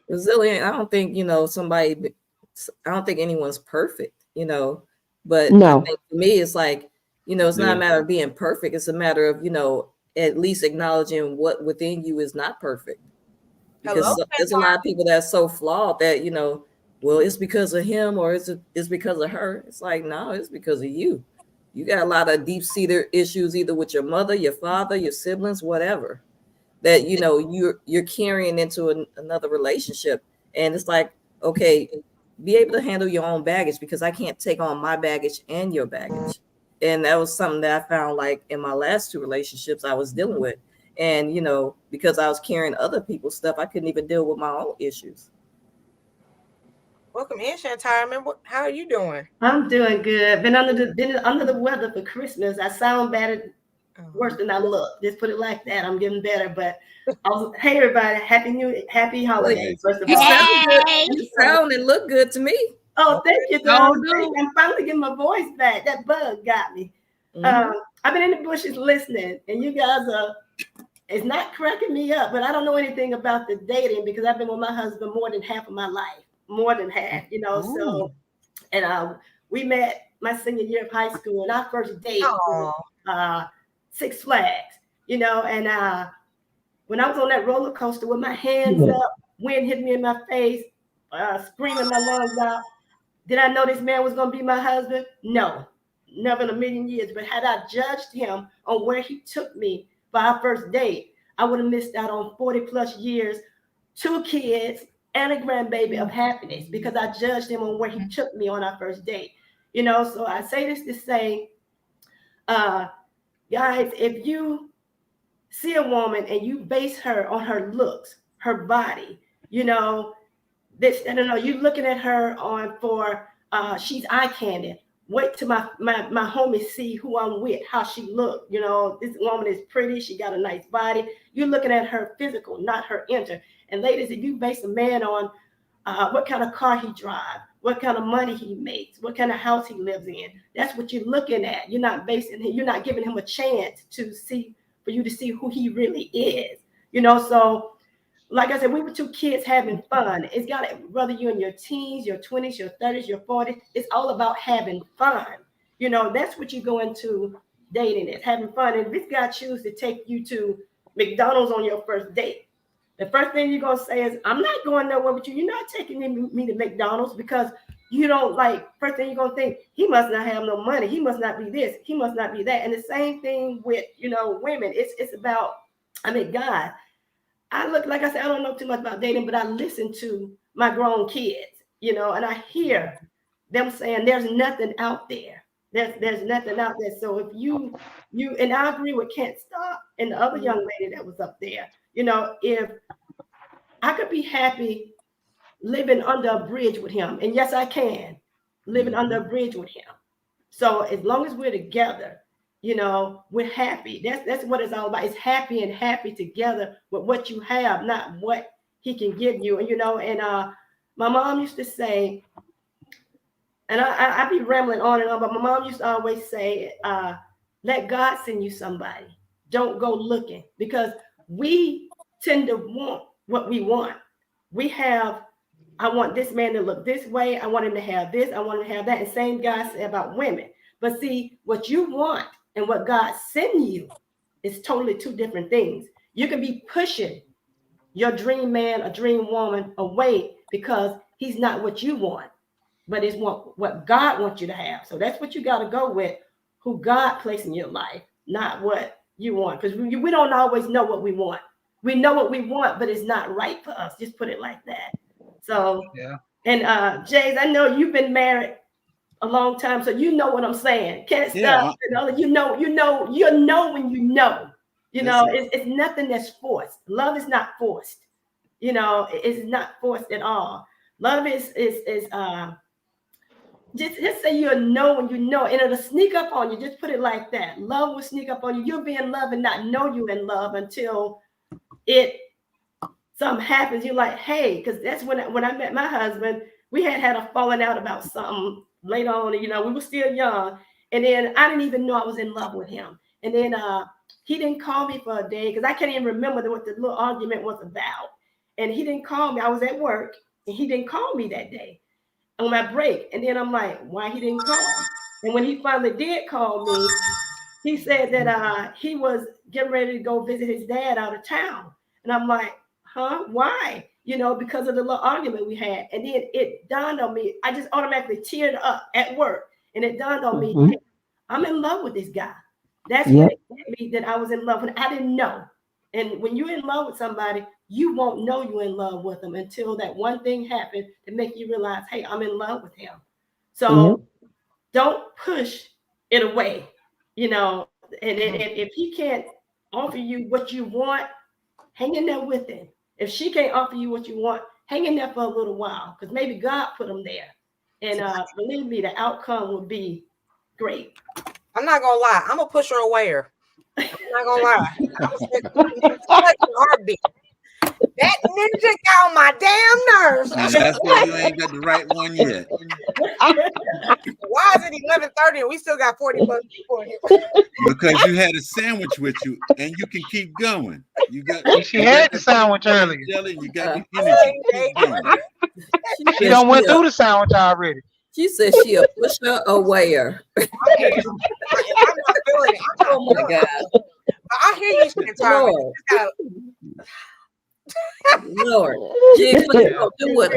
L: Resilient. I don't think I don't think anyone's perfect. But I
N: No.
L: think for me, it's like it's not a
B: Yeah.
L: matter of being perfect. It's a matter of at least acknowledging what within you is not perfect.
A: Hello,
L: Because there's a lot of people that's so flawed that well, it's because of him or it's because of her. It's like, no, it's because of you. You got a lot of deep-seated issues either with your mother, your father, your siblings, whatever, that you're carrying into another relationship. And it's like, okay, be able to handle your own baggage, because I can't take on my baggage and your baggage. And that was something that I found, like, in my last 2 relationships I was dealing with. And because I was carrying other people's stuff, I couldn't even deal with my own issues.
A: Welcome in, Shantara. How are you doing?
O: I'm doing good. Been under the weather for Christmas. I sound better, worse than I look. Just put it like that. I'm getting better. But hey everybody, happy holidays. First of
L: You
O: all,
L: sound good. You sound and look good to me.
O: oh, thank you,
F: No,
O: darling. I'm finally getting my voice back. That bug got me. I've been in the bushes listening, and you guys are. It's not cracking me up, but I don't know anything about the dating because I've been with my husband more than half of my life, more than half, you know.
A: Ooh.
O: So, and we met my senior year of high school, and our first date was Six Flags, you know. And when I was on that roller coaster with my hands up, wind hit me in my face, screaming my lungs out. Did I know this man was going to be my husband? No, never in a million years. But had I judged him on where he took me for our first date, I would have missed out on 40 plus years, 2 kids, and a grandbaby of happiness because I judged him on where he took me on our first date. You know, so I say this to say, guys, if you see a woman and you base her on her looks, her body, you know, this, I don't know, you looking at her on for she's eye candy. Wait till my homies see who I'm with, how she look. You know, this woman is pretty, she got a nice body. You're looking at her physical, not her inner. And ladies, if you base a man on what kind of car he drives, what kind of money he makes, what kind of house he lives in, that's what you're looking at. You're not you're not giving him a chance to see, for you to see who he really is. You know, so like I said, we were 2 kids having fun. It's got to, whether you're in your teens, your 20s, your 30s, your 40s, it's all about having fun. You know, that's what you go into dating is having fun. And if this guy chooses to take you to McDonald's on your first date, the first thing you're going to say is, I'm not going nowhere with you. You're not taking me to McDonald's because you don't like, first thing you're going to think, he must not have no money. He must not be this. He must not be that. And the same thing with, you know, women. It's about, I mean, God. I look, like I said, I don't know too much about dating, but I listen to my grown kids, you know, and I hear them saying there's nothing out there. There's nothing out there. So if you and I agree with Can't Stop and the other young lady that was up there, you know, if I could be happy living under a bridge with him, and yes, I can, living under a bridge with him. So as long as we're together, you know, we're happy. That's what it's all about. It's happy and happy together with what you have, not what he can give you. And you know, and my mom used to say, and I be rambling on and on, but my mom used to always say, let God send you somebody. Don't go looking, because we tend to want what we want. We have, I want this man to look this way. I want him to have this. I want him to have that. And same guy said about women. But see, what you want and what God send you is totally 2 different things. You can be pushing your dream man or dream woman away because he's not what you want, but it's what God wants you to have. So that's what you got to go with, who God placed in your life, not what you want. Because we don't always know what we want. We know what we want, but it's not right for us. Just put it like that. So, yeah. And Jays, I know you've been married a long time, so you know what I'm saying. Can't stop. You know when you know. You know, it's nothing that's forced. Love is not forced. You know, it's not forced at all. Love is just say you know when you know, and it'll sneak up on you. Just put it like that. Love will sneak up on you. You'll be in love and not know you in love until something happens. You're like, hey, because that's when I met my husband. We had a falling out about something later on. You know, we were still young, and then I didn't even know I was in love with him. And then he didn't call me for a day because I can't even remember what the little argument was about. And he didn't call me. I was at work, and he didn't call me that day on my break. And then I'm like, why he didn't call me? And when he finally did call me, he said that he was getting ready to go visit his dad out of town. And I'm like, huh? Why? You know, because of the little argument we had. And then it dawned on me. I just automatically teared up at work. And it dawned on me, hey, I'm in love with this guy. That's when it hit me that I was in love with. I didn't know. And when you're in love with somebody, you won't know you're in love with them until that one thing happened to make you realize, hey, I'm in love with him. So don't push it away, you know. And if he can't offer you what you want, hang in there with him. If she can't offer you what you want, hang in there for a little while, because maybe God put them there. And believe me, the outcome will be great.
A: I'm not gonna lie. I'm a pusher awayer. I'm not gonna lie. I'm a heartbeat. That ninja got on my damn nerves.
B: And that's why you ain't got the right one yet.
A: Why is it 11:30 and we still got 40 bucks for you?
B: Because you had a sandwich with you and you can keep going. You got
G: She had the sandwich earlier.
B: jelly, you got the energy. Keep going.
G: She done went through the sandwich already.
L: She said she a pusher awayer.
A: I'm not feeling it.
L: Oh my God.
A: I hear you, Chantal.
L: Lord. Lord.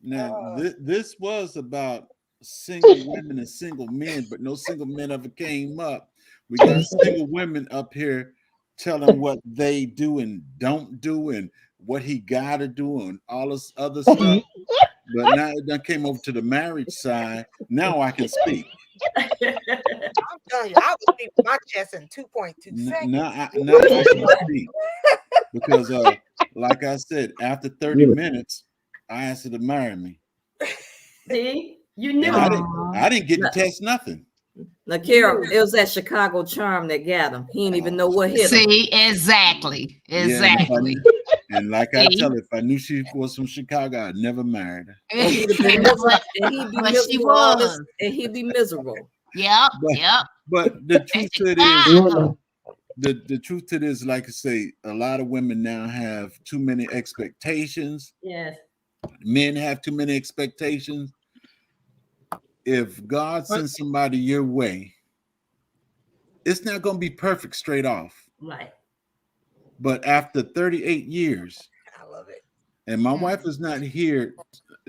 B: Now, this was about single women and single men, but no single men ever came up. We got single women up here telling what they do and don't do and what he got to do and all this other stuff. But now it done came over to the marriage side. Now I can speak.
A: I'm telling you, I will speak with my chest in 2.2 seconds.
B: Now I can speak. Because like I said, after 30 minutes, I asked her to marry me.
O: See, you knew.
B: I didn't get to test nothing.
L: Now, Carol, it was that Chicago charm that got him. He didn't even know what hit him.
F: See, exactly.
B: Yeah, and like I tell her, if I knew she was from Chicago, I'd never married her.
L: And he'd be miserable.
F: Yep.
B: But the truth to it is, the truth to this, like I say, a lot of women now have too many expectations.
O: Yes.
B: Men have too many expectations. If God sends somebody your way, it's not going to be perfect straight off.
O: Right.
B: But after 38 years,
A: I love it.
B: And my wife is not here.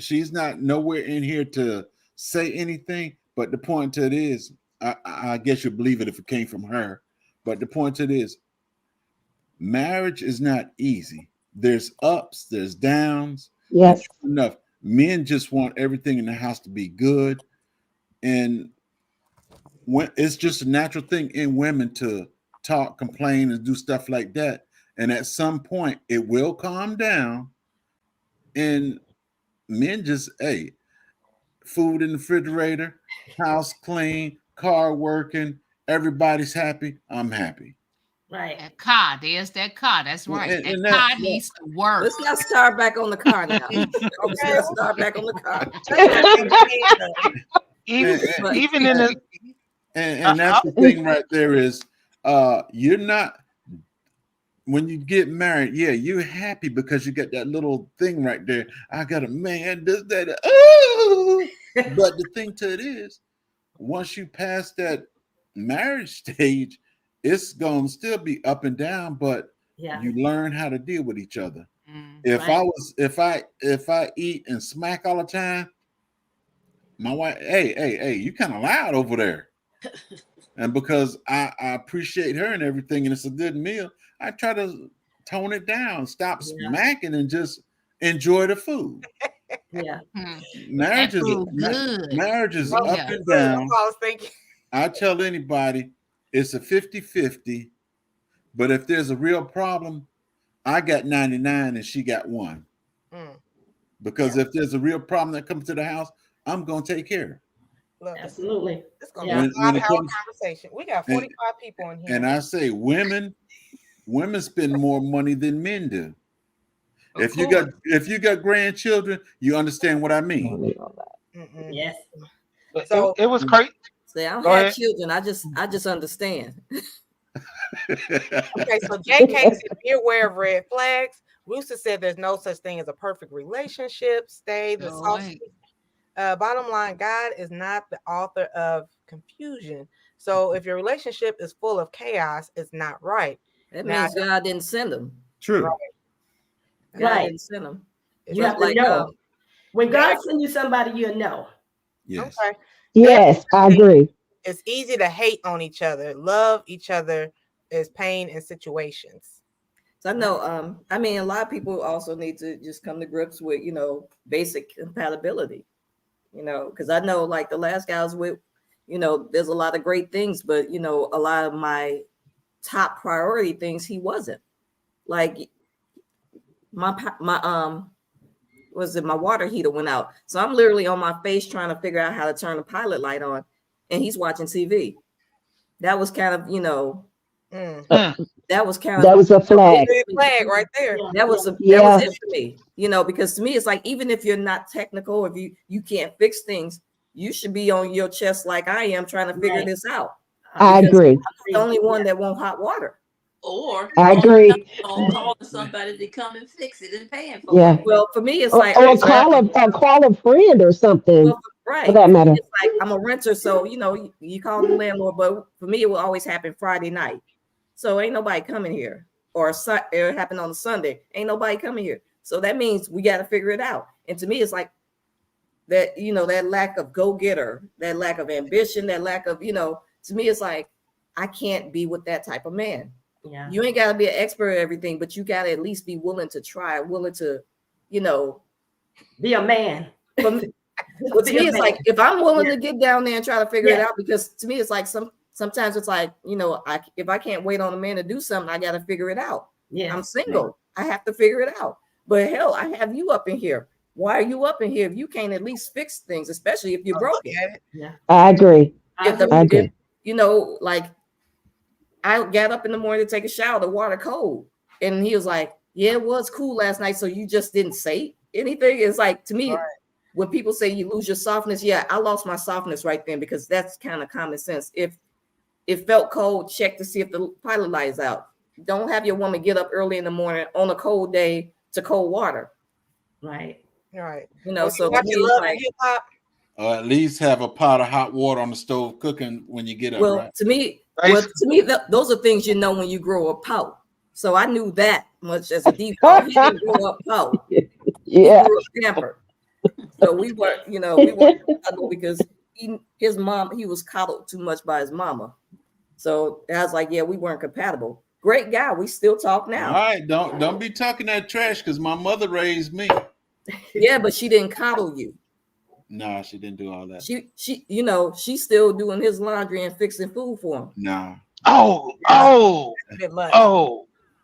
B: She's not nowhere in here to say anything. But the point to it is, I guess you'll believe it if it came from her. But the point to it is, marriage is not easy. There's ups, there's downs.
N: Yes.
B: Enough. Men just want everything in the house to be good. And when it's just a natural thing in women to talk, complain, and do stuff like that. And at some point, it will calm down. And men just, hey, food in the refrigerator, house clean, car working, everybody's happy. I'm happy.
O: Right.
F: That car, there's that car. That's right.
B: And
F: that car needs to work.
L: Let's not start back on the car now. Let's not start back on the car.
G: Even in the
B: and that's the thing right there is you're not, when you get married, yeah, you're happy because you got that little thing right there. I got a man, does that. Oh! But the thing to it is, once you pass that marriage stage, it's gonna still be up and down, but you learn how to deal with each other. If I eat and smack all the time, my wife, hey, you kind of loud over there. And because I appreciate her and everything, and it's a good meal, I try to tone it down, stop smacking, and just enjoy the food.
O: Yeah.
B: Marriage is up and down. I tell anybody it's a 50-50, but if there's a real problem, I got 99 and she got 1. Because if there's a real problem that comes to the house, I'm going to take care of it.
O: Look, absolutely.
A: It's going to be a 5-hour conversation. We got 45 people in here.
B: And I say women spend more money than men do. If you got grandchildren, you understand what I mean.
O: Yes.
G: So it was crazy.
L: See, I don't have children. I just understand.
A: Okay, so JK said, be aware of red flags. Rooster said there's no such thing as a perfect relationship. Stay the sausage. Bottom line, God is not the author of confusion. So if your relationship is full of chaos, it's not right.
L: That means God didn't send them.
B: True.
L: Right. God didn't send them.
O: You have to know. When God sends you somebody, you'll know.
B: Yes.
A: Okay.
N: Yes, I agree.
A: It's easy to hate on each other. Love each other is pain in situations.
L: So I know, I mean, a lot of people also need to just come to grips with, basic compatibility, because I know like the last guy I was with, there's a lot of great things, but, a lot of my top priority things, he wasn't. Like my was it my water heater went out. So I'm literally on my face trying to figure out how to turn the pilot light on, and he's watching TV. That was kind of, that was kind of
N: That was a flag.
A: Flag right there.
L: that was it for me, because to me it's like, even if you're not technical, if you can't fix things, you should be on your chest like I am trying to figure this out.
N: I agree.
L: I'm the only one that won't hot water.
C: Or
N: I agree.
C: calling somebody to come and fix it and paying for
N: Yeah.
C: it.
L: Well, for me, it's
N: Or,
L: like
N: or call a friend or something.
L: well, right.
N: For that matter.
L: It's like I'm a renter, so you call the landlord, but for me, it will always happen Friday night. So ain't nobody coming here, or it happened on a Sunday. Ain't nobody coming here. So that means we got to figure it out. And to me, it's like that, that lack of go-getter, that lack of ambition, that lack of, to me, it's like, I can't be with that type of man.
O: Yeah.
L: You ain't got to be an expert at everything, but you got to at least be willing to try, willing to,
O: be a man.
L: Well, to me, it's like, if I'm willing to get down there and try to figure it out, because to me, it's like sometimes it's like, if I can't wait on a man to do something, I got to figure it out.
O: Yeah.
L: I'm single. I have to figure it out. But hell, I have you up in here. Why are you up in here if you can't at least fix things, especially if you're broken?
O: Yeah.
N: I agree.
L: If like I got up in the morning to take a shower, the water cold. And he was like, yeah, it was cool last night. So you just didn't say anything. It's like, to me, when people say you lose your softness, yeah, I lost my softness right then, because that's kind of common sense. If it felt cold, check to see if the pilot light is out. Don't have your woman get up early in the morning on a cold day to cold water.
O: Right.
A: Right.
L: So to me, it's like,
B: or at least have a pot of hot water on the stove cooking when you get up.
L: well,
B: right?
L: to me, those are things when you grow up out. So I knew that much as a default. He didn't grow up out.
N: Yeah.
L: He grew up pampered. So we weren't cuddled because his mom, he was coddled too much by his mama. So I was like, yeah, we weren't compatible. Great guy. We still talk now.
B: All right, don't be talking that trash, because my mother raised me.
L: Yeah, but she didn't coddle you.
B: No, she didn't do all that.
L: She she's still doing his laundry and fixing food for him.
B: No.
G: Oh.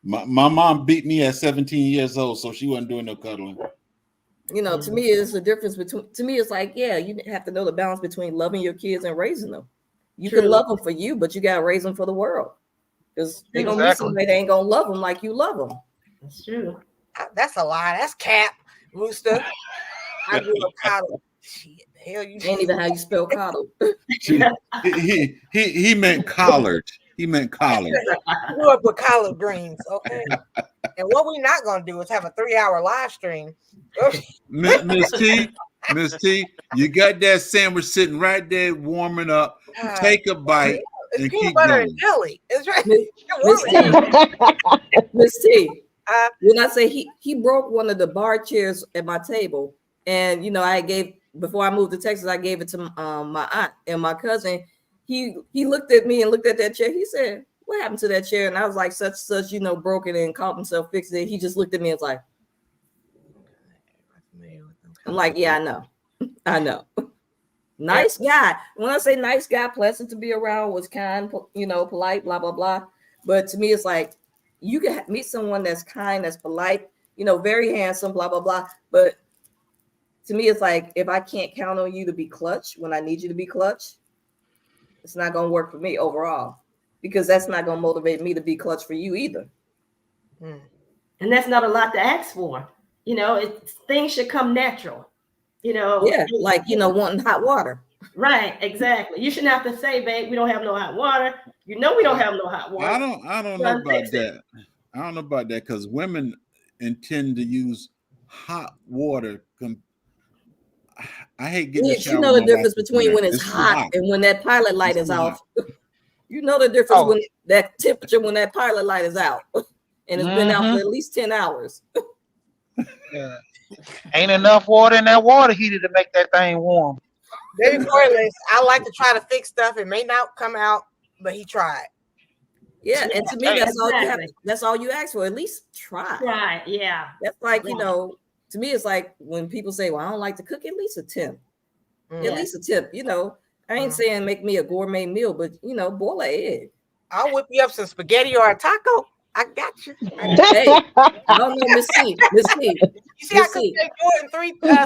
B: My mom beat me at 17 years old, so she wasn't doing no cuddling.
L: To me, it's the difference between. To me, it's like, yeah, you have to know the balance between loving your kids and raising them. You can love them for you, but you gotta raise them for the world, because they're gonna meet somebody that ain't gonna love them like you love them.
O: That's true.
A: That's a lie. That's cap, Rooster. I grew up coddled. Shit, the hell you
L: ain't even how you spell coddled.
B: he meant collared. He meant collared.
A: I grew up with collard greens, okay? And what we're not gonna do is have a 3-hour live stream.
B: Miss T, you got that sandwich sitting right there warming up. Take a bite and keep
A: butter
B: going.
A: and jelly. It's right.
L: Miss T. When I say he broke one of the bar chairs at my table, and before I moved to Texas, I gave it to my aunt and my cousin. He looked at me and looked at that chair. He said, "What happened to that chair?" And I was like, "Such, broken," and called himself fixing it. He just looked at me and was like, I'm like, yeah, I know. Nice guy. When I say nice guy, pleasant to be around, was kind, polite, blah, blah, blah. But to me, it's like, you can meet someone that's kind, that's polite, very handsome, blah, blah, blah. But to me, it's like, if I can't count on you to be clutch when I need you to be clutch, it's not going to work for me overall, because that's not going to motivate me to be clutch for you either.
O: And that's not a lot to ask for. Things should come natural.
L: Yeah, like wanting hot water.
O: Right, exactly. You shouldn't have to say, babe, we don't have no hot water. We don't have no hot water.
B: I don't know about that. I don't know about that, because women intend to use hot water. I hate getting.
L: You know the difference between when it's hot and when that pilot light is off. You know the difference when that temperature, when that pilot light is out, and it's been out for at least 10 hours.
G: Yeah. Ain't enough water in that water heater to make that thing warm.
A: Very pointless. I like to try to fix stuff. It may not come out, but he tried.
L: Yeah, and to me, that's all you have. That's all you ask for. At least try.
O: Right. Yeah.
L: That's like, to me, it's like when people say, "Well, I don't like to cook," at least attempt. At least attempt. I ain't saying make me a gourmet meal, but boil an egg.
A: I'll whip you up some spaghetti or a taco. I got you.
L: Hey, I don't know, Miss T. Miss T.
A: You see, I could take Jordan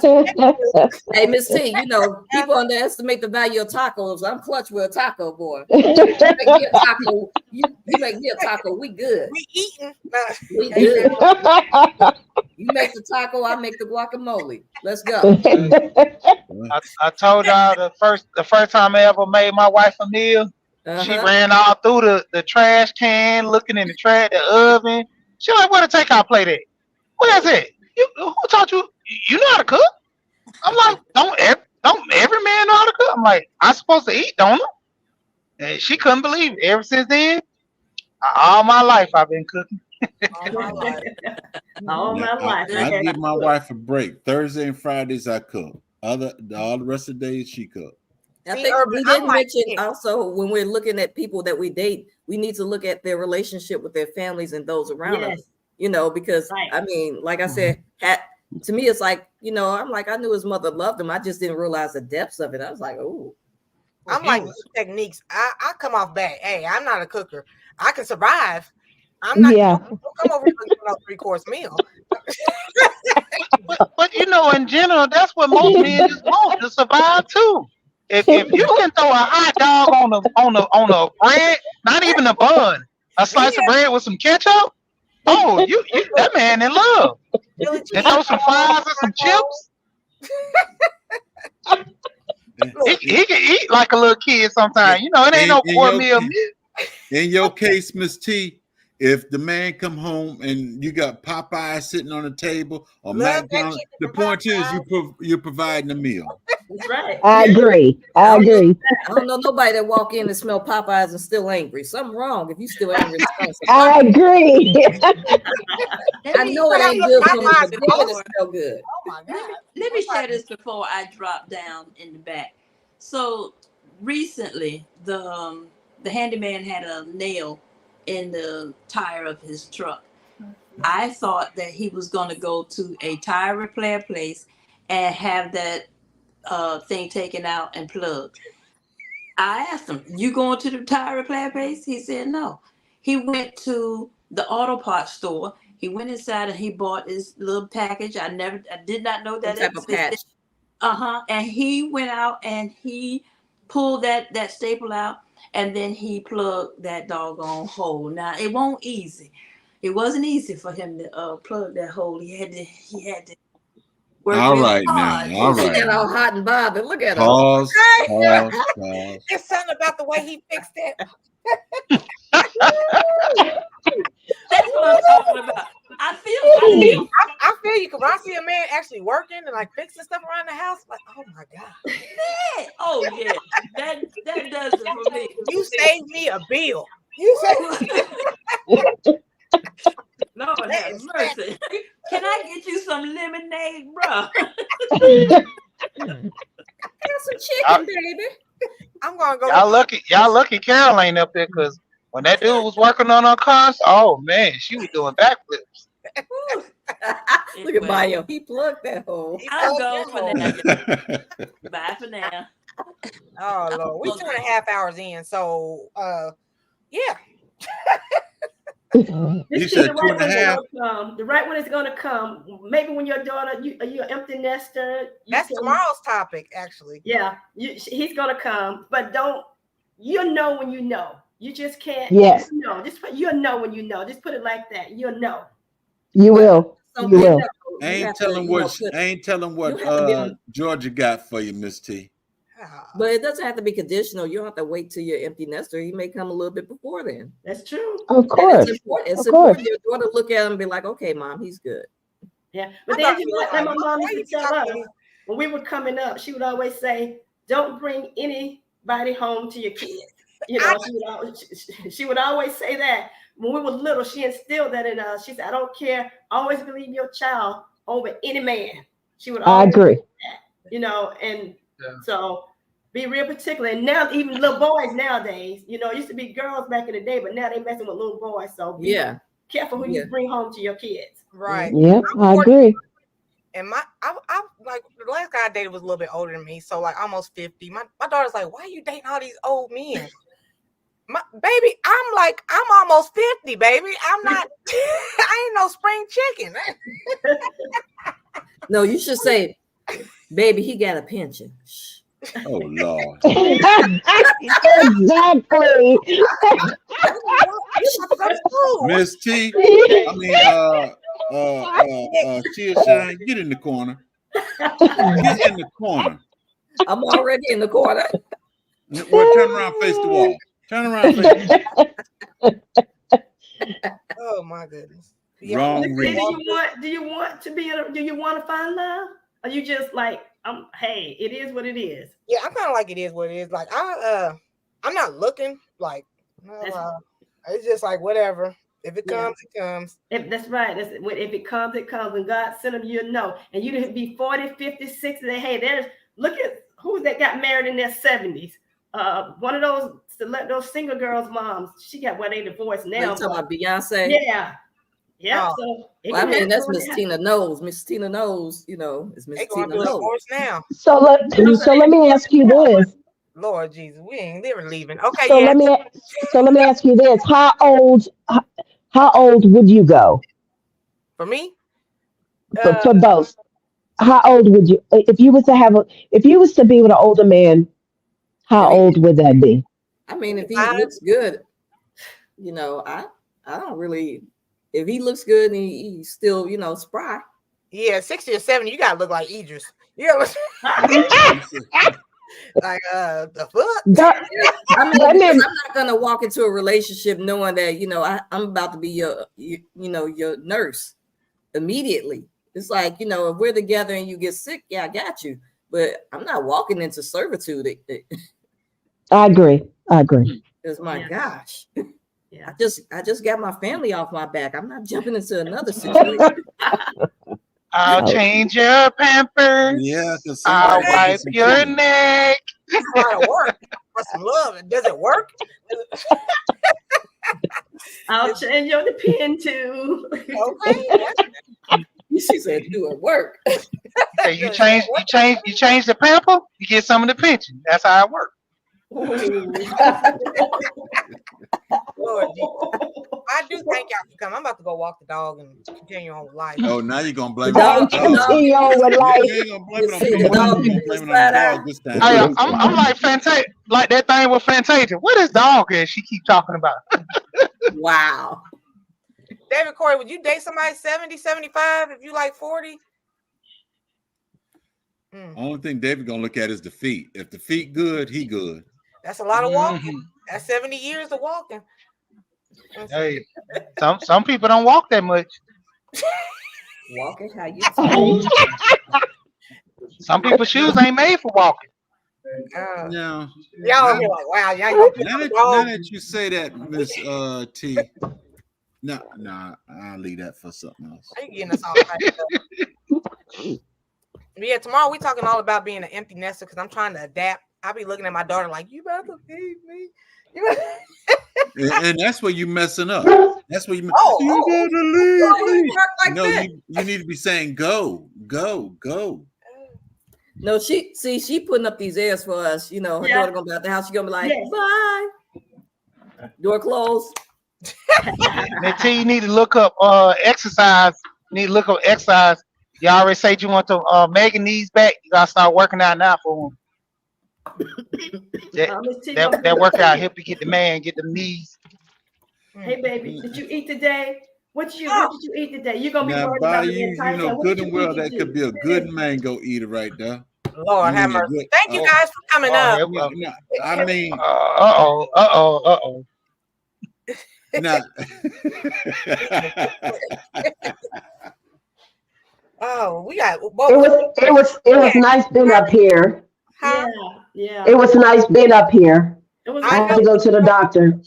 A: 3.
L: Hey, Miss T, you know, people underestimate the value of tacos. I'm clutch with a taco, boy. You make me a taco. You make me a taco. We good.
A: We eating.
L: We good. You make the taco, I make the guacamole. Let's go.
G: I told y'all the first time I ever made my wife a meal. She ran all through the trash can, looking in the trash, the oven. She like, where the takeout plate at? Where's it? Who taught you? You know how to cook? I'm like, don't every man know how to cook? I'm like, I'm supposed to eat, don't I? And she couldn't believe it. Ever since then, all my life I've been cooking.
O: All my life. All my life.
B: I give my wife a break. Thursday and Fridays I cook. All the rest of the days she cook.
L: I think we didn't mention also when we're looking at people that we date, we need to look at their relationship with their families and those around us. You know, because I mean, like I said, to me, it's like, you know, I'm like, I knew his mother loved him. I just didn't realize the depths of it. I was like, oh.
A: I'm like techniques. I come off bad. Hey, I'm not a cooker. I can survive. I'm not. Don't come over for a 3-course meal.
G: but you know, in general, that's what most men just want to survive too. If you can throw a hot dog on a bread, not even a bun, a slice of bread with some ketchup, oh, you that man in love. And throw some fries and some chips. He can eat like a little kid sometimes. You know, it ain't no 4 meal.
B: In your case, Miss T, if the man come home and you got Popeye sitting on the table or McDonald's, the point is you're providing a meal.
L: That's right.
N: I agree. I
L: don't know nobody that walk in and smell Popeyes and still angry. Something wrong if you still angry.
N: I agree.
L: I know it ain't good for me, but it smell good.
A: Oh my God.
C: Let me share this before I drop down in the back. So recently, the handyman had a nail in the tire of his truck. I thought that he was going to go to a tire repair place and have that thing taken out and plugged. I asked him, you going to the tire repair place? He said no. He went to the auto parts store. He went inside and he bought his little package. I did not know that
L: type of patch.
C: And he went out and he pulled that staple out, and then he plugged that doggone hole. Now it wasn't easy. It wasn't easy for him to plug that hole. He had to work
B: all
C: real
B: right
C: hard.
B: now. All
L: She
B: right.
L: got all hot and bothered. Look at her.
B: Pause.
A: There's something about the way he fixed it.
C: That's what I'm talking about. I feel
A: you because when I see a man actually working and like fixing stuff around the house, like, oh my God.
C: Oh yeah, that does it for me.
A: You saved me a bill. You saved
C: Lord have mercy. Can I get you some lemonade, bro?
L: Some chicken, baby.
A: I'm gonna go.
G: Y'all lucky Carol ain't up there, because when that dude was working on her cars, oh man, she was doing backflips.
L: Look at Mario. He plugged that hole.
C: I'll go for now. Bye for now.
A: Oh Lord, we 2.5 hours in, so yeah.
B: You said 2.5.
O: The right one is gonna come. Maybe when your daughter, you're an empty nester.
A: That's tomorrow's topic, actually.
O: Yeah, he's gonna come, but you'll know when you know. You just can't.
N: Yes.
O: You'll know when you know. Just put it like that. You'll know.
N: You will.
L: So
N: you will.
B: I ain't telling what Georgia got for you, Miss T.
L: But it doesn't have to be conditional. You don't have to wait till you're empty nester. He may come a little bit before then.
O: That's true.
N: Of course.
L: It's important. Your daughter look at him and be like, okay, Mom, he's good.
O: Yeah. But then my mom used to tell us, when we were coming up, she would always say, don't bring anybody home to your kids. You know, she would always say that. When we were little, she instilled that in us. She said, I don't care. Always believe your child over any man. She would always
N: agree.
O: say that, you know, and so be real particular. And now even little boys nowadays, you know, it used to be girls back in the day, but now they messing with little boys. So be careful who you bring home to your kids.
A: Right.
N: Yeah, I agree.
A: And I like the last guy I dated was a little bit older than me, so like almost 50. My daughter's like, why are you dating all these old men? Baby, I'm almost 50, baby. I'm not. I ain't no spring chicken.
L: No, you should say, baby, he got a pension.
B: Oh Lord.
N: Exactly.
B: Miss T, I mean Chia Shine, get in the corner. Get in the corner.
L: I'm already in the corner.
B: Well, turn around, face the wall. Turn around, face the wall.
A: Oh my goodness.
B: Wrong reason.
O: Do you want to find love? Or you just like, hey, it is what it is?
A: Yeah, I kind of like it is what it is. Like I'm not looking like it's just like whatever. If it comes, it comes.
O: That's right. If it comes, it comes. When God sent them, you'll know. And you didn't be 40, 50, 60. Hey, look at who that got married in their 70s. One of those single girls' moms. She got they divorced now.
L: You talking about Beyonce?
O: Yeah. Yeah.
L: So I mean, that's Miss Tina knows. Miss Tina knows. It's Miss Tina knows
A: now.
N: So let me ask you this.
A: Lord Jesus, we ain't never leaving. Okay.
N: So let me ask you this. How old would you go?
A: For me?
N: For both. How old would you if you was to be with an older man, how old would that be?
L: I mean, if he looks good, I don't really. If he looks good and he's still, spry.
A: Yeah, 60 or 70, you gotta look like Idris. Yeah. Like the fuck.
L: I mean, I'm not gonna walk into a relationship knowing that I'm about to be your nurse immediately. It's like if we're together and you get sick, yeah, I got you. But I'm not walking into servitude.
N: I agree.
L: Because my gosh. Yeah. I just got my family off my back. I'm not jumping into another situation.
G: I'll change your pampers.
B: Yeah,
G: I'll wipe your neck.
A: It's a lot of work for some love. Does it work?
O: I'll change your pen too.
A: Okay.
L: She said, "Do it work."
G: Hey, you change the pamper, you get some of the pension. That's how it works.
A: Lord, I do thank y'all for coming. I'm about to go walk the dog and continue on with life.
B: Oh, now you're gonna blame
N: it on the dog. Continue on with life.
B: You ain't gonna blame it on the dog this time.
G: I'm like Fantasia, like that thing with Fantasia. What is dog is she keep talking about?
L: Wow.
A: David Corey, would you date somebody 70, 75 if you like 40?
B: Only thing David gonna look at is the feet. If the feet good, he good.
A: That's a lot of walking. That's 70 years of walking.
G: Hey, some people don't walk that much.
L: Walking how you talk.
G: Some people's shoes ain't made for walking.
B: No.
A: Y'all be like, wow,
B: now that you say that, Miss T. No, I'll leave that for something else.
A: Are you getting us all right? Yeah, tomorrow we're talking all about being an empty nester because I'm trying to adapt. I'll be looking at my daughter like, you about to feed me?
B: And that's where you messing up. That's where you leave me. No, you need to be saying go.
L: No, she putting up these airs for us. Her daughter gonna be out the house. She gonna be like, bye. Door closed.
G: Until you need to look up exercise. You need to look up exercise. You already said you want to Megan knees back. You gotta start working out now for them. That workout help you get the knees.
O: Hey baby, did you eat today? What did you eat today? You're gonna be worried about
B: you know good and well that could be a good mango eater right there.
A: Lord have mercy. Thank you guys for coming up.
B: I mean, nah.
A: Oh, we got.
N: It was nice being up here.
O: Yeah.
N: It was nice being up here. I had to go to the doctor.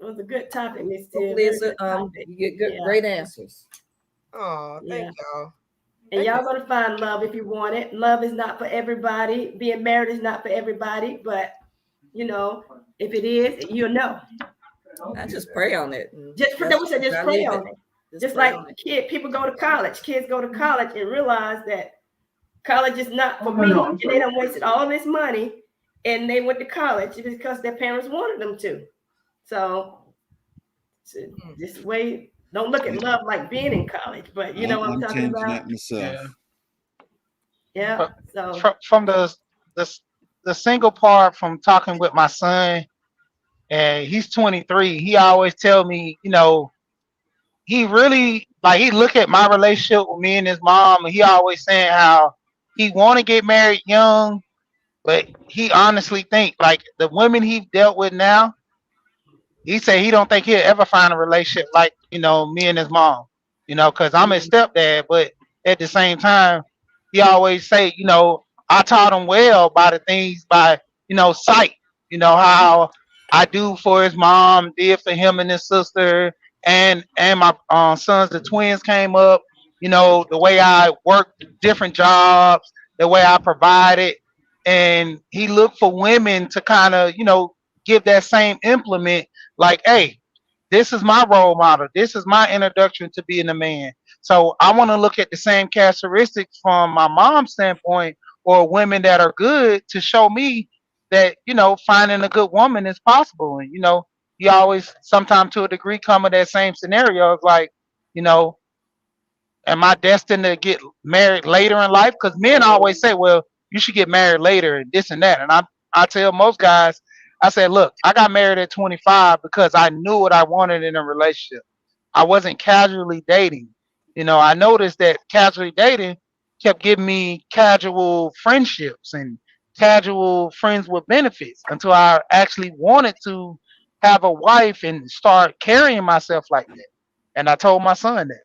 O: It was a good topic, Miss T.
L: You get great answers.
A: Oh, thank y'all.
O: And y'all gonna find love if you want it. Love is not for everybody. Being married is not for everybody, but if it is, you'll know.
L: I just pray on it.
O: Just pray on it. Just like people go to college. Kids go to college and realize that college is not for me. And they done wasted all this money and they went to college because their parents wanted them to. So this way, don't look at love like being in college, but you know what I'm talking
B: changing
O: about.
B: that myself.
O: Yeah. So
G: from the single part, from talking with my son, and he's 23. He always tell me, he really like he look at my relationship with me and his mom, and he always saying how he want to get married young, but he honestly think like the women he dealt with now, he said he don't think he'll ever find a relationship like me and his mom, because I'm his stepdad, but at the same time, he always say, I taught him well by the things by sight, how I do for his mom, did for him and his sister, and my sons, the twins came up, the way I worked different jobs, the way I provided, and he looked for women to kind of give that same implement like, hey, this is my role model. This is my introduction to being a man. So I want to look at the same characteristics from my mom's standpoint or women that are good to show me that, finding a good woman is possible. And, you always, sometimes to a degree, come in that same scenario of like, you know, am I destined to get married later in life? Because men always say, well, you should get married later and this and that. And I tell most guys, I said, look, I got married at 25 because I knew what I wanted in a relationship. I wasn't casually dating. I noticed that casually dating kept giving me casual friendships and casual friends with benefits until I actually wanted to have a wife and start carrying myself like that. And I told my son that.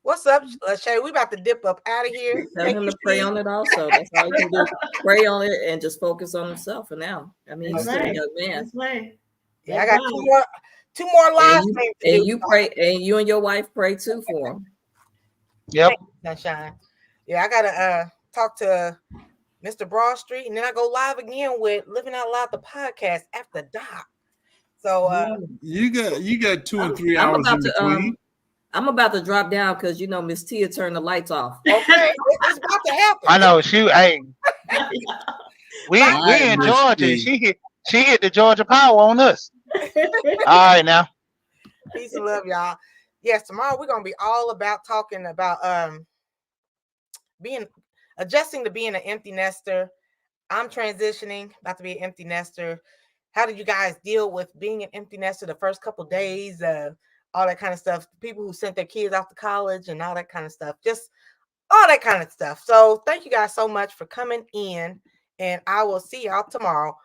A: What's up, Shay? We about to dip up out of here.
L: Tell him to pray on it also. That's all you can do. Pray on it and just focus on himself for now. I mean, he's still a young man.
O: That's right.
A: Yeah, I got two more live streams to do.
L: And you pray, and you and your wife pray too for him.
G: Yep.
A: Sunshine. Yeah, I gotta talk to Mr. Broad Street, and then I go live again with Living Out Loud, the podcast after dark. So
B: you got 2 and 3 hours in between.
L: I'm about to drop down because Miss Tia turned the lights off.
A: Okay, it's about to happen.
G: I know hey. We in Georgia. She hit the Georgia power on us. All right now.
A: Peace and love, y'all. Yes, tomorrow we're gonna be all about talking about adjusting to being an empty nester. I'm transitioning, about to be an empty nester. How did you guys deal with being an empty nester the first couple days? All that kind of stuff. People who sent their kids off to college and all that kind of stuff. Just all that kind of stuff. So thank you guys so much for coming in. And I will see y'all tomorrow.